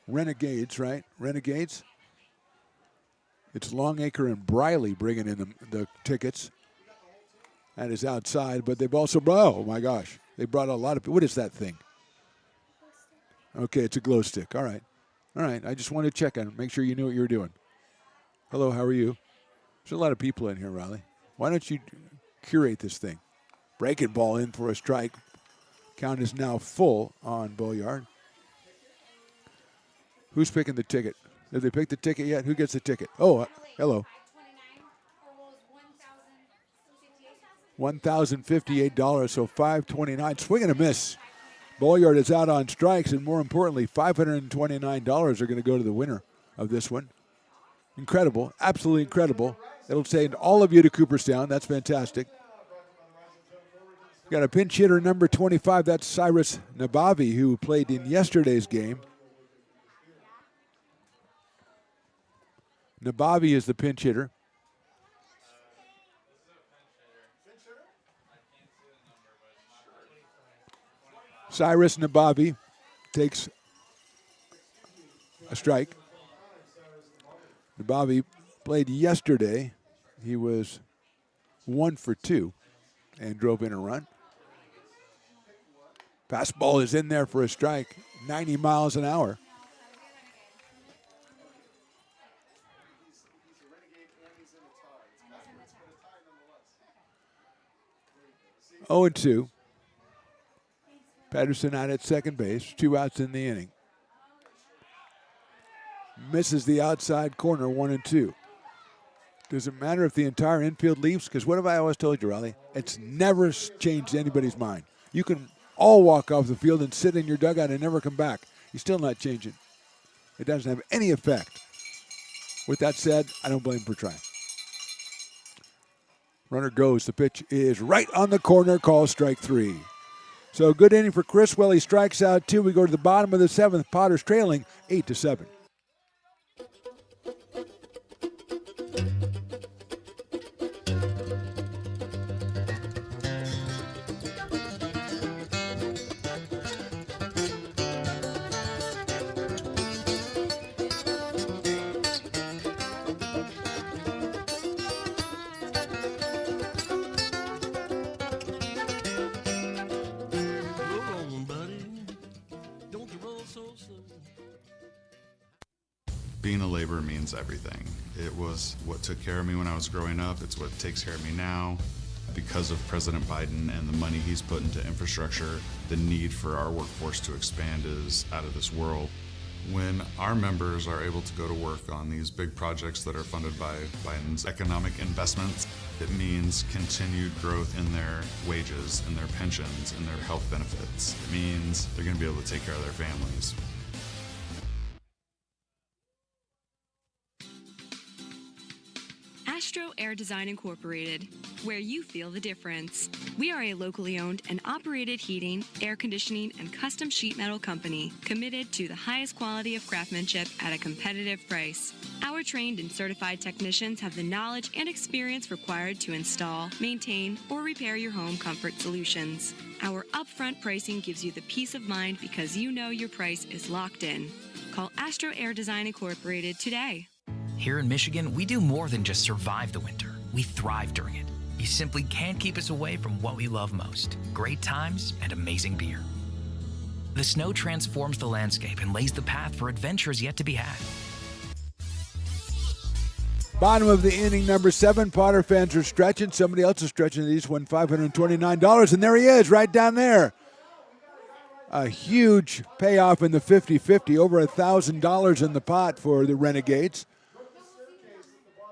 Speaker 3: Renegades, right? Renegades. It's Longacre and Briley bringing in the tickets. That is outside, but they've also brought, oh my gosh, they brought a lot of, what is that thing? Okay, it's a glow stick, all right. All right, I just wanted to check on it, make sure you knew what you were doing. Hello, how are you? There's a lot of people in here, Riley. Why don't you curate this thing? Breaking ball in for a strike. Count is now full on Bulliard. Who's picking the ticket? Did they pick the ticket yet? Who gets the ticket? Oh, hello. $1,058, so $529. Swing and a miss. Bulliard is out on strikes, and more importantly, $529 are going to go to the winner of this one. Incredible, absolutely incredible. It'll send all of you to Cooperstown. That's fantastic. Got a pinch hitter, number 25. That's Cyrus Nabavi, who played in yesterday's game. Nabavi is the pinch hitter. Cyrus Nabavi takes a strike. Nabavi played yesterday. He was 1 for 2 and drove in a run. Fastball is in there for a strike, 90 miles an hour. Oh and 2. Pedersen out at second base, 2 outs in the inning. Misses the outside corner, 1 and 2. Does it matter if the entire infield leaves? Because what have I always told you, Riley? It's never changed anybody's mind. You can all walk off the field and sit in your dugout and never come back. You're still not changing. It doesn't have any effect. With that said, I don't blame him for trying. Runner goes. The pitch is right on the corner. Call strike 3. So good inning for Criswell. He strikes out 2. We go to the bottom of the 7th. Potter's trailing 8-7.
Speaker 4: Roll on, buddy. Don't you roll so slow. Being a laborer means everything. It was what took care of me when I was growing up. It's what takes care of me now. Because of President Biden and the money he's put into infrastructure, the need for our workforce to expand is out of this world. When our members are able to go to work on these big projects that are funded by Biden's economic investments, it means continued growth in their wages, in their pensions, in their health benefits. It means they're going to be able to take care of their families.
Speaker 5: Astro Air Design Incorporated, where you feel the difference. We are a locally owned and operated heating, air conditioning, and custom sheet metal company committed to the highest quality of craftsmanship at a competitive price. Our trained and certified technicians have the knowledge and experience required to install, maintain, or repair your home comfort solutions. Our upfront pricing gives you the peace of mind because you know your price is locked in. Call Astro Air Design Incorporated today.
Speaker 6: Here in Michigan, we do more than just survive the winter. We thrive during it. You simply can't keep us away from what we love most: great times and amazing beer. The snow transforms the landscape and lays the path for adventures yet to be had.
Speaker 3: Bottom of the inning, number 7. Potter fans are stretching. Somebody else is stretching. These won $529, and there he is, right down there. A huge payoff in the 50-50, over $1,000 in the pot for the Renegades.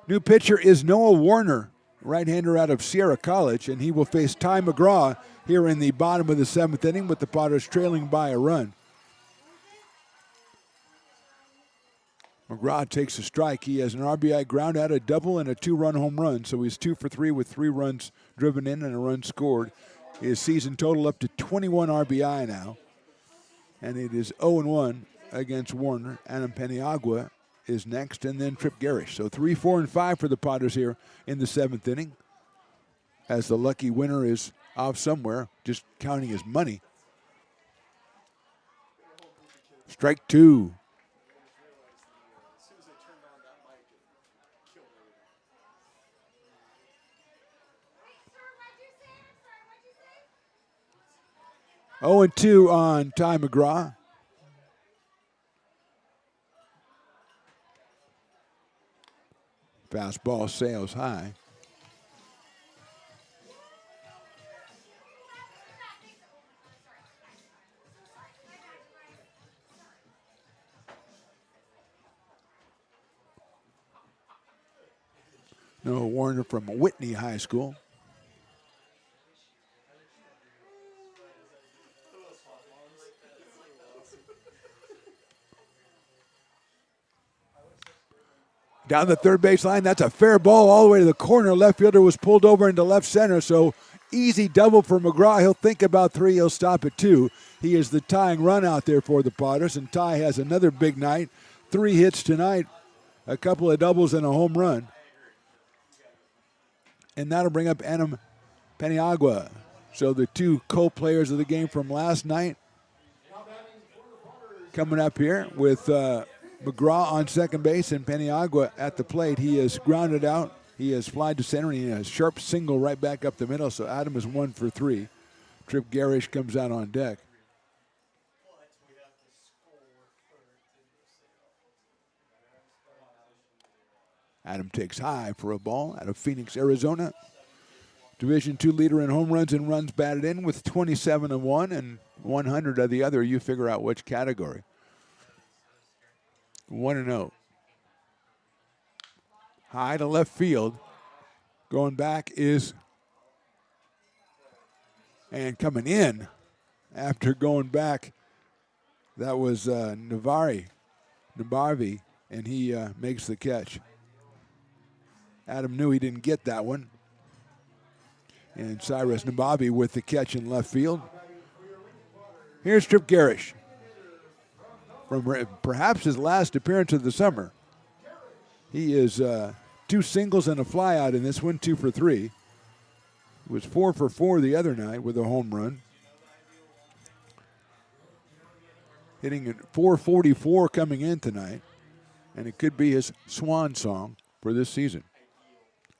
Speaker 3: New pitcher is Noah Warner, right-hander out of Sierra College, and he will face Ty McGraw here in the bottom of the 7th inning with the Potters trailing by a run. McGraw takes a strike. He has an RBI ground out, a double, and a 2-run home run, so he's 2 for 3 with 3 runs driven in and a run scored. His season total up to 21 RBI now, and it is 0-1 against Warner. Adam Paniagua is next, and then Trip Garish. So 3, 4, and 5 for the Potters here in the 7th inning, as the lucky winner is off somewhere, just counting his money. Strike 2. Oh, and 2 on Ty McGraw. Fastball sails high. Noah Warner from Whitney High School. Down the third base line, that's a fair ball all the way to the corner. Left fielder was pulled over into left center, so easy double for McGraw. He'll think about 3, he'll stop at 2. He is the tying run out there for the Potters, and Ty has another big night. 3 hits tonight, a couple of doubles and a home run. And that'll bring up Adam Paniagua. So the 2 co-players of the game from last night coming up here with McGraw on second base and Paniagua at the plate. He is grounded out. He has flied to center, and he has a sharp single right back up the middle. So Adam is 1 for 3. Trip Garish comes out on deck. Adam takes high for a ball out of Phoenix, Arizona. Division II leader in home runs and runs batted in with 27 of one and 100 of the other. You figure out which category. 1-0. High to left field. Going back is, and coming in after going back, that was Navarvi, and he makes the catch. Adam knew he didn't get that one. And Cyrus Nabavi with the catch in left field. Here's Trip Garish from perhaps his last appearance of the summer. He is 2 singles and a flyout in this one, 2 for 3. He was 4 for 4 the other night with a home run. Hitting at .444 coming in tonight. And it could be his swan song for this season.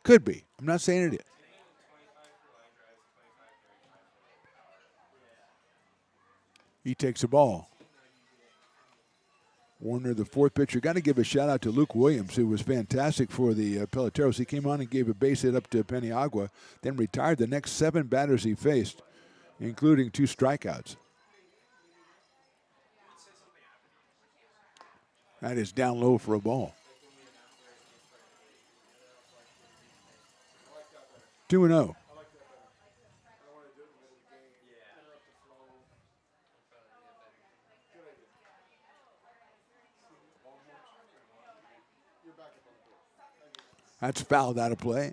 Speaker 3: Could be. I'm not saying it is. He takes a ball. Warner, the fourth pitcher. Got to give a shout out to Luke Williams, who was fantastic for the Peloteros. He came on and gave a base hit up to Peniagua, then retired the next 7 batters he faced, including 2 strikeouts. That is down low for a ball. 2-0. That's fouled out of play.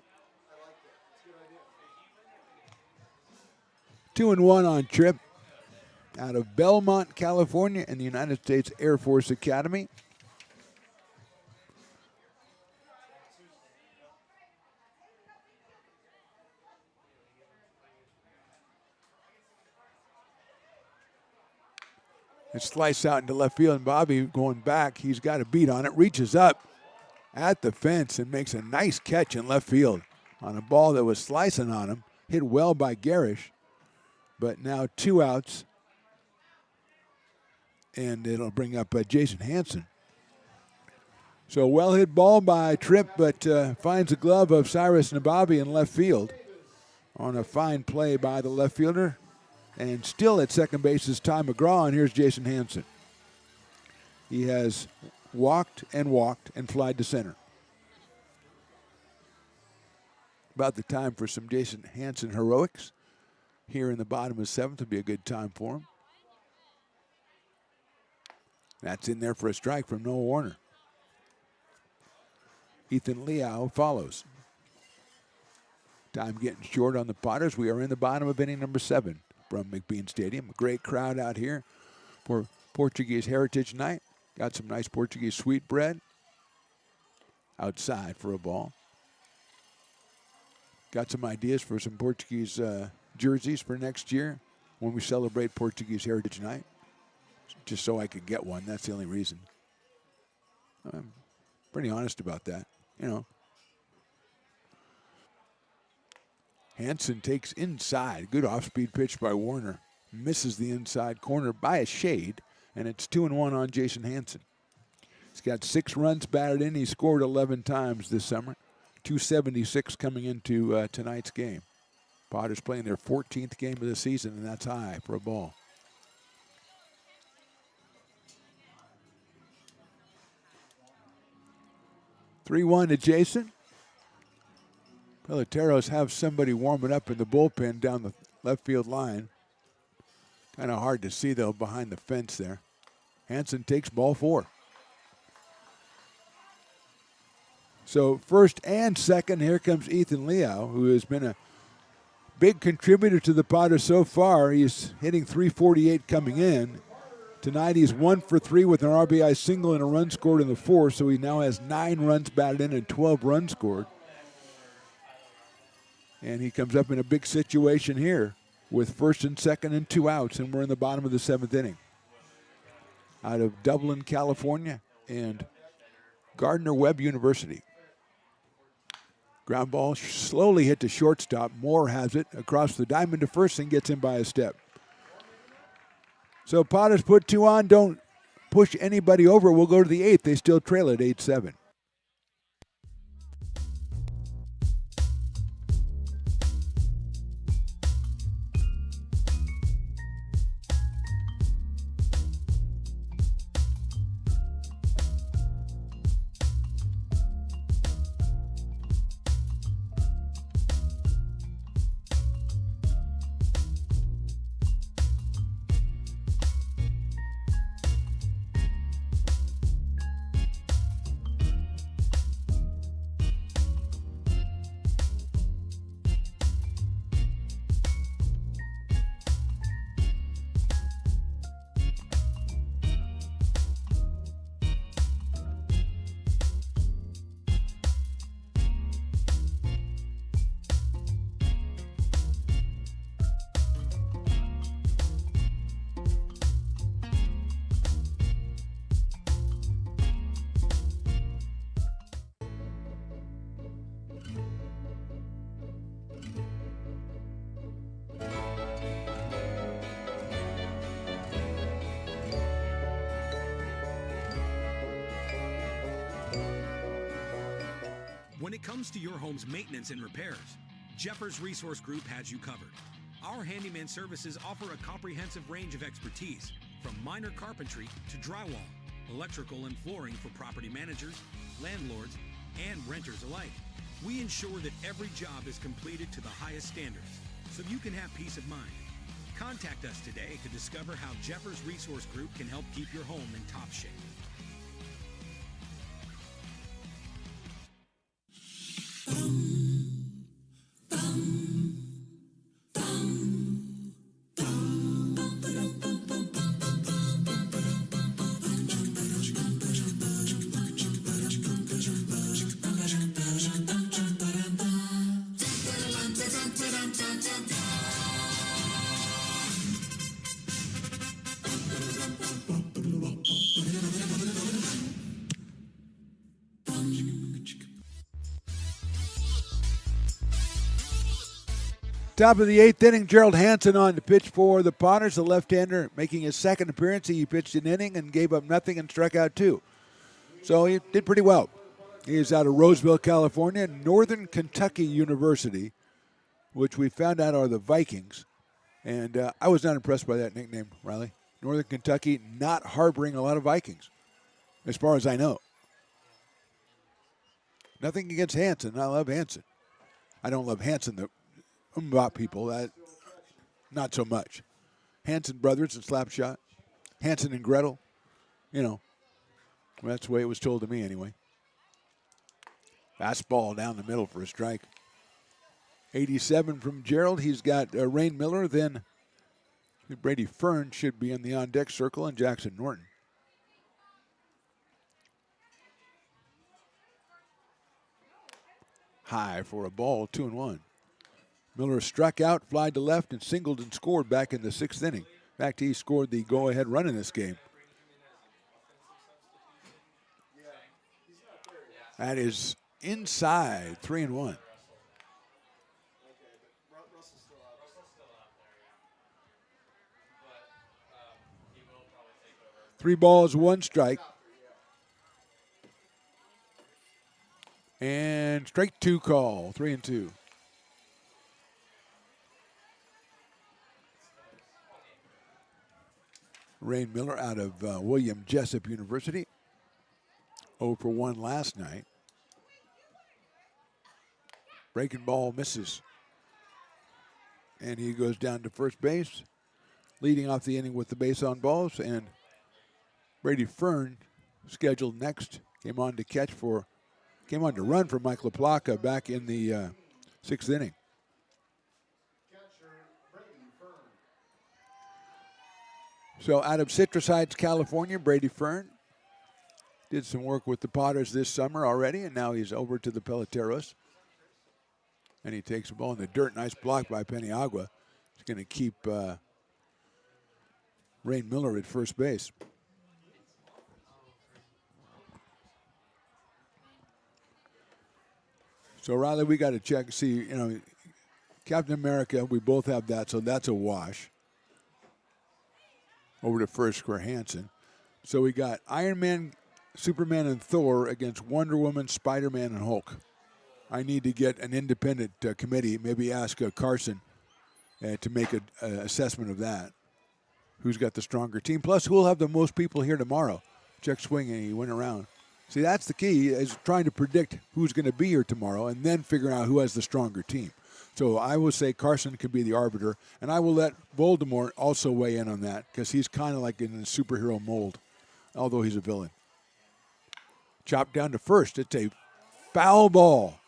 Speaker 3: 2-1 on Tripp out of Belmont, California, in the United States Air Force Academy. It's sliced out into left field, and Bobby going back. He's got a beat on it, reaches up at the fence and makes a nice catch in left field on a ball that was slicing on him. Hit well by Garish, but now 2 outs, and it'll bring up Jason Hansen. So well hit ball by Tripp, but finds the glove of Cyrus Nababi in left field on a fine play by the left fielder. And still at second base is Ty McGraw, and here's Jason Hansen. He has walked and flied to center. About the time for some Jason Hansen heroics. Here in the bottom of 7th would be a good time for him. That's in there for a strike from Noah Warner. Ethan Liao follows. Time getting short on the Potters. We are in the bottom of inning number 7 from McBean Stadium. A great crowd out here for Portuguese Heritage Night. Got some nice Portuguese sweetbread outside for a ball. Got some ideas for some Portuguese jerseys for next year when we celebrate Portuguese Heritage Night. Just so I could get one. That's the only reason. I'm pretty honest about that, you know. Hansen takes inside. Good off-speed pitch by Warner. Misses the inside corner by a shade, and it's 2-1 on Jason Hansen. He's got 6 runs batted in. He scored 11 times this summer. 276 coming into tonight's game. Potters playing their 14th game of the season, and that's high for a ball. (3-1) to Jason. Peloteros have somebody warming up in the bullpen down the left field line. Kind of hard to see, though, behind the fence there. Hansen takes ball 4. So first and second, here comes Ethan Liao, who has been a big contributor to the Potters so far. He's hitting .348 coming in. Tonight he's 1 for 3 with an RBI single and a run scored in the 4th, so he now has 9 runs batted in and 12 runs scored. And he comes up in a big situation here with first and second and 2 outs, and we're in the bottom of the 7th inning. Out of Dublin, California, and Gardner-Webb University. Ground ball slowly hit to shortstop. Moore has it across the diamond to first and gets in by a step. So Potters put 2 on, don't push anybody over. We'll go to the 8th. They still trail at 8-7.
Speaker 7: When it comes to your home's maintenance and repairs, Jeffers Resource Group has you covered. Our handyman services offer a comprehensive range of expertise, from minor carpentry to drywall, electrical and flooring for property managers, landlords, and renters alike. We ensure that every job is completed to the highest standards, so you can have peace of mind. Contact us today to discover how Jeffers Resource Group can help keep your home in top shape.
Speaker 3: Top of the 8th inning, Gerald Hansen on to pitch for the Potters, the left-hander making his second appearance. He pitched an inning and gave up nothing and struck out 2. So he did pretty well. He is out of Roseville, California, Northern Kentucky University, which we found out are the Vikings. And I was not impressed by that nickname, Riley. Northern Kentucky not harboring a lot of Vikings, as far as I know. Nothing against Hansen. I love Hansen. I don't love Hansen, the about people, that not so much. Hansen brothers and Slapshot, Hansen and Gretel, you know, that's the way it was told to me anyway. Fastball down the middle for a strike. 87 from Gerald. He's got Rain Miller, then Brady Fern should be in the on-deck circle, and Jackson Norton. High for a ball, 2-1. Miller struck out, flied to left, and singled and scored back in the 6th inning. In fact, he scored the go-ahead run in this game. That is inside, 3-1. Three balls, one strike. And strike 2 call, 3-2. Rain Miller out of William Jessup University. 0 for 1 last night. Breaking ball misses. And he goes down to first base, leading off the inning with the base on balls. And Brady Fern, scheduled next, came on to run for Mike LaPlaca back in the 6th inning. So out of Citrus Heights, California, Brady Fern did some work with the Potters this summer already, and now he's over to the Peloteros. And he takes the ball in the dirt. Nice block by Peniagua. He's going to keep Rain Miller at first base. So, Riley, we got to check and see, you know, Captain America, we both have that, so that's a wash. Over to first for Hansen. So we got Iron Man, Superman, and Thor against Wonder Woman, Spider-Man, and Hulk. I need to get an independent committee, maybe ask Carson to make an assessment of that. Who's got the stronger team? Plus, who will have the most people here tomorrow? Chuck Swinging, he went around. See, that's the key, is trying to predict who's going to be here tomorrow and then figuring out who has the stronger team. So I will say Carson could be the arbiter, and I will let Voldemort also weigh in on that because he's kind of like in the superhero mold, although he's a villain. Chopped down to first. It's a foul ball.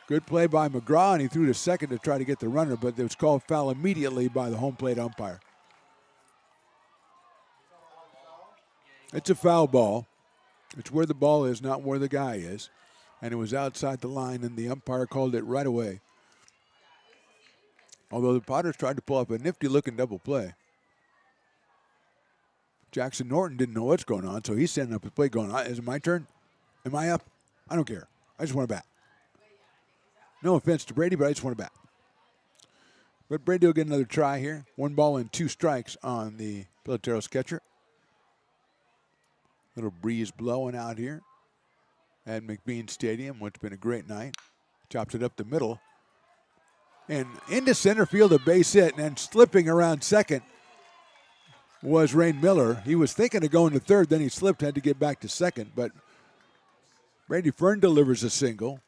Speaker 3: Good play by McGraw, and he threw to second to try to get the runner, but it was called foul immediately by the home plate umpire. It's a foul ball. It's where the ball is, not where the guy is. And it was outside the line, and the umpire called it right away. Although the Potters tried to pull up a nifty-looking double play. Jackson Norton didn't know what's going on, so he's sending up a play going, is it my turn? Am I up? I don't care. I just want to bat. No offense to Brady, but I just want to bat. But Brady will get another try here. 1 ball and 2 strikes on the Peloteros catcher. Little breeze blowing out here. at McBean Stadium, which has been a great night. Chops it up the middle. And into center field, a base hit, and then slipping around second was Rain Miller. He was thinking of going to third, then he slipped, had to get back to second, but Brady Fern delivers a single.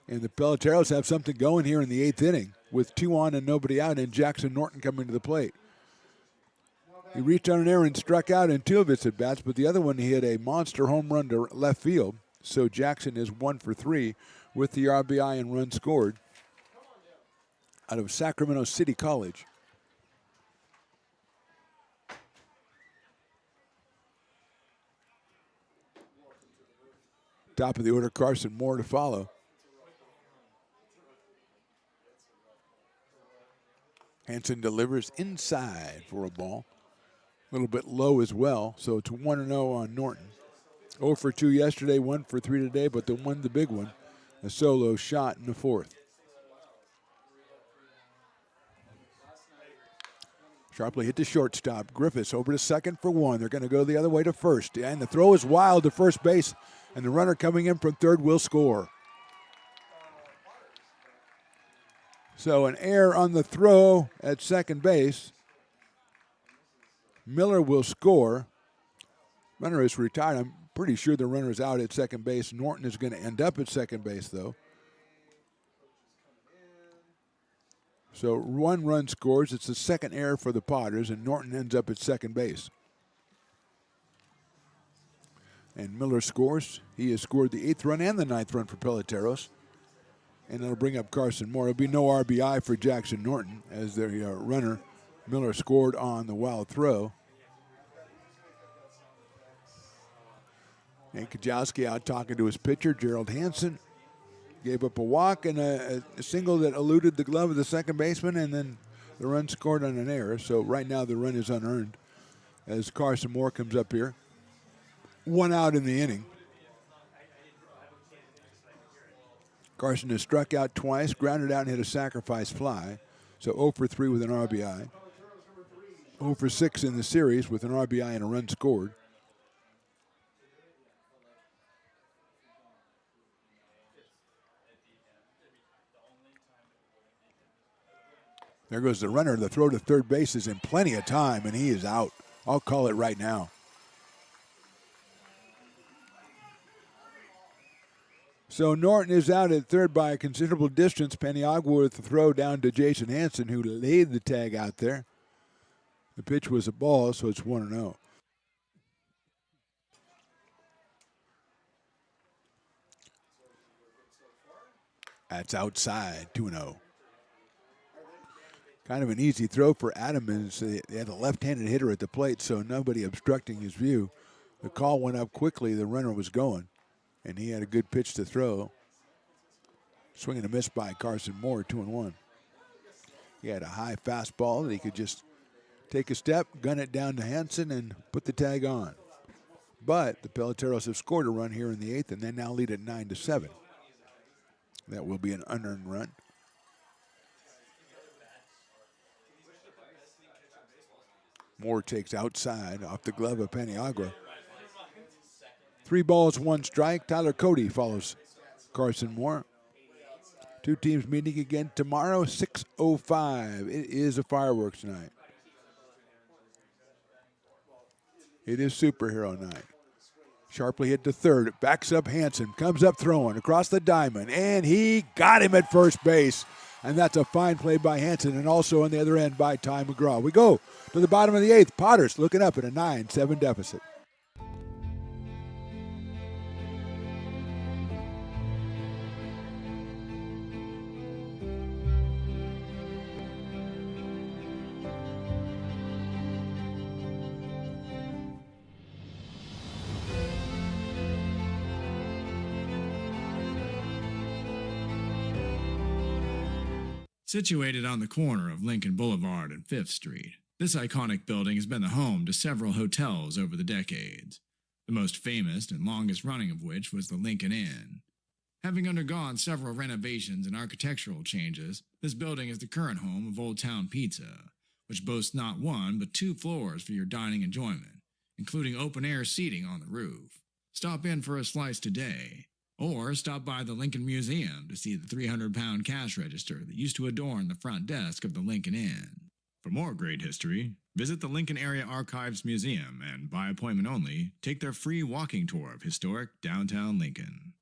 Speaker 3: And the Peloteros have something going here in the 8th inning with 2 on and nobody out, and Jackson Norton coming to the plate. He reached on an error and struck out in 2 of his at-bats, but the other one he hit a monster home run to left field. So Jackson is 1 for 3 with the RBI and run scored out of Sacramento City College. Top of the order, Carson Moore to follow. Hansen delivers inside for a ball. A little bit low as well, so it's 1-0 on Norton. 0 for 2 yesterday, 1 for 3 today, but the big one, a solo shot in the 4th. Sharply hit the shortstop. Griffiths over to second for 1. They're going to go the other way to first, and the throw is wild to first base, and the runner coming in from third will score. So an error on the throw at second base. Miller will score. Runner is retired. I'm pretty sure the runner is out at second base. Norton is going to end up at second base, though. So 1 run scores. It's the second error for the Potters, and Norton ends up at second base. And Miller scores. He has scored the 8th run and the 9th run for Peloteros. And it'll bring up Carson Moore. It'll be no RBI for Jackson Norton as their runner. Miller scored on the wild throw. And Kajowski out talking to his pitcher, Gerald Hansen. Gave up a walk and a single that eluded the glove of the second baseman, and then the run scored on an error. So right now the run is unearned as Carson Moore comes up here. 1 out in the inning. Carson has struck out twice, grounded out and hit a sacrifice fly. So 0 for 3 with an RBI. 0 for 6 in the series with an RBI and a run scored. There goes the runner. The throw to third base is in plenty of time, and he is out. I'll call it right now. So Norton is out at third by a considerable distance. Paniagua with the throw down to Jason Hansen, who laid the tag out there. The pitch was a ball, so it's 1-0. That's outside, 2-0. Kind of an easy throw for Adams. They had a left-handed hitter at the plate, so nobody obstructing his view. The call went up quickly. The runner was going, and he had a good pitch to throw. Swing and a miss by Carson Moore, 2-1. He had a high fastball that he could just take a step, gun it down to Hansen, and put the tag on. But the Peloteros have scored a run here in the 8th, and they now lead at 9-7. That will be an unearned run. Moore takes outside off the glove of Paniagua. 3 balls, 1 strike. Tyler Cody follows Carson Moore. 2 teams meeting again tomorrow, 6:05. It is a fireworks night. It is superhero night. Sharply hit to third. Backs up Hansen. Comes up throwing across the diamond. And he got him at first base. And that's a fine play by Hansen, and also on the other end by Ty McGraw. We go to the bottom of the 8th. Potters looking up at a 9-7 deficit.
Speaker 8: Situated on the corner of Lincoln Boulevard and 5th Street, this iconic building has been the home to several hotels over the decades, the most famous and longest running of which was the Lincoln Inn. Having undergone several renovations and architectural changes, this building is the current home of Old Town Pizza, which boasts not 1 but 2 floors for your dining enjoyment, including open-air seating on the roof. Stop in for a slice today. Or stop by the Lincoln Museum to see the 300-pound cash register that used to adorn the front desk of the Lincoln Inn. For more great history, visit the Lincoln Area Archives Museum and, by appointment only, take their free walking tour of historic downtown Lincoln.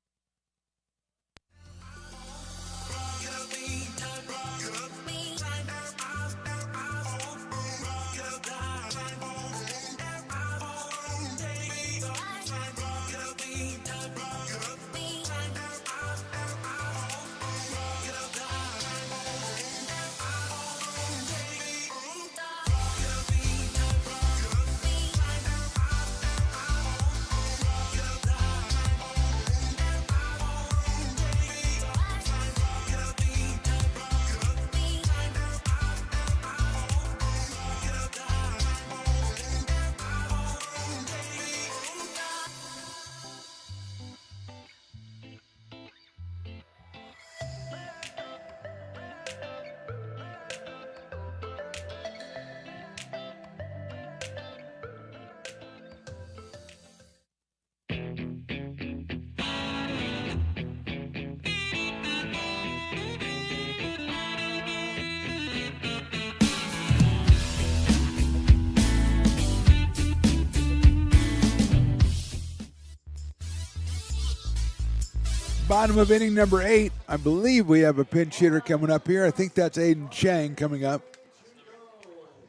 Speaker 3: Bottom of inning number 8. I believe we have a pinch hitter coming up here. I think that's Aiden Chang coming up.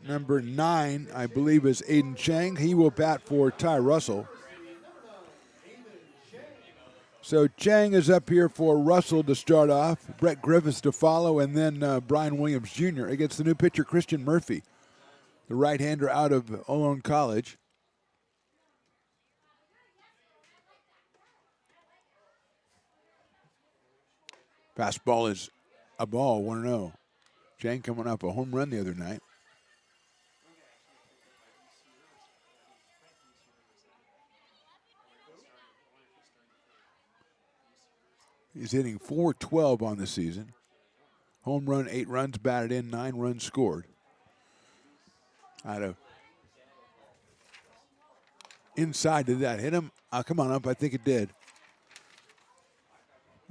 Speaker 3: Number 9, I believe, is Aiden Chang. He will bat for Ty Russell. So Chang is up here for Russell to start off, Brett Griffiths to follow, and then Brian Williams Jr. against the new pitcher Christian Murphy, the right-hander out of Olone College. Fastball is a ball, 1-0. Chang coming off a home run the other night. He's hitting .412 on the season. Home run, 8 runs batted in, 9 runs scored. Out of inside, did that hit him? Come on up, I think it did.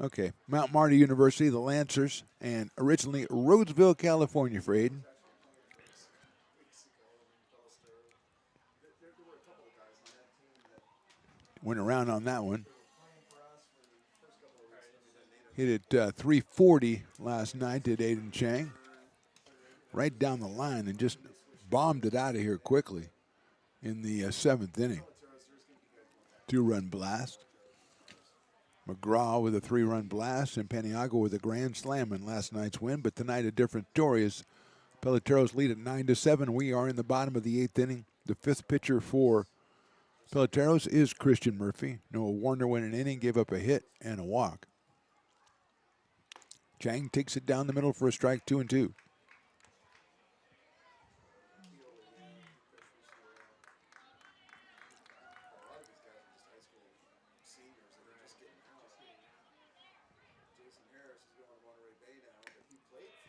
Speaker 3: Okay, Mount Marty University, the Lancers, and originally Roseville, California for Aiden. Went around on that one. Hit it .340 last night, did Aiden Chang. Right down the line and just bombed it out of here quickly in the 7th inning. 2-run blast. McGraw with a 3-run blast and Paniagua with a grand slam in last night's win. But tonight a different story as Peloteros lead at 9-7. We are in the bottom of the 8th inning. The 5th pitcher for Peloteros is Christian Murphy. Noah Warner went an inning, gave up a hit and a walk. Chang takes it down the middle for a strike, 2-2.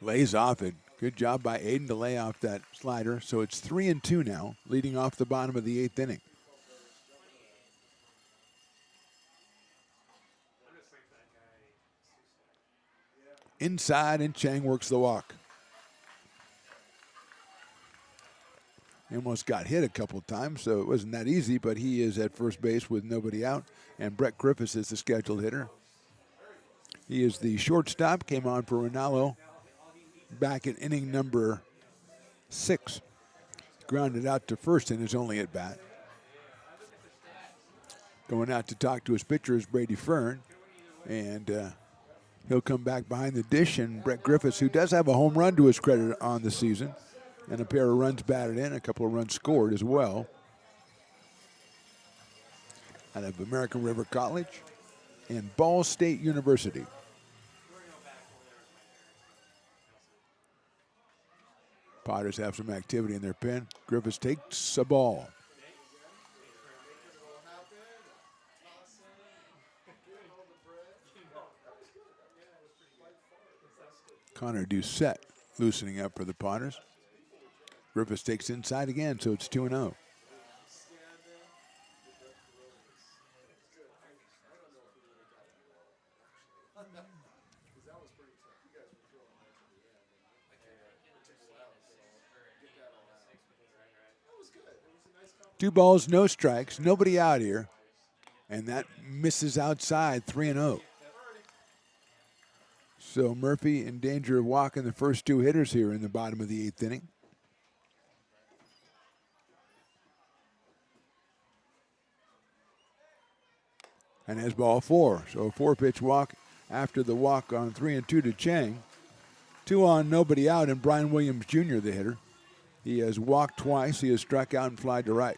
Speaker 3: Lays off it. Good job by Aiden to lay off that slider. So it's 3-2 now, leading off the bottom of the 8th inning. Inside, and Chang works the walk. He almost got hit a couple times, so it wasn't that easy, but he is at first base with nobody out, and Brett Griffiths is the scheduled hitter. He is the shortstop, came on for Rinaldo back in inning number 6. Grounded out to first in his only at bat. Going out to talk to his pitcher is Brady Fern, and he'll come back behind the dish, and Brett Griffiths, who does have a home run to his credit on the season, and a pair of runs batted in, a couple of runs scored as well. Out of American River College and Ball State University. Potters have some activity in their pen. Griffiths takes a ball. Connor Doucette loosening up for the Potters. Griffiths takes inside again, so it's 2-0. 2 balls, no strikes, nobody out here. And that misses outside, 3-0. So Murphy in danger of walking the first 2 hitters here in the bottom of the 8th inning. And has ball 4. So a 4-pitch walk after the walk on 3-2 to Chang. 2 on, nobody out, and Brian Williams Jr., the hitter. He has walked twice. He has struck out and flied to right.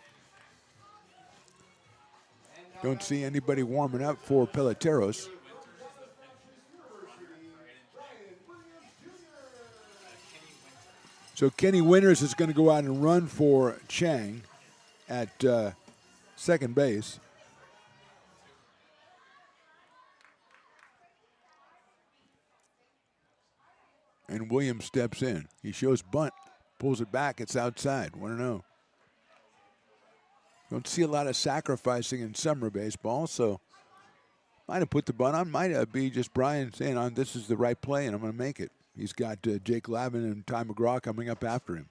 Speaker 3: Don't see anybody warming up for Peloteros. So Kenny Winters is going to go out and run for Chang at second base. And Williams steps in. He shows bunt, pulls it back. It's outside. 1-0. Don't see a lot of sacrificing in summer baseball, so might have put the bunt on. Might be just Brian saying, this is the right play, and I'm going to make it. He's got Jake Lavin and Ty McGraw coming up after him.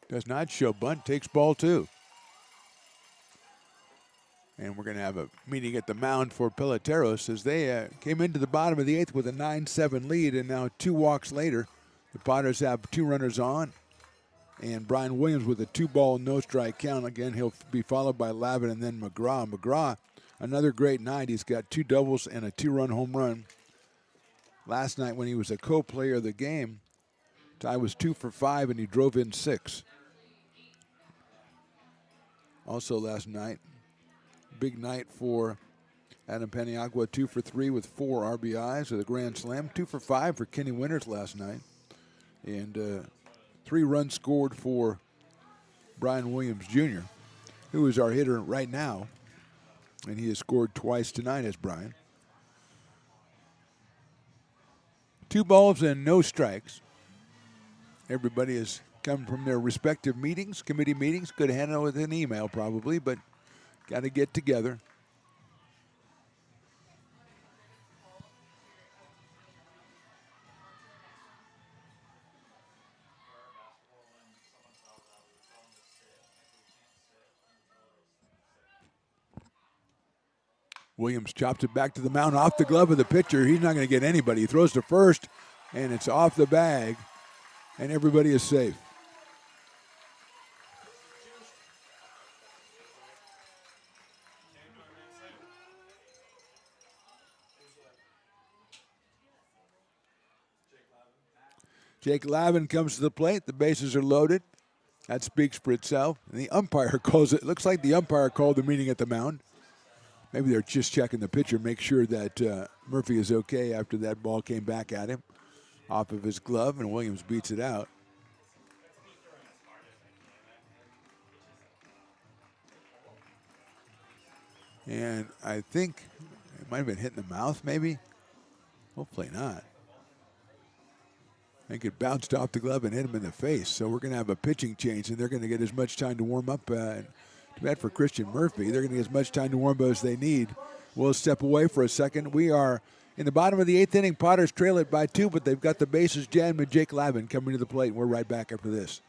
Speaker 3: Does not show bunt, takes ball 2. And we're going to have a meeting at the mound for Peloteros as they came into the bottom of the 8th with a 9-7 lead, and now 2 walks later, the Potters have 2 runners on. And Brian Williams with a 2-ball, no-strike count. Again, he'll be followed by Lavin and then McGraw. McGraw, another great night. He's got 2 doubles and a 2-run home run. Last night when he was a co-player of the game, Ty was 2 for 5 and he drove in 6. Also last night, big night for Adam Paniagua, 2 for 3 with 4 RBIs with a grand slam. 2 for 5 for Kenny Winters last night. And 3 runs scored for Brian Williams Jr., who is our hitter right now. And he has scored twice tonight as Brian. 2 balls and no strikes. Everybody has come from their respective meetings, committee meetings. Could handle it with an email probably, but got to get together. Williams chops it back to the mound off the glove of the pitcher. He's not going to get anybody. He throws to first, and it's off the bag, and everybody is safe. Jake Lavin comes to the plate. The bases are loaded. That speaks for itself. And the umpire calls it. Looks like the umpire called the meeting at the mound. Maybe they're just checking the pitcher, make sure that Murphy is okay after that ball came back at him off of his glove, and Williams beats it out. And I think it might have been hit in the mouth, maybe. Hopefully not. I think it bounced off the glove and hit him in the face. So we're going to have a pitching change, and they're going to get as much time to warm up. Too bad for Christian Murphy. They're going to get as much time to warm up as they need. We'll step away for a second. We are in the bottom of the 8th inning. Potters trail it by 2, but they've got the bases jammed with Jake Lavin coming to the plate. We're right back after this.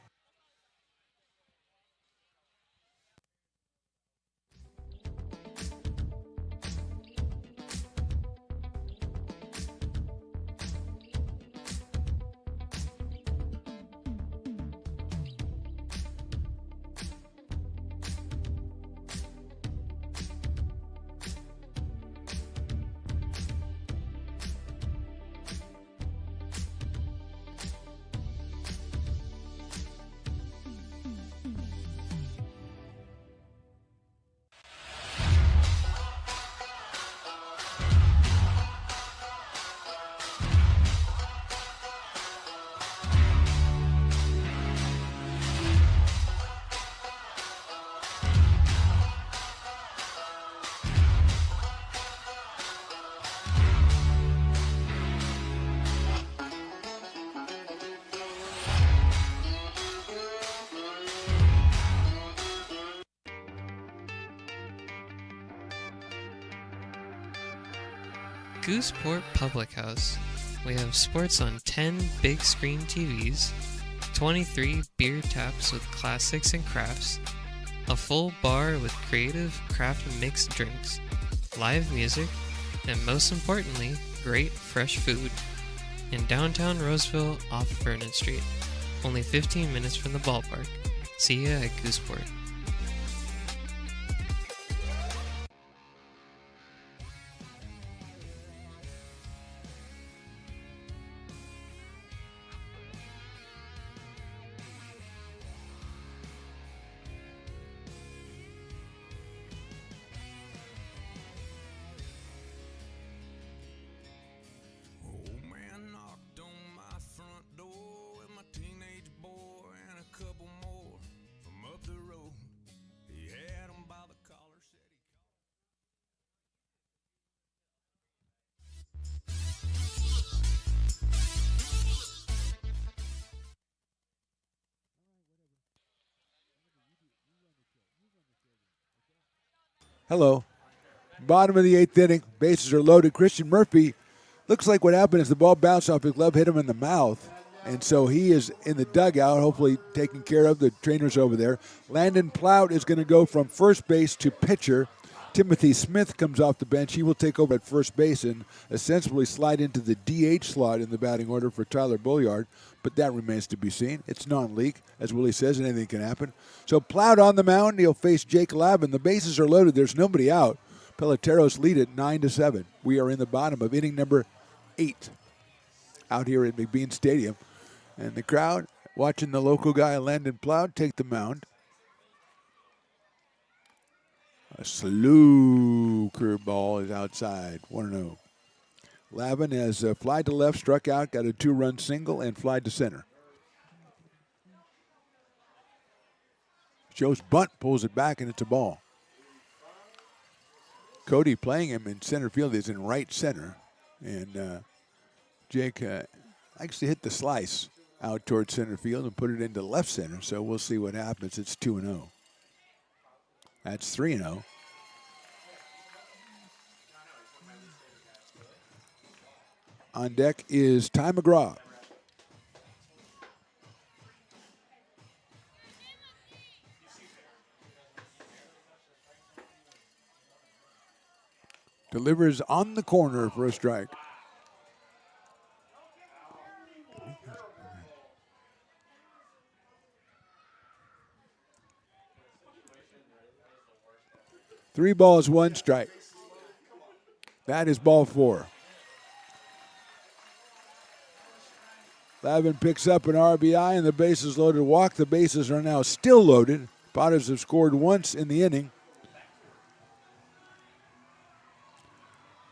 Speaker 19: Gooseport Public House. We have sports on 10 big screen TVs, 23 beer taps with classics and crafts, a full bar with creative craft mixed drinks, live music, and most importantly, great fresh food. In downtown Roseville off Vernon Street, only 15 minutes from the ballpark. See ya at Gooseport.
Speaker 3: Hello. Bottom of the 8th inning. Bases are loaded. Christian Murphy, looks like what happened is the ball bounced off his glove, hit him in the mouth. And so he is in the dugout, hopefully taken care of. The trainer's over there. Landon Plout is going to go from first base to pitcher. Timothy Smith comes off the bench. He will take over at first base and ostensibly slide into the DH slot in the batting order for Tyler Bulliard. But that remains to be seen. It's non-league, as Willie says, and anything can happen. So Plout on the mound. He'll face Jake Lavin. The bases are loaded. There's nobody out. Peloteros lead it 9-7. We are in the bottom of inning number 8 out here at McBean Stadium. And the crowd watching the local guy, Landon Plout, take the mound. A slew curveball is outside, 1-0. Lavin has fly to left, struck out, got a 2-run single, and fly to center. Joe's bunt pulls it back, and it's a ball. Cody playing him in center field is in right center. And Jake likes to hit the slice out towards center field and put it into left center. So we'll see what happens. It's 2-0. That's 3-0. On deck is Ty McGraw. Delivers on the corner for a strike. Three balls, one strike. That is ball 4. Lavin picks up an RBI and the bases loaded walk. The bases are now still loaded. Potters have scored once in the inning.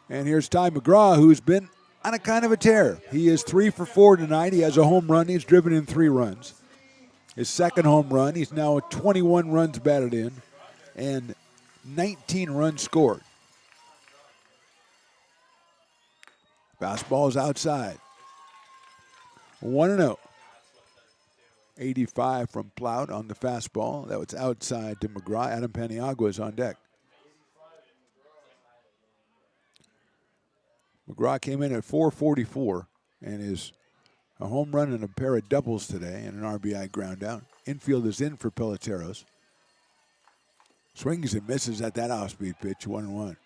Speaker 3: And here's Ty McGraw, who's been on a kind of a tear. He is 3 for 4 tonight. He has a home run. He's driven in 3 runs. His second home run. He's now at 21 runs batted in and 19 runs scored. Fastball is outside. 1-0. 85 from Plout on the fastball. That was outside to McGraw. Adam Paniagua is on deck. McGraw came in at 444 and is a home run and a pair of doubles today and an RBI ground out. Infield is in for Peloteros. Swings and misses at that off-speed pitch, 1-1.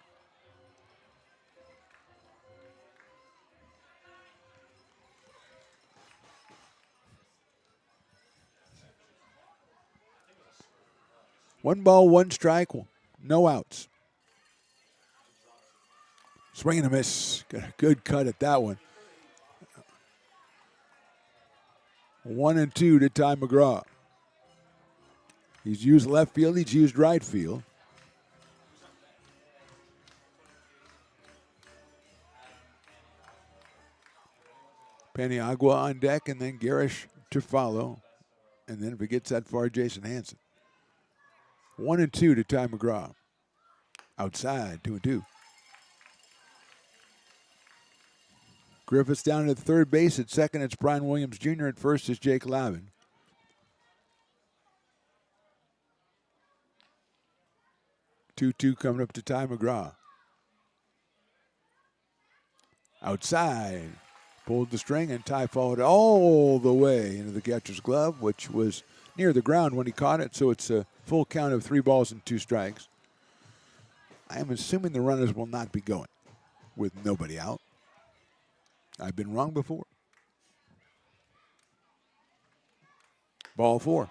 Speaker 3: One ball, one strike, no outs. Swing and a miss. Got a good cut at that one. 1-2 to Ty McGraw. He's used left field. He's used right field. Paniagua on deck, and then Garish to follow. And then if it gets that far, Jason Hansen. 1-2 to Ty McGraw. Outside, 2-2. Griffiths down at third base. At second, it's Brian Williams Jr. At first is Jake Lavin. Two coming up to Ty McGraw. Outside. pulled the string, and Ty followed all the way into the catcher's glove, which was near the ground when he caught it, so it's a full count of 3 balls and 2 strikes. I am assuming the runners will not be going with nobody out. I've been wrong before. Ball 4.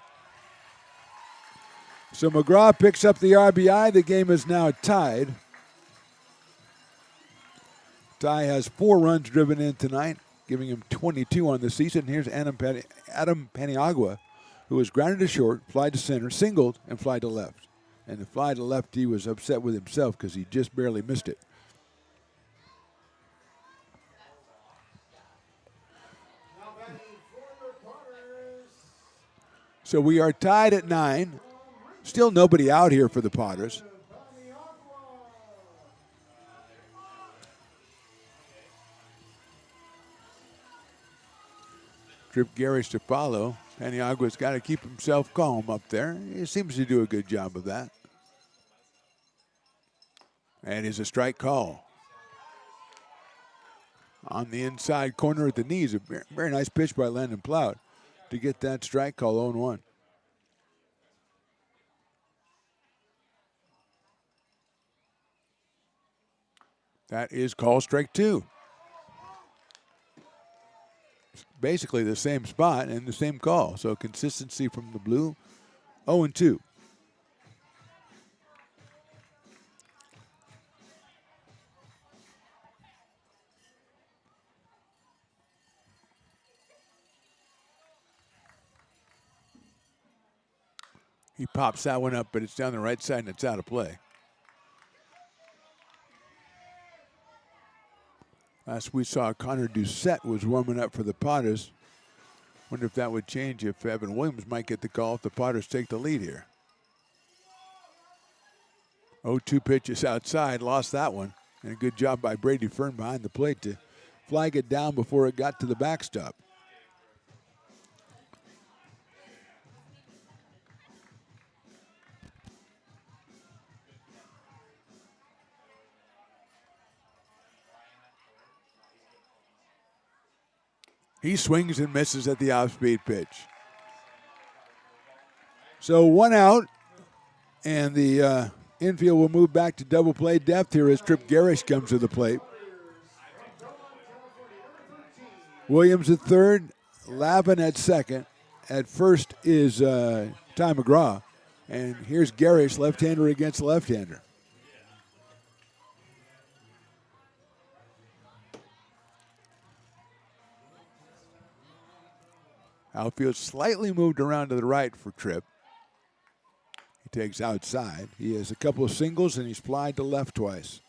Speaker 3: So McGraw picks up the RBI. The game is now tied. Ty has 4 runs driven in tonight, giving him 22 on the season. Here's Adam Paniagua, who was grounded to short, fly to center, singled, and fly to left. And the fly to left, he was upset with himself because he just barely missed it. So we are tied at 9. Still nobody out here for the Potters. Trip Garish to follow. Paniagua's got to keep himself calm up there. He seems to do a good job of that. And is a strike call. On the inside corner at the knees, a very nice pitch by Landon Plout to get that strike call 0-1. That is call strike 2. Basically the same spot and the same call. So consistency from the blue. 0-2. He pops that one up, but it's down the right side and it's out of play. Last we saw, Connor Doucette was warming up for the Potters. Wonder if that would change if Evan Williams might get the call if the Potters take the lead here. 0-2 pitches outside, lost that one. And a good job by Brady Fern behind the plate to flag it down before it got to the backstop. He swings and misses at the off-speed pitch. So 1 out, and the infield will move back to double play depth here as Trip Garish comes to the plate. Williams at third, Lavin at second. At first is Ty McGraw, and here's Garish, left-hander against left-hander. Outfield slightly moved around to the right for Tripp. He takes outside. He has a couple of singles, and he's flied to left twice.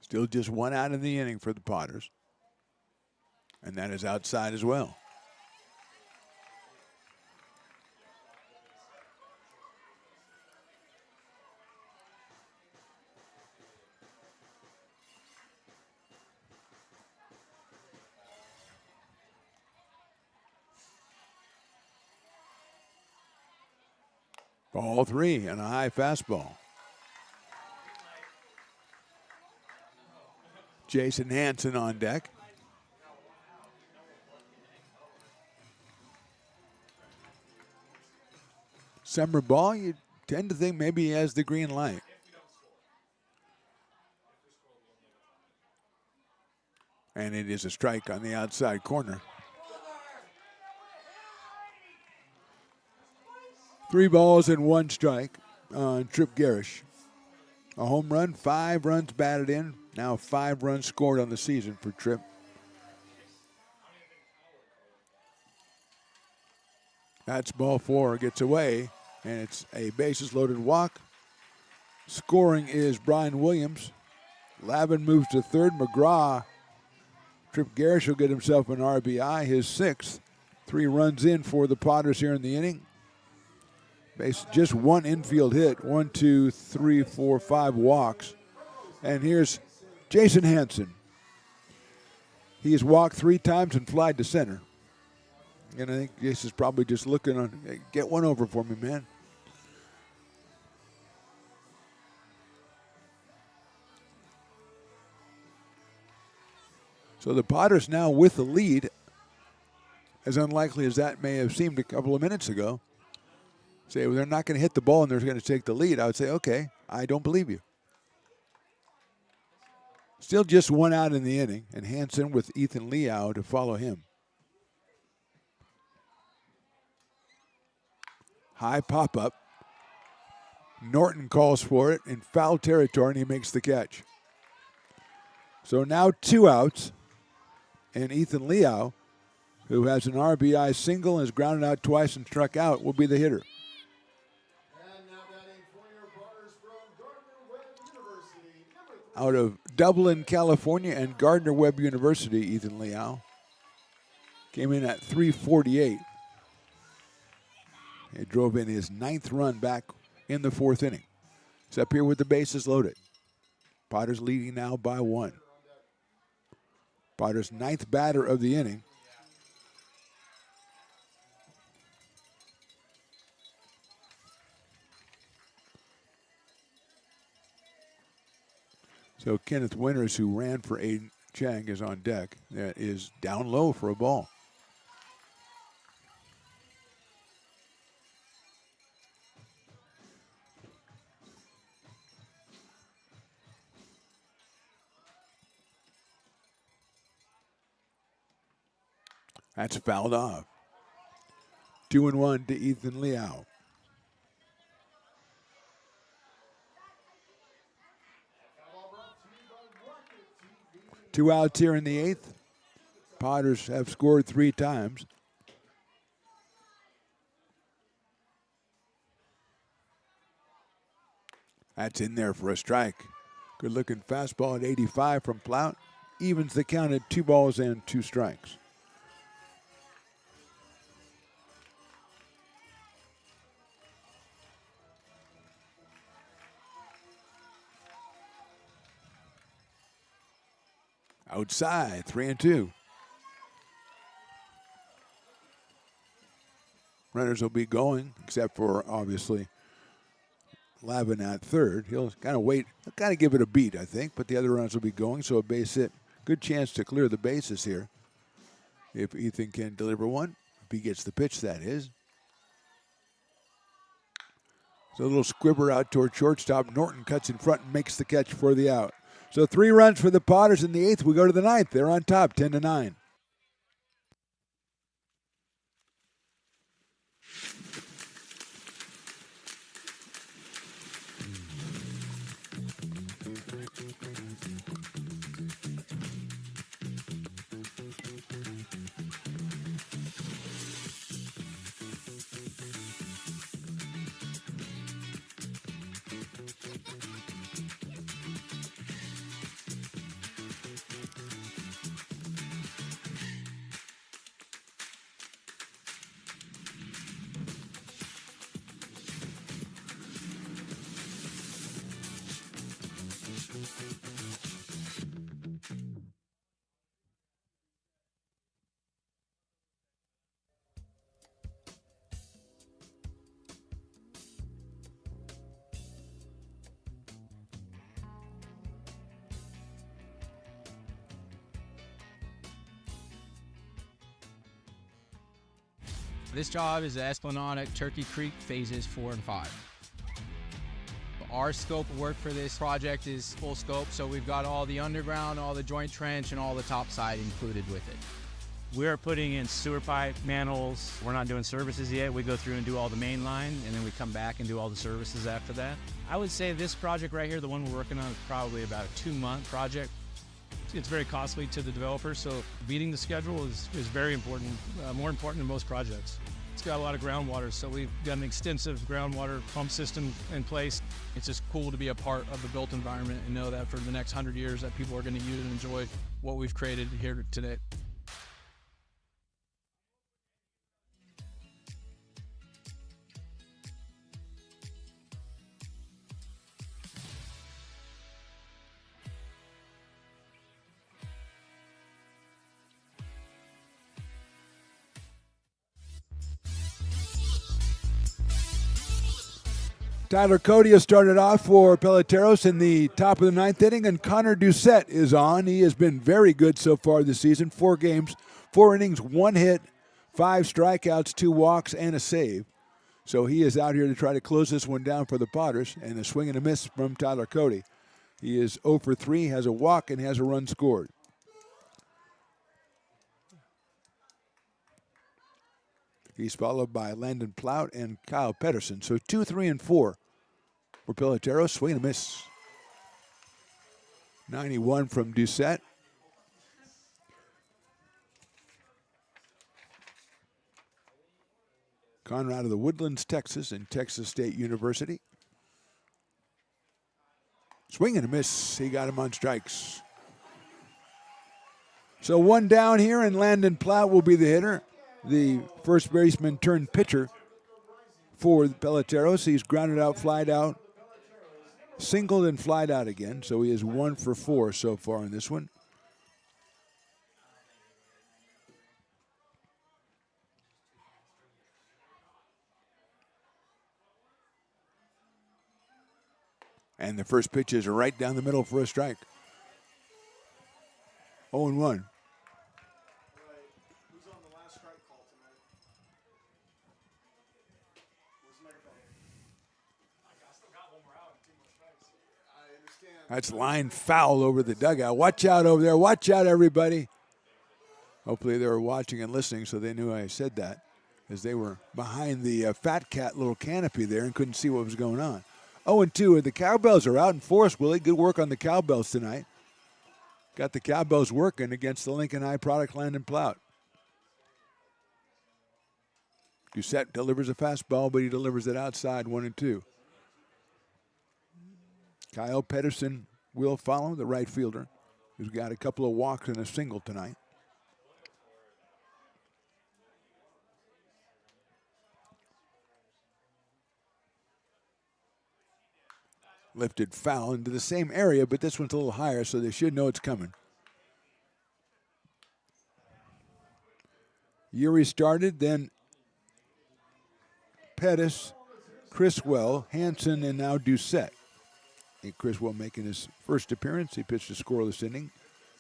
Speaker 3: Still just 1 out in the inning for the Potters. And that is outside as well. Ball 3 and a high fastball. Jason Hansen on deck. Summer ball, you tend to think maybe he has the green light. And it is a strike on the outside corner. 3 balls and 1 strike on Trip Garish. A home run, 5 runs batted in. Now 5 runs scored on the season for Trip. That's ball 4, gets away, and it's a bases loaded walk. Scoring is Brian Williams. Lavin moves to third. McGraw. Trip Garish will get himself an RBI, his 6th. 3 runs in for the Potters here in the inning. Just 1 infield hit. 1, 2, 3, 4, 5 walks. And here's Jason Hansen. He has walked 3 times and flied to center. And I think Jace is probably just looking on, hey, get one over for me, man. So the Potters now with the lead, as unlikely as that may have seemed a couple of minutes ago. Say, well, they're not going to hit the ball and they're going to take the lead. I would say, okay, I don't believe you. Still just one out in the inning, and Hansen with Ethan Liao to follow him. High pop-up. Norton calls for it in foul territory, and he makes the catch. So now 2 outs, and Ethan Liao, who has an RBI single and has grounded out twice and struck out, will be the hitter. Out of Dublin, California, and Gardner-Webb University, Ethan Liao came in at 348. He drove in his 9th run back in the 4th inning. He's up here with the bases loaded. Potters leading now by 1. Potters' 9th batter of the inning. So Kenneth Winters, who ran for Aiden Chang, is on deck. That is down low for a ball. That's fouled off. 2-1 to Ethan Liao. Two outs here in the 8th. Potters have scored 3 times. That's in there for a strike. Good looking fastball at 85 from Plout. Evens the count at 2 balls and 2 strikes. Outside, 3-2. Runners will be going, except for, obviously, Lavin at third. He'll kind of wait, he'll kind of give it a beat, I think, but the other runners will be going, so a base hit. Good chance to clear the bases here if Ethan can deliver one. If he gets the pitch, that is. So a little squibber out toward shortstop. Norton cuts in front and makes the catch for the out. So 3 runs for the Potters in the 8th. We go to the 9th. They're on top, 10-9.
Speaker 2: This job is the Esplanade at Turkey Creek phases 4 and 5. Our scope of work for this project is full scope, so we've got all the underground, all the joint trench, and all the topside included with it.
Speaker 15: We are putting in sewer pipe, manholes. We're not doing services yet. We go through and do all the main line, and then we come back and do all the services after that. I would say this project right here, the one we're working on, is probably about a 2-month project. It's very costly to the developer, so beating the schedule is very important, more important than most projects. It's got a lot of groundwater, so we've got an extensive groundwater pump system in place. It's just cool to be a part of the built environment and know that for the next 100 years that people are going to use and enjoy what we've created here today.
Speaker 3: Tyler Cody has started off for Peloteros in the top of the ninth inning, and Connor Doucette is on. He has been very good so far this season. 4 games, 4 innings, 1 hit, 5 strikeouts, 2 walks, and a save. So he is out here to try to close this one down for the Potters, and a swing and a miss from Tyler Cody. He is 0 for 3, has a walk, and has a run scored. He's followed by Landon Plout and Kyle Pedersen. So 2, 3, and 4 for Peloteros. Swing and a miss. 91 from Doucette. Connor out of the Woodlands, Texas, and Texas State University. Swing and a miss. He got him on strikes. So 1 down here, and Landon Plout will be the hitter. The first baseman turned pitcher for the Peloteros. He's grounded out, flied out, singled and flied out again. So he is 1 for 4 so far in this one. And the first pitch is right down the middle for a strike. 0-1. That's line foul over the dugout. Watch out over there. Watch out, everybody. Hopefully they were watching and listening so they knew I said that, as they were behind the Fat Cat little canopy there and couldn't see what was going on. 0-2, the Cowbells are out in force, Willie. Good work on the Cowbells tonight. Got the Cowbells working against the Lincoln High product, Landon Plout. Doucette delivers a fastball, but he delivers it outside, 1-2. Kyle Pedersen will follow, the right fielder, who's got a couple of walks and a single tonight. Lifted foul into the same area, but this one's a little higher, so they should know it's coming. Yuri started, then Pettis, Criswell, Hanson, and now Doucette. And Criswell making his first appearance. He pitched a scoreless inning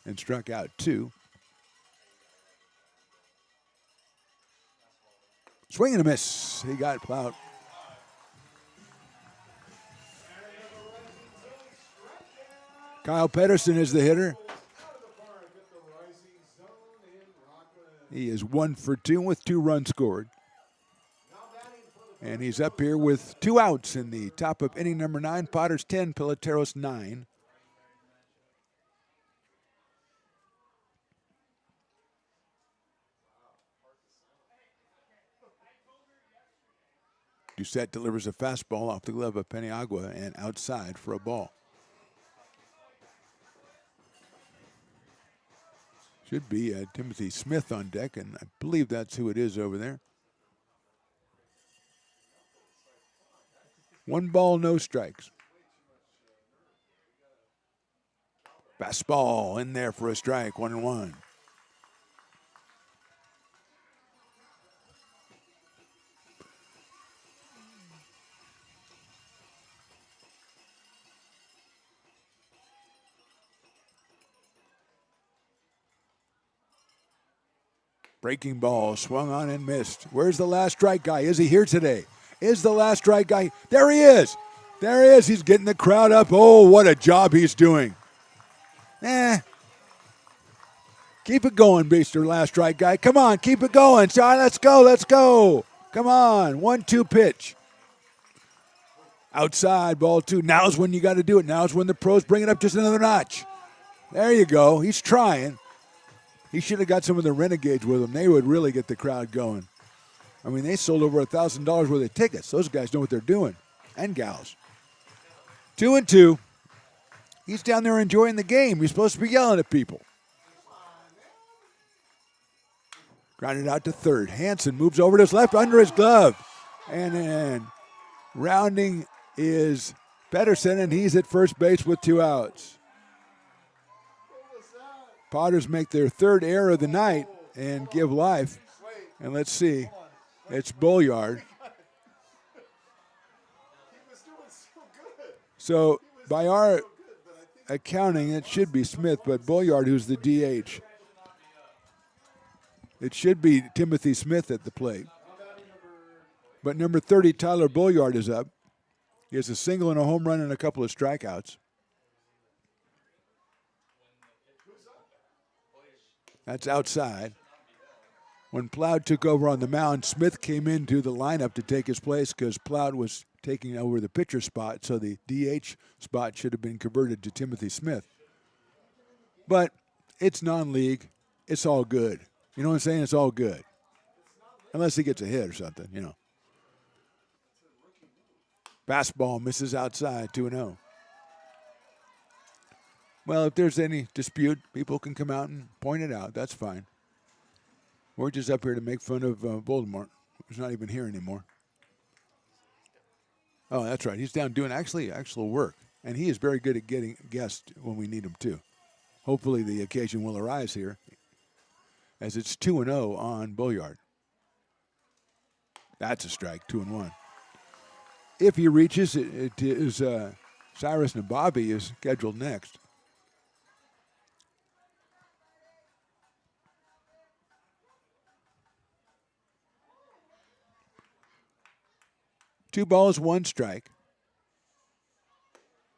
Speaker 3: and struck out 2. Swing and a miss. He got Plout. Kyle Pedersen is the hitter. He is 1 for 2 with 2 runs scored. And he's up here with 2 outs in the top of inning number 9. Potters 10, Peloteros 9. Doucette delivers a fastball off the glove of Peniagua and outside for a ball. Should be Timothy Smith on deck, and I believe that's who it is over there. 1 ball, no strikes. Fastball in there for a strike, 1-1. Breaking ball, swung on and missed. Where's the last strike guy? Is he here today? Is the last strike guy? There he is. There he is. He's getting the crowd up. Oh, what a job he's doing. Keep it going, Mr. Last strike guy. Come on, keep it going. So let's go, let's go. Come on, 1-2 pitch. Outside, ball 2. Now's when you got to do it. Now's when the pros bring it up just another notch. There you go. He's trying. He should have got some of the Renegades with him. They would really get the crowd going. I mean, they sold over $1,000 worth of tickets. Those guys know what they're doing, and gals. 2-2. He's down there enjoying the game. You're supposed to be yelling at people. Grounded out to third. Hanson moves over to his left under his glove. And then rounding is Pedersen, and he's at first base with 2 outs. Potters make their 3rd error of the night and give life. And let's see. It's Bolliard. So by our accounting, it should be Smith, but Bulliard, who's the DH. It should be Timothy Smith at the plate. But number 30, Tyler Bulliard, is up. He has a single and a home run and a couple of strikeouts. That's outside. When Ploud took over on the mound, Smith came into the lineup to take his place because Ploud was taking over the pitcher spot, so the DH spot should have been converted to Timothy Smith. But it's non-league. It's all good. You know what I'm saying? It's all good. Unless he gets a hit or something, you know. Fastball misses outside, 2-0. Well, if there's any dispute, people can come out and point it out. That's fine. We're just up here to make fun of Voldemort, who's not even here anymore. Oh, that's right. He's down doing actual work. And he is very good at getting guests when we need him to. Hopefully the occasion will arise here, as it's 2-0 on Bulliard. That's a strike, 2-1. If he reaches, it is Cyrus Nababi is scheduled next. Two balls, one strike.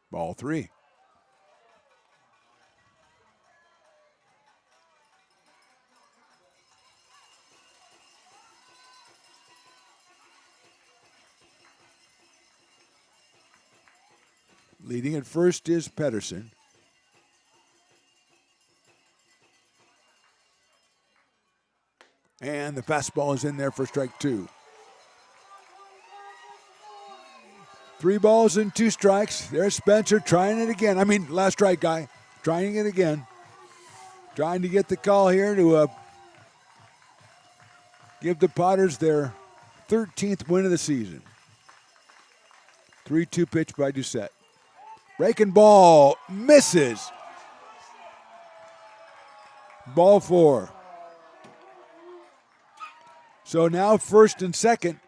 Speaker 3: Ball 3. Leading at first is Pedersen. And the fastball is in there for strike 2. 3 balls and 2 strikes. There's Spencer trying it again. Last strike guy. Trying it again. Trying to get the call here to give the Potters their 13th win of the season. 3-2 pitch by Doucette. Breaking ball. Misses. Ball 4. So now first and second.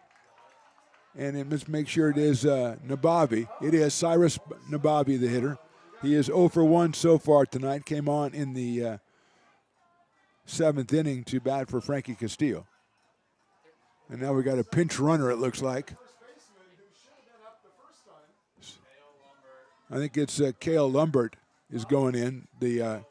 Speaker 3: And let's make sure it is Nababi. It is Cyrus Nababi, the hitter. He is 0 for 1 so far tonight. Came on in the 7th inning to bat for Frankie Castillo. And now we got a pinch runner, it looks like. I think it's Cale Lumbert is going in. The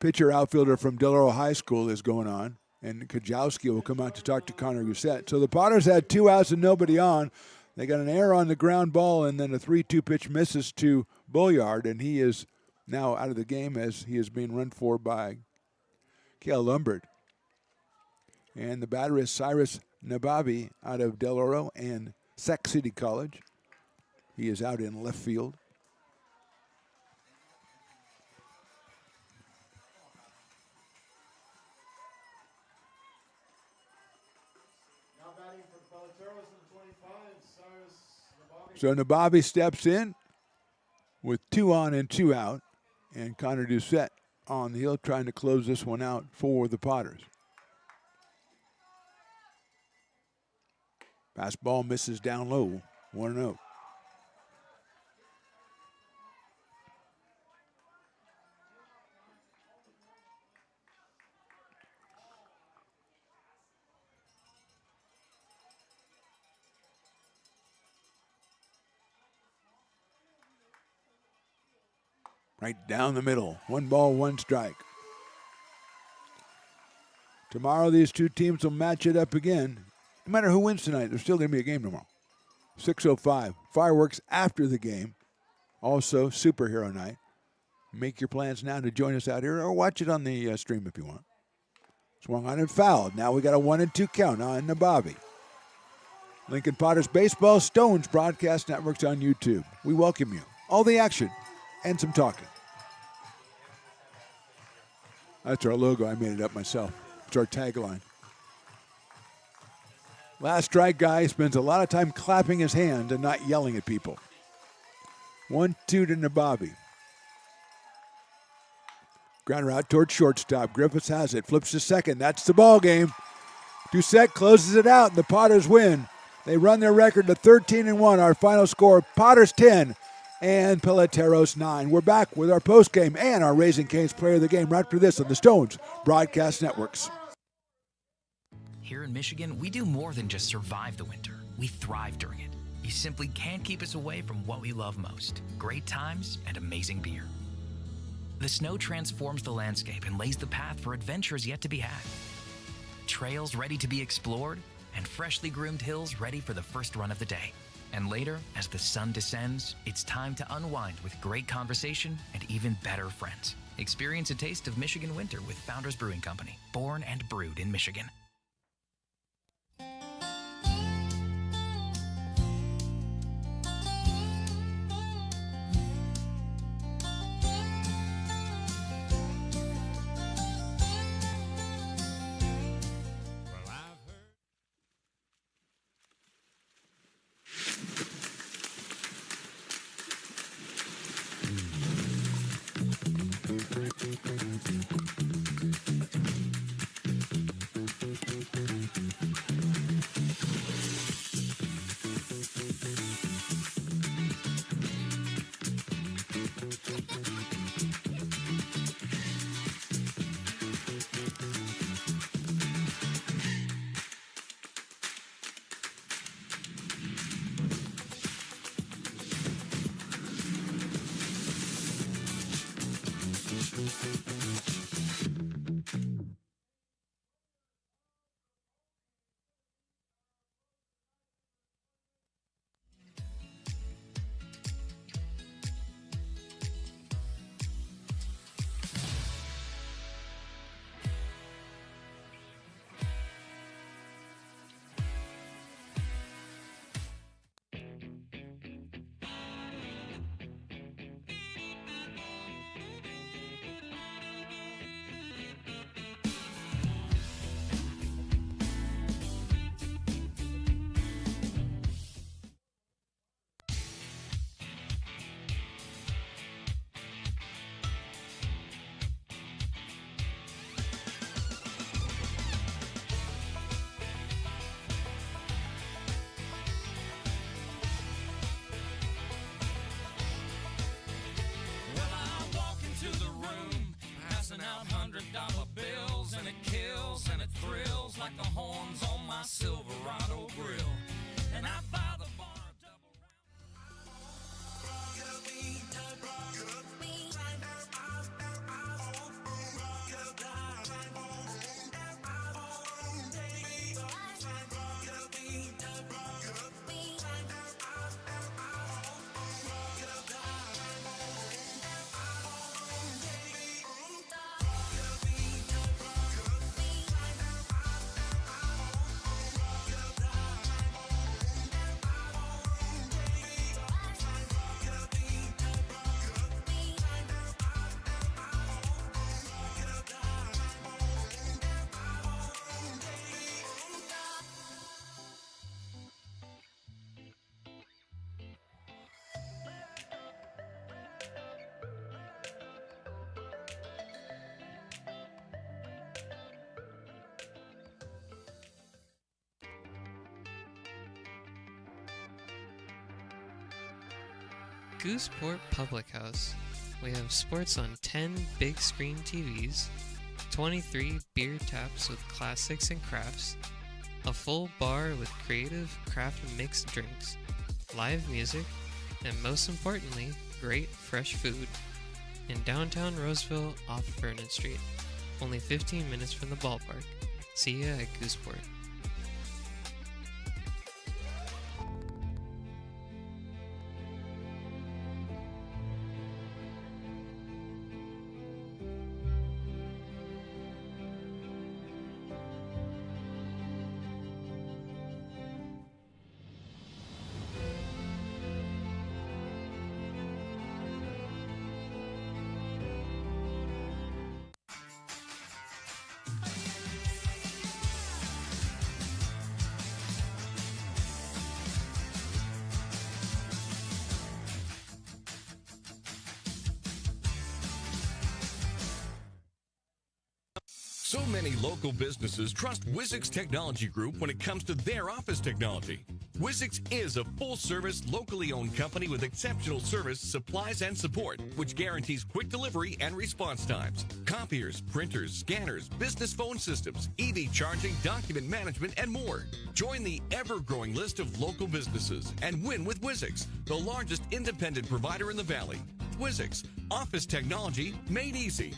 Speaker 3: pitcher outfielder from Del Oro High School is going on. And Kajowski will come out to talk to Connor Gousset. So the Potters had 2 outs and nobody on. They got an error on the ground ball and then a 3-2 pitch misses to Bulliard, and he is now out of the game as he is being run for by Cale Lumbert. And the batter is Cyrus Nababi out of Del Oro and Sac City College. He is out in left field. So Nababi steps in with 2 on and 2 out, and Connor Doucette on the hill trying to close this one out for the Potters. Fastball misses down low, 1-0. Right down the middle. 1 ball, 1 strike. Tomorrow these two teams will match it up again. No matter who wins tonight, there's still going to be a game tomorrow. 6:05. Fireworks after the game. Also, superhero night. Make your plans now to join us out here or watch it on the stream if you want. Swung on and fouled. Now we got a 1-2 count on Nababi. Lincoln Potters Baseball Stones Broadcast Network's on YouTube. We welcome you. All the action and some talking. That's our logo. I made it up myself. It's our tagline. Last strike guy spends a lot of time clapping his hands and not yelling at people. 1-2 to Nababi. Grounder out towards shortstop. Griffiths has it. Flips to second. That's the ball game. Doucette closes it out, and the Potters win. They run their record to 13-1. Our final score, Potters 10, and Peloteros 9. We're back with our postgame and our Raising Cane's player of the game right after this on the Stones Broadcast Networks.
Speaker 6: Here in Michigan, we do more than just survive the winter. We thrive during it. You simply can't keep us away from what we love most: great times and amazing beer. The snow transforms the landscape and lays the path for adventures yet to be had. Trails ready to be explored, and freshly groomed hills ready for the first run of the day. And later, as the sun descends, it's time to unwind with great conversation and even better friends. Experience a taste of Michigan winter with Founders Brewing Company, born and brewed in Michigan.
Speaker 11: $100 bills, and it kills and it thrills like the horns on my Silverado grill. And I buy the bar
Speaker 19: Gooseport Public House. We have sports on 10 big screen TVs, 23 beer taps with classics and crafts, a full bar with creative craft mixed drinks, live music, and most importantly, great fresh food. In downtown Roseville off Vernon Street, only 15 minutes from the ballpark. See ya at Gooseport.
Speaker 17: So many local businesses trust Wizix Technology Group when it comes to their office technology. Wizix is a full-service, locally owned company with exceptional service, supplies, and support, which guarantees quick delivery and response times. Copiers, printers, scanners, business phone systems, EV charging, document management, and more. Join the ever-growing list of local businesses and win with Wizix, the largest independent provider in the Valley. Wizix, office technology made easy.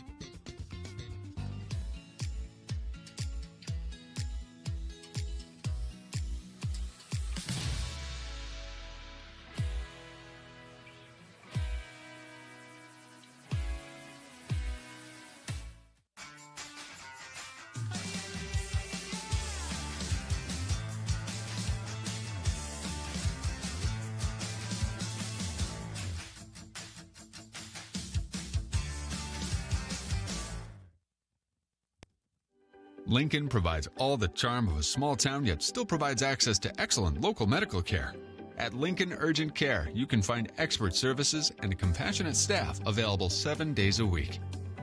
Speaker 9: Lincoln provides all the charm of a small town, yet still provides access to excellent local medical care. At Lincoln Urgent Care, you can find expert services and a compassionate staff available 7 days a week.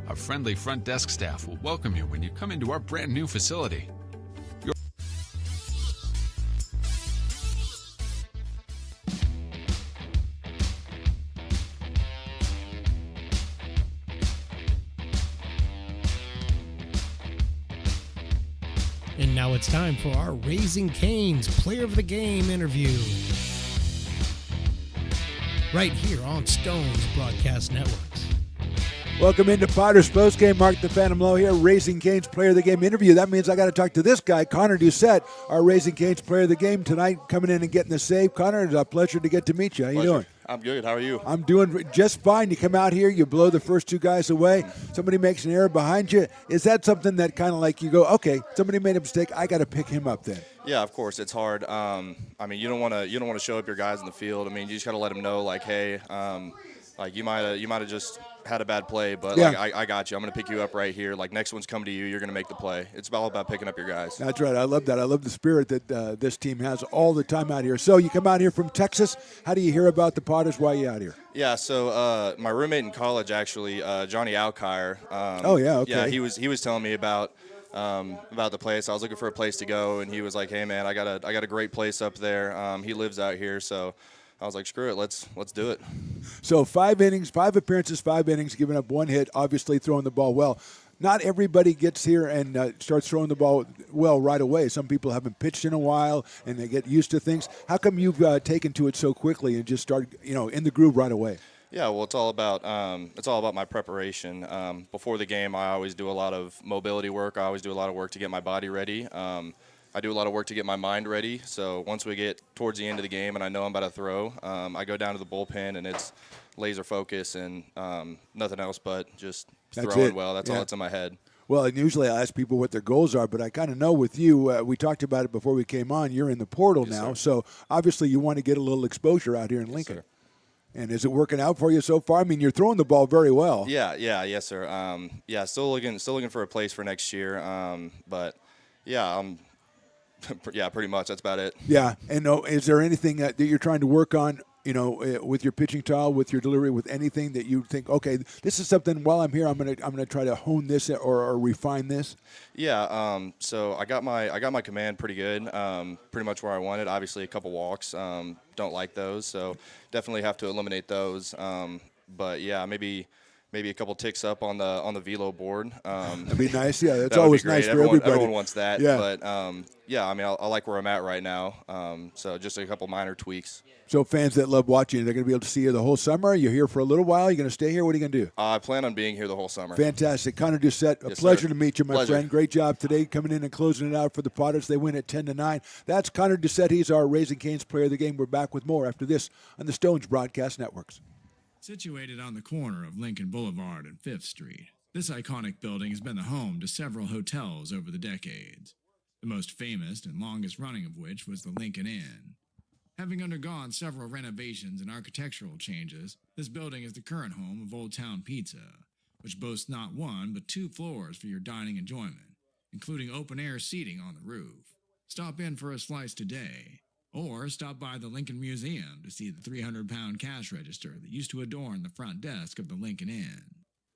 Speaker 9: Our friendly front desk staff will welcome you when you come into our brand new facility.
Speaker 10: And now it's time for our Raising Cane's Player of the Game interview. Right here on Stone's Broadcast Networks.
Speaker 3: Welcome into Potters Postgame. Mark the Phantom Low here, Raising Cane's Player of the Game interview. That means I got to talk to this guy, Connor Doucette, our Raising Cane's Player of the Game tonight, coming in and getting the save. Connor, it's a pleasure to get to meet you. How you doing?
Speaker 12: I'm good. How are you?
Speaker 3: I'm doing just fine. You come out here, you blow the first two guys away. Somebody makes an error behind you. Is that something that kind of like you go, okay, somebody made a mistake, I got to pick him up then?
Speaker 12: Yeah, of course. It's hard. I mean, you don't want to show up your guys in the field. I mean, you just got to let them know, like, hey, like you might have just had a bad play, but
Speaker 3: Yeah.
Speaker 12: like I got you. I'm going to pick you up right here. Like next one's coming to you. You're going to make the play. It's all about picking up your guys.
Speaker 3: That's right. I love that. I love the spirit that this team has all the time out here. So you come out here from Texas. How do you hear about the Potters? Why are you out here?
Speaker 12: Yeah, so my roommate in college, actually, Johnny Alkire.
Speaker 3: Oh, yeah, okay.
Speaker 12: Yeah, he was telling me about the place. I was looking for a place to go, and he was like, "Hey, man, I got a great place up there." He lives out here, so I was like, "Screw it, let's do it."
Speaker 3: So 5 innings, 5 appearances, 5 innings, giving up 1 hit, obviously throwing the ball well. Not everybody gets here and starts throwing the ball well right away. Some people haven't pitched in a while, and they get used to things. How come you've taken to it so quickly and just started, in the groove right away?
Speaker 12: Yeah, well, it's all about my preparation. Before the game, I always do a lot of mobility work. I always do a lot of work to get my body ready. I do a lot of work to get my mind ready. So once we get towards the end of the game and I know I'm about to throw, I go down to the bullpen and it's laser focus and nothing else but just throwing well. That's all that's in my head.
Speaker 3: Well, and usually I ask people what their goals are, but I kind of know with you, we talked about it before we came on, you're in the portal now,
Speaker 12: sir.
Speaker 3: so obviously you want to get a little exposure out here in Lincoln.
Speaker 12: Sir.
Speaker 3: And is it working out for you so far? I mean, you're throwing the ball very well.
Speaker 12: Yes, sir. Still looking for a place for next year. But yeah, pretty much that's about it.
Speaker 3: Yeah, and is there anything that you're trying to work on, with your pitching style, with your delivery, with anything that you think, okay, this is something while I'm here, I'm gonna try to hone this or refine this?
Speaker 12: Yeah. So I got my command pretty good. Pretty much where I wanted. Obviously, a couple walks. Don't like those, so definitely have to eliminate those. But yeah, maybe a couple ticks up on the velo board.
Speaker 3: That'd be nice. Yeah, that's
Speaker 12: that
Speaker 3: always nice for everybody.
Speaker 12: Everyone wants that.
Speaker 3: Yeah.
Speaker 12: But yeah, I mean, I like where I'm at right now. So just a couple minor tweaks.
Speaker 3: So fans that love watching, they're going to be able to see you the whole summer. You're here for a little while. You're going to stay here. What are you going to do?
Speaker 12: I plan on being here the whole summer.
Speaker 3: Fantastic. Connor Doucette, a
Speaker 12: Yes,
Speaker 3: pleasure
Speaker 12: sir.
Speaker 3: to meet you, my
Speaker 12: Pleasure.
Speaker 3: friend. Great job today coming in and closing it out for the Potters. They win at 10-9. That's Connor Doucette. He's our Raising Cane's Player of the Game. We're back with more after this on the Stones Broadcast Networks.
Speaker 8: Situated on the corner of Lincoln Boulevard and 5th Street, this iconic building has been the home to several hotels over the decades, the most famous and longest running of which was the Lincoln Inn. Having undergone several renovations and architectural changes, this building is the current home of Old Town Pizza, which boasts not 1 but 2 floors for your dining enjoyment, including open-air seating on the roof. Stop in for a slice today, or stop by the Lincoln Museum to see the 300-pound cash register that used to adorn the front desk of the Lincoln Inn.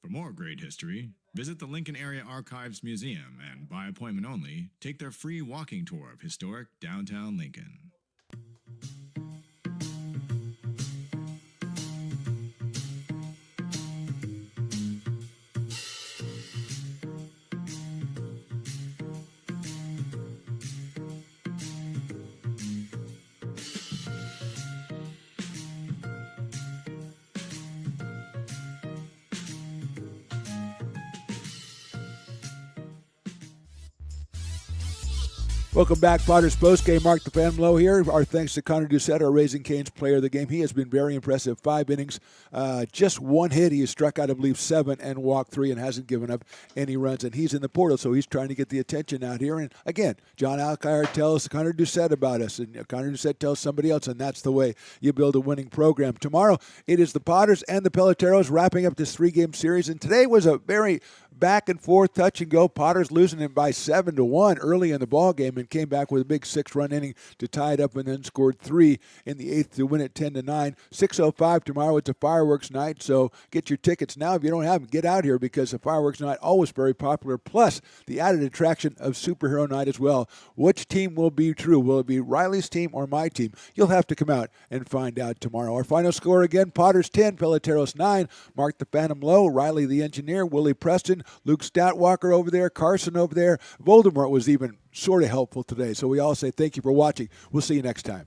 Speaker 8: For more great history, visit the Lincoln Area Archives Museum and, by appointment only, take their free walking tour of historic downtown Lincoln.
Speaker 3: Welcome back, Potters Postgame. Mark the Phantom Low here. Our thanks to Connor Doucette, our Raising Cane's player of the game. He has been very impressive. 5 innings, just 1 hit. He has struck out, I believe, 7 and walked 3 and hasn't given up any runs. And he's in the portal, so he's trying to get the attention out here. And again, John Alkire tells Connor Doucette about us, and Connor Doucette tells somebody else, and that's the way you build a winning program. Tomorrow, it is the Potters and the Peloteros wrapping up this 3-game series. And today was a very back and forth, touch and go. Potters losing it by 7-1 early in the ball game and came back with a big 6-run inning to tie it up and then scored 3 in the 8th to win it 10-9. 6:05 tomorrow. It's a fireworks night, so get your tickets now. If you don't have them, get out here because the fireworks night always very popular. Plus the added attraction of superhero night as well. Which team will be true? Will it be Riley's team or my team? You'll have to come out and find out tomorrow. Our final score again: Potters 10, Peloteros 9. Mark the Phantom Low, Riley the engineer, Willie Preston, Luke Statwalker over there, Carson over there. Voldemort was even sort of helpful today. So we all say thank you for watching. We'll see you next time.